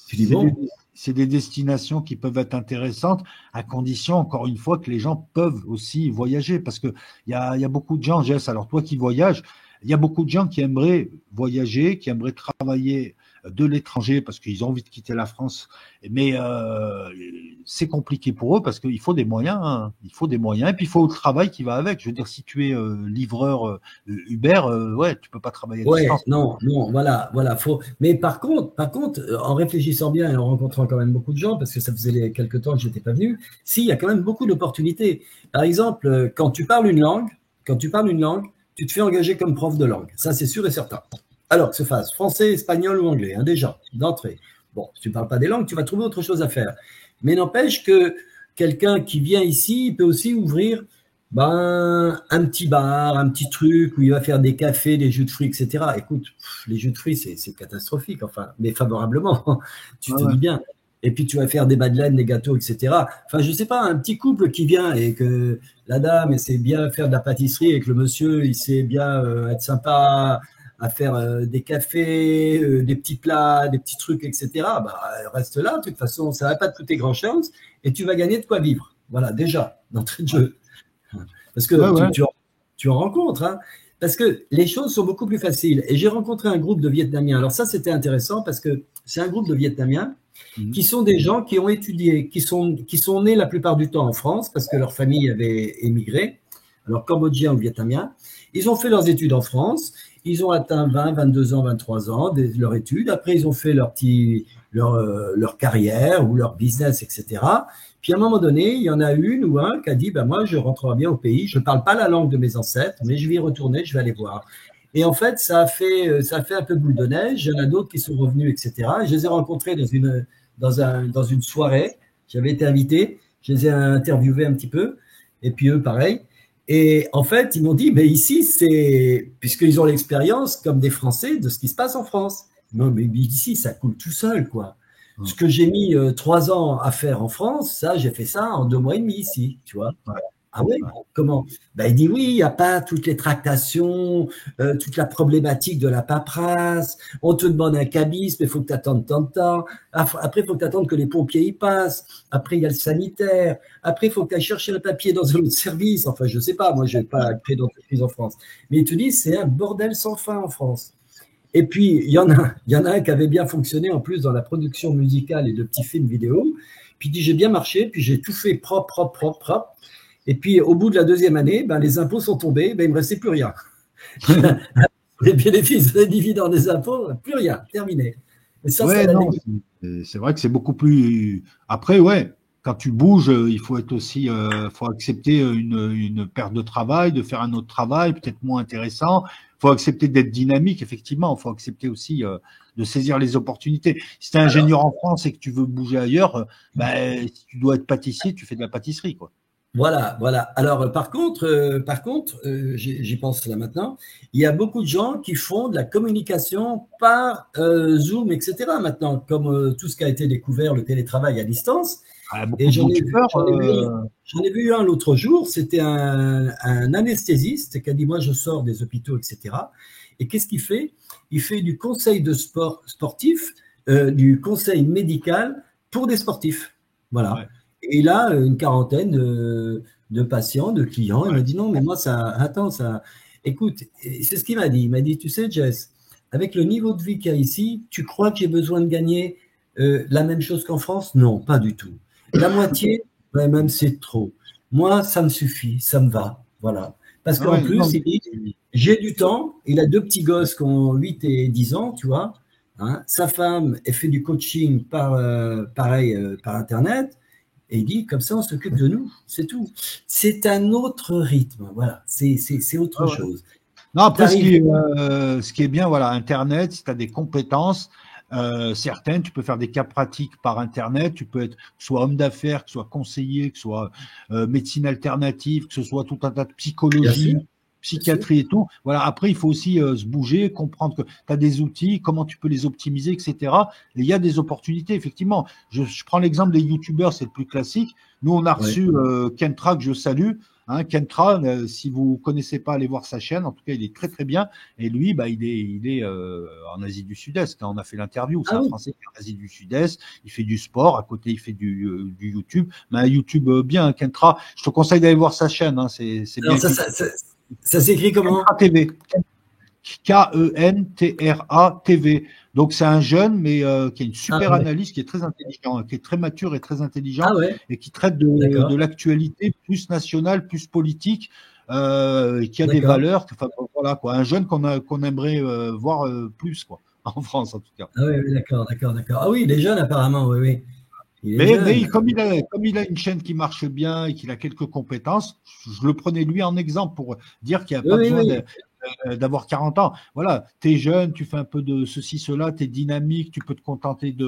Speaker 4: Tu dis bon.
Speaker 2: C'est des destinations qui peuvent être intéressantes à condition, encore une fois, que les gens peuvent aussi voyager. Parce qu'il y a beaucoup de gens, Jess, alors toi qui voyages, il y a beaucoup de gens qui aimeraient voyager, qui aimeraient travailler de l'étranger parce qu'ils ont envie de quitter la France. Mais c'est compliqué pour eux parce qu'il faut des moyens, hein. Il faut des moyens et puis il faut le travail qui va avec. Je veux dire, si tu es livreur Uber, ouais, tu peux pas travailler à distance.
Speaker 4: Non, voilà, faut. Mais par contre, en réfléchissant bien et en rencontrant quand même beaucoup de gens, parce que ça faisait quelques temps que j'étais pas venu, si, il y a quand même beaucoup d'opportunités. Par exemple, quand tu parles une langue, tu te fais engager comme prof de langue. Ça, c'est sûr et certain. Alors que se fasse français, espagnol ou anglais, hein, déjà, d'entrée. Bon, si tu ne parles pas des langues, tu vas trouver autre chose à faire. Mais n'empêche que quelqu'un qui vient ici, il peut aussi ouvrir un petit bar, un petit truc où il va faire des cafés, des jus de fruits, etc. Écoute, les jus de fruits, c'est catastrophique, enfin, mais favorablement, tu te dis bien. Et puis tu vas faire des madeleines, des gâteaux, etc. Enfin, je sais pas, un petit couple qui vient et que la dame, elle sait bien faire de la pâtisserie et que le monsieur, il sait bien être sympa à faire des cafés, des petits plats, des petits trucs, etc. Reste là, de toute façon, ça va pas te coûter grand-chose et tu vas gagner de quoi vivre. Voilà, déjà, d'entrée de jeu. Parce que tu en rencontres, hein. Parce que les choses sont beaucoup plus faciles. Et j'ai rencontré un groupe de Vietnamiens. Alors ça, c'était intéressant parce que c'est un groupe de Vietnamiens qui sont des gens qui ont étudié, qui sont nés la plupart du temps en France parce que leur famille avait émigré, alors cambodgiens ou vietnamiens. Ils ont fait leurs études en France. Ils ont atteint 20, 22 ans, 23 ans de leur étude. Après, ils ont fait leur carrière ou leur business, etc. Puis à un moment donné, il y en a une ou un qui a dit moi, je rentrerai bien au pays. Je ne parle pas la langue de mes ancêtres, mais je vais y retourner, je vais aller voir. Et en fait, ça a fait un peu boule de neige. Il y en a d'autres qui sont revenus, etc. Et je les ai rencontrés dans une soirée. J'avais été invité. Je les ai interviewés un petit peu. Et puis eux, pareil. Et en fait, ils m'ont dit, mais ici, puisqu'ils ont l'expérience, comme des Français, de ce qui se passe en France. Non, mais ici, ça coule tout seul, quoi. Ce que j'ai mis 3 ans à faire en France, ça, j'ai fait ça en 2 mois et demi ici, tu vois. Ah ouais, comment? Il dit oui, il n'y a pas toutes les tractations, toute la problématique de la paperasse. On te demande un cabis, mais il faut que tu attendes tant de temps. Après, il faut que tu attendes que les pompiers y passent. Après, il y a le sanitaire. Après, il faut que tu ailles chercher le papier dans un autre service. Enfin, je ne sais pas, moi, je n'ai pas créé d'entreprise en France. Mais ils te disent, c'est un bordel sans fin en France. Et puis, il y en a un qui avait bien fonctionné en plus dans la production musicale et de petits films vidéo. Puis il dit, j'ai bien marché, puis j'ai tout fait propre. Et puis, au bout de la 2e année, les impôts sont tombés, il ne me restait plus rien. Les bénéfices, les dividendes des impôts, plus rien, terminé.
Speaker 2: Et ça, c'est vrai que c'est beaucoup plus… Après, quand tu bouges, il faut être aussi, faut accepter une perte de travail, de faire un autre travail, peut-être moins intéressant. Il faut accepter d'être dynamique, effectivement. Il faut accepter aussi de saisir les opportunités. Si tu es ingénieur en France et que tu veux bouger ailleurs, si tu dois être pâtissier, tu fais de la pâtisserie, quoi.
Speaker 4: Voilà. Alors, par contre, j'y pense là maintenant, il y a beaucoup de gens qui font de la communication par Zoom, etc. maintenant, comme tout ce qui a été découvert, le télétravail à distance. Et j'en ai vu un l'autre jour, c'était un anesthésiste qui a dit, moi, je sors des hôpitaux, etc. Et qu'est-ce qu'il fait? Il fait du conseil de sportif, du conseil médical pour des sportifs. Voilà. Ouais. Et il a une quarantaine de patients, de clients. Il m'a dit non, mais moi, écoute, c'est ce qu'il m'a dit. Il m'a dit, tu sais, Jess, avec le niveau de vie qu'il y a ici, tu crois que j'ai besoin de gagner la même chose qu'en France? Non, pas du tout. La moitié, même c'est trop. Moi, ça me suffit, ça me va. Voilà. Parce qu'en plus, il dit, j'ai du temps. Il a 2 petits gosses qui ont 8 et 10 ans, tu vois. Hein. Sa femme, elle fait du coaching par Internet. Et il dit, comme ça, on s'occupe de nous, c'est tout. C'est un autre rythme, voilà, c'est autre chose.
Speaker 2: Non, après, ce qui est bien, voilà, Internet, si tu as des compétences certaines, tu peux faire des cas pratiques par Internet, tu peux être soit homme d'affaires, que ce soit conseiller, que ce soit médecine alternative, que ce soit tout un tas de psychologie, psychiatrie et tout. Voilà. Après, il faut aussi se bouger, comprendre que tu as des outils, comment tu peux les optimiser, etc. Et il y a des opportunités, effectivement. Je prends l'exemple des youtubeurs, c'est le plus classique. Nous, on a reçu Kentra, que je salue. Hein, Kentra, si vous connaissez pas, allez voir sa chaîne. En tout cas, il est très très bien. Et lui, il est en Asie du Sud-Est. On a fait l'interview. C'est un Français qui est en Asie du Sud-Est. Il fait du sport. À côté, il fait du YouTube. Mais un YouTube bien, Kentra. Je te conseille d'aller voir sa chaîne. Hein, c'est bien.
Speaker 4: Ça s'écrit comment?
Speaker 2: Kentra TV. Kentra TV. Donc c'est un jeune, mais qui a une super
Speaker 4: ouais.
Speaker 2: analyse, qui est très intelligent, qui est très mature et très intelligent,
Speaker 4: Ah ouais,
Speaker 2: et qui traite
Speaker 4: d'accord,
Speaker 2: de l'actualité plus nationale, plus politique, et qui a des
Speaker 4: d'accord.
Speaker 2: valeurs. Enfin, voilà quoi, un jeune qu'on aimerait voir plus quoi, en France en tout cas.
Speaker 4: Ah ouais, oui, d'accord, d'accord, d'accord. Ah oui, il est jeune apparemment, oui, oui. Il est
Speaker 2: Mais
Speaker 4: jeune.
Speaker 2: comme il a une chaîne qui marche bien et qu'il a quelques compétences, je le prenais lui en exemple pour dire qu'il n'y a
Speaker 4: Oui,
Speaker 2: pas
Speaker 4: oui,
Speaker 2: besoin
Speaker 4: oui.
Speaker 2: d'avoir 40 ans. Voilà, tu es jeune, tu fais un peu de ceci, cela, tu es dynamique, tu peux te contenter tu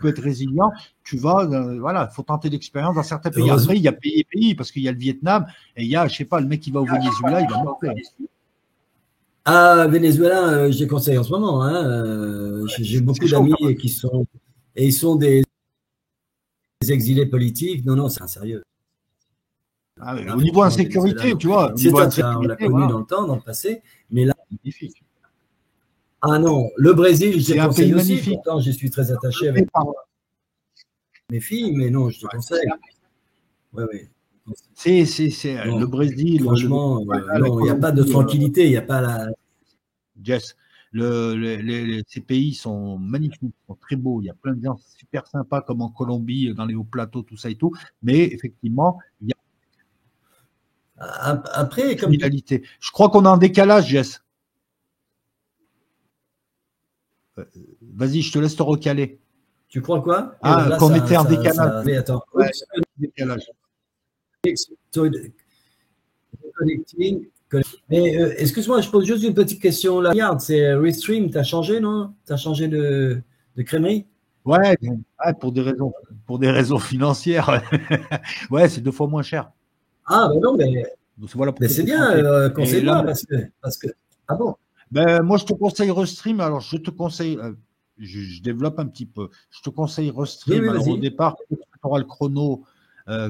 Speaker 2: peux être résilient, tu vas, voilà, il faut tenter l'expérience dans certains pays.
Speaker 4: Heureusement.
Speaker 2: Après, il y a pays et pays, parce qu'il y a le Vietnam, et il y a, je sais pas, le mec qui va au Venezuela, il va mourir.
Speaker 4: Ah, Venezuela, je les conseille en ce moment, hein. J'ai
Speaker 2: C'est
Speaker 4: beaucoup
Speaker 2: chaud
Speaker 4: d'amis
Speaker 2: quand même.
Speaker 4: qui sont, et ils sont des exilés politiques. Non, non, c'est un sérieux.
Speaker 2: Ah,
Speaker 4: Là,
Speaker 2: au niveau
Speaker 4: franchement, le Venezuela,
Speaker 2: insécurité,
Speaker 4: non.
Speaker 2: tu vois, au
Speaker 4: C'est
Speaker 2: niveau
Speaker 4: ça, on l'a
Speaker 2: insécurité,
Speaker 4: connu
Speaker 2: voilà,
Speaker 4: dans le temps, dans le passé. Mais là,
Speaker 2: magnifique.
Speaker 4: ah non, le Brésil, je te
Speaker 2: C'est un pays
Speaker 4: conseille aussi.
Speaker 2: magnifique.
Speaker 4: Pourtant, je suis très attaché avec mes filles, mais non, je te conseille. Oui, oui.
Speaker 2: Le
Speaker 4: Non,
Speaker 2: Brésil, le
Speaker 4: franchement,
Speaker 2: Venezuela, la
Speaker 4: non, il n'y a pas de
Speaker 2: Colombie,
Speaker 4: tranquillité, il n'y a pas la.
Speaker 2: Jess, ces pays sont magnifiques, sont très beaux. Il y a plein de gens super sympas comme en Colombie, dans les hauts plateaux, tout ça et tout. Mais effectivement, il y a
Speaker 4: Après,
Speaker 2: une
Speaker 4: comme
Speaker 2: criminalité. Je crois qu'on est en décalage, Jess. Vas-y, je te laisse te recaler.
Speaker 4: tu crois quoi? Que
Speaker 2: Ah,
Speaker 4: là,
Speaker 2: qu'on était en décalage.
Speaker 4: oui, attends.
Speaker 2: Ouais,
Speaker 4: Oups,
Speaker 2: décalage.
Speaker 4: connecting. Mais excuse-moi, je pose juste une petite question là. Regarde, c'est Restream, tu as changé, non? Tu as changé de crèmerie?
Speaker 2: Ouais, ouais, pour des raisons financières. Ouais, c'est 2 fois moins cher.
Speaker 4: Ah, ben non,
Speaker 2: Donc voilà
Speaker 4: mais
Speaker 2: pourquoi
Speaker 4: c'est
Speaker 2: j'ai
Speaker 4: bien,
Speaker 2: changé. Et là,
Speaker 4: conseille-moi, parce que. Ah bon?
Speaker 2: ben, moi, je te conseille Restream. Alors, je te conseille, je développe un petit peu. Je te conseille
Speaker 4: Oui,
Speaker 2: Restream.
Speaker 4: oui,
Speaker 2: Alors, au
Speaker 4: vas-y.
Speaker 2: départ, peut-être que tu auras le chrono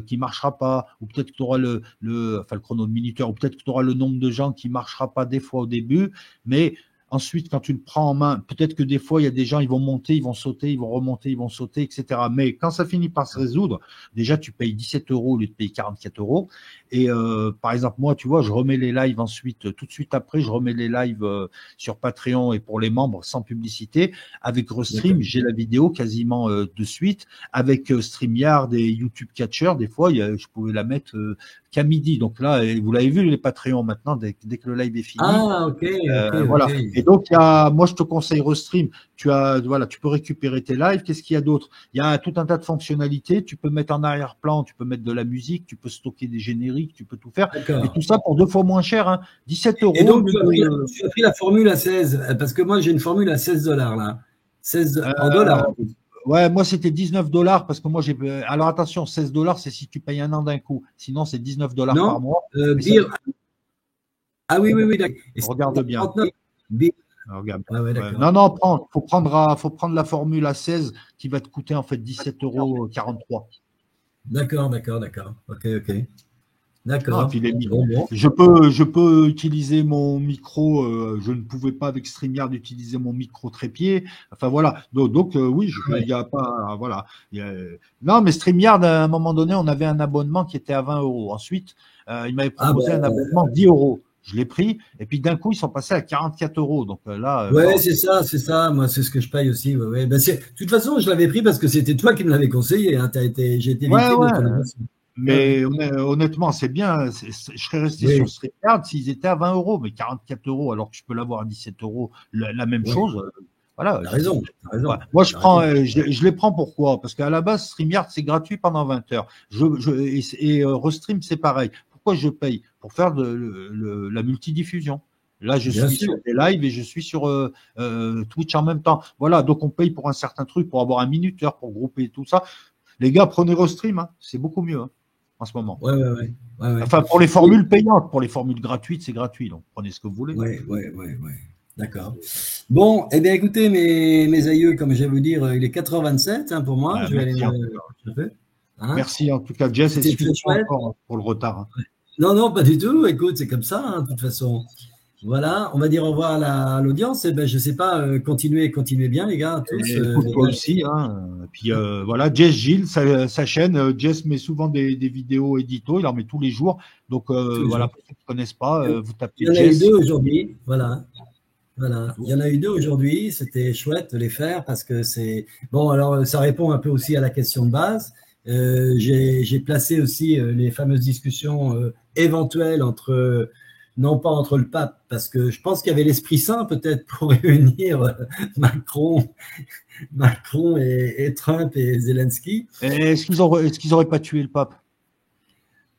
Speaker 2: qui marchera pas, ou peut-être que tu auras enfin, le chrono de minuteur, ou peut-être que tu auras le nombre de gens qui marchera pas des fois au début. Mais ensuite, quand tu le prends en main, peut-être que des fois, il y a des gens, ils vont monter, ils vont sauter, ils vont remonter, ils vont sauter, etc. Mais quand ça finit par se résoudre, déjà, tu payes 17 euros au lieu de payer 44 euros. Et par exemple, moi, tu vois, je remets les lives ensuite, tout de suite après, je remets les lives sur Patreon et pour les membres sans publicité. Avec
Speaker 4: D'accord.
Speaker 2: Restream, j'ai la vidéo quasiment de suite. Avec StreamYard et YouTube Catcher, des fois, je pouvais la mettre qu'à midi. Donc là, vous l'avez vu, les Patreons maintenant, dès que le live est fini.
Speaker 4: Ah, ok, ok, ok.
Speaker 2: Voilà. Et donc, moi, je te conseille Restream. Voilà, tu peux récupérer tes lives. Qu'est-ce qu'il y a d'autre? Il y a tout un tas de fonctionnalités. Tu peux mettre en arrière-plan, tu peux mettre de la musique, tu peux stocker des génériques, tu peux tout faire. Et
Speaker 4: D'accord.
Speaker 2: tout ça pour 2 fois moins cher, hein. 17
Speaker 4: Et
Speaker 2: euros au
Speaker 4: donc,
Speaker 2: lieu de,
Speaker 4: tu as pris la formule à 16, parce que moi, j'ai une formule à 16 dollars, là. 16 en dollars, en plus.
Speaker 2: ouais, moi, c'était 19 $ parce que moi, alors attention, 16 $, c'est si tu payes un an d'un coup. Sinon, c'est 19 $ par
Speaker 4: Non?
Speaker 2: mois. Mais ça,
Speaker 4: Beer. Ah oui, oui, oui, d'accord. Et c'est
Speaker 2: regarde bien.
Speaker 4: 39. Beer.
Speaker 2: Regarde.
Speaker 4: Ouais, ouais,
Speaker 2: Ouais.
Speaker 4: d'accord.
Speaker 2: Non, non, faut prendre la formule à 16 qui va te coûter en fait 17,43 €.
Speaker 4: D'accord, d'accord, d'accord. Ok, ok.
Speaker 2: Non, et
Speaker 4: D'accord.
Speaker 2: puis
Speaker 4: Bon, bon.
Speaker 2: je peux utiliser mon micro. Je ne pouvais pas avec StreamYard utiliser mon micro trépied. Enfin voilà. Donc, oui, il
Speaker 4: Ouais.
Speaker 2: y a pas, voilà. Non, mais StreamYard à un moment donné, on avait un abonnement qui était à 20 euros. Ensuite, il m'avait
Speaker 4: Ah
Speaker 2: proposé un
Speaker 4: ben,
Speaker 2: abonnement 10 euros. Je l'ai pris. Et puis d'un coup, ils sont passés à 44 euros. Donc là,
Speaker 4: ouais,
Speaker 2: non.
Speaker 4: c'est ça, c'est ça. Moi, c'est ce que je paye aussi. Ouais, ouais. Ben, de toute façon, je l'avais pris parce que c'était toi qui me l'avais conseillé. Hein. J'ai été
Speaker 2: Ouais,
Speaker 4: victime de
Speaker 2: ouais.
Speaker 4: ton émission. Ouais, ouais.
Speaker 2: Mais honnêtement, c'est bien. Je serais resté sur
Speaker 4: Oui,
Speaker 2: StreamYard s'ils étaient à 20 euros, mais 44 euros, alors que je peux l'avoir à 17 euros, la même
Speaker 4: ouais.
Speaker 2: chose. Voilà.
Speaker 4: T'as raison, t'as
Speaker 2: Ouais.
Speaker 4: raison,
Speaker 2: Moi,
Speaker 4: t'as raison.
Speaker 2: je les prends pourquoi? Parce qu'à la base, StreamYard, c'est gratuit pendant 20 heures. Restream, c'est pareil. Pourquoi je paye? Pour faire la multidiffusion. Là, je
Speaker 4: Bien
Speaker 2: suis
Speaker 4: sûr.
Speaker 2: sur des lives et je suis sur Twitch en même temps. Voilà, donc on paye pour un certain truc, pour avoir un minuteur, pour grouper tout ça. Les gars, prenez Restream, hein, c'est beaucoup mieux hein, en ce moment.
Speaker 4: Ouais, ouais, ouais. Ouais, ouais.
Speaker 2: Enfin, pour les
Speaker 4: Et-
Speaker 2: formules payantes, pour les formules gratuites, c'est gratuit, donc prenez ce que vous voulez.
Speaker 4: ouais, ouais, ouais, ouais. D'accord. Bon, eh bien, écoutez, mes aïeux, comme je vais vous dire, il est 4h27 hein, pour moi. Je vais aller
Speaker 2: Merci,
Speaker 4: me coucher. Hein.
Speaker 2: merci en tout cas, Jess,
Speaker 4: C'était très
Speaker 2: excuse-moi
Speaker 4: chouette.
Speaker 2: encore pour le retard. Hein.
Speaker 4: Non, non, pas du tout. Écoute, c'est comme ça, hein, de toute façon. Voilà, on va dire au revoir à l'audience. Eh ben, je sais pas, continuez bien, les gars, tous.
Speaker 2: Et écoute,
Speaker 4: Les
Speaker 2: toi
Speaker 4: gars.
Speaker 2: aussi. Hein. Et puis voilà, Jess Gilles, sa chaîne, Jess met souvent des vidéos édito, il en met tous les jours. Donc
Speaker 4: Tous les
Speaker 2: voilà,
Speaker 4: jours.
Speaker 2: pour ceux qui ne connaissent pas, vous tapez
Speaker 4: Il y en a eu
Speaker 2: Jess.
Speaker 4: deux aujourd'hui. Voilà. Voilà, il y en a eu 2 aujourd'hui, c'était chouette de les faire parce que c'est… Bon, alors ça répond un peu aussi à la question de base. J'ai placé aussi les fameuses discussions éventuelles entre, non pas entre le pape, parce que je pense qu'il y avait l'Esprit Saint peut-être pour réunir Macron, Macron et Trump et Zelensky.
Speaker 2: Est-ce qu'ils auraient pas tué le pape?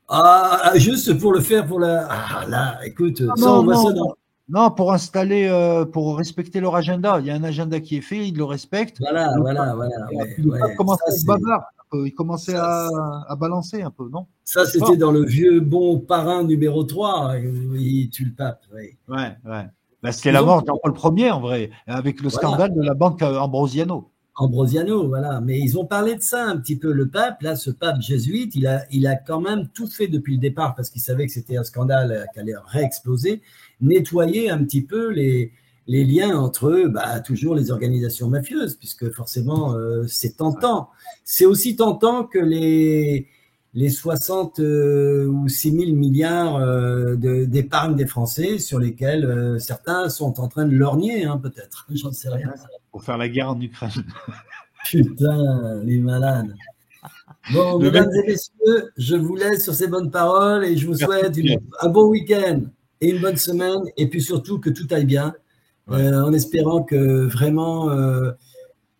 Speaker 4: Ah, juste pour le faire pour la… Ah là, écoute, ça
Speaker 2: Non,
Speaker 4: on voit
Speaker 2: non,
Speaker 4: ça
Speaker 2: non.
Speaker 4: dans…
Speaker 2: Non, pour installer, pour respecter leur agenda. Il y a un agenda qui est fait, ils le respectent.
Speaker 4: Voilà,
Speaker 2: Le pape,
Speaker 4: voilà, voilà, ouais,
Speaker 2: le pape
Speaker 4: ouais,
Speaker 2: commençait à être bavard. Il commençait
Speaker 4: ça,
Speaker 2: à balancer un peu, non?
Speaker 4: ça,
Speaker 2: C'est fort.
Speaker 4: c'était dans le vieux bon parrain numéro 3. Il tue le pape. Oui.
Speaker 2: Ouais, ouais. Bah, c'était
Speaker 4: Ils
Speaker 2: la
Speaker 4: ont,
Speaker 2: mort de Jean-Paul Ier, en vrai, avec le
Speaker 4: voilà,
Speaker 2: scandale de la banque Ambrosiano.
Speaker 4: Ambrosiano, voilà. Mais ils ont parlé de ça un petit peu. Le pape, là, ce pape jésuite, il a quand même tout fait depuis le départ parce qu'il savait que c'était un scandale qui allait réexploser, nettoyer un petit peu les liens entre bah, toujours les organisations mafieuses, puisque forcément, c'est
Speaker 2: Ouais.
Speaker 4: tentant. C'est aussi tentant que les 60 ou 6 000 milliards d'épargne des Français sur lesquels certains sont en train de lorgner, hein, peut-être. J'en sais rien.
Speaker 2: Ouais. Pour faire la guerre en Ukraine.
Speaker 4: Putain, les malades. Bon,
Speaker 2: Le mec,
Speaker 4: mesdames et messieurs, je vous laisse sur ces bonnes paroles et je vous
Speaker 2: merci.
Speaker 4: souhaite un bon week-end et une bonne semaine et puis surtout que tout aille bien
Speaker 2: Ouais.
Speaker 4: en espérant que vraiment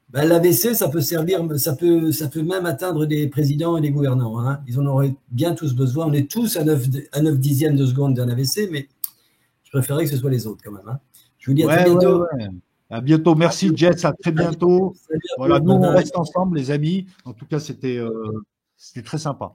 Speaker 4: bah, l'AVC, ça peut servir, ça peut même atteindre des présidents et des gouvernants. Hein. Ils en auraient bien tous besoin. On est tous à 9 dixièmes de seconde d'un AVC, mais je préférerais que ce soit les autres quand même. Hein. Je vous dis à très
Speaker 2: Ouais, ouais,
Speaker 4: bientôt.
Speaker 2: ouais. À bientôt. Merci, Jess. À très
Speaker 4: À bientôt.
Speaker 2: bientôt.
Speaker 4: Salut à
Speaker 2: Voilà,
Speaker 4: vous.
Speaker 2: nous,
Speaker 4: Bye
Speaker 2: on
Speaker 4: bye.
Speaker 2: reste ensemble, les amis. En tout cas, c'était très sympa.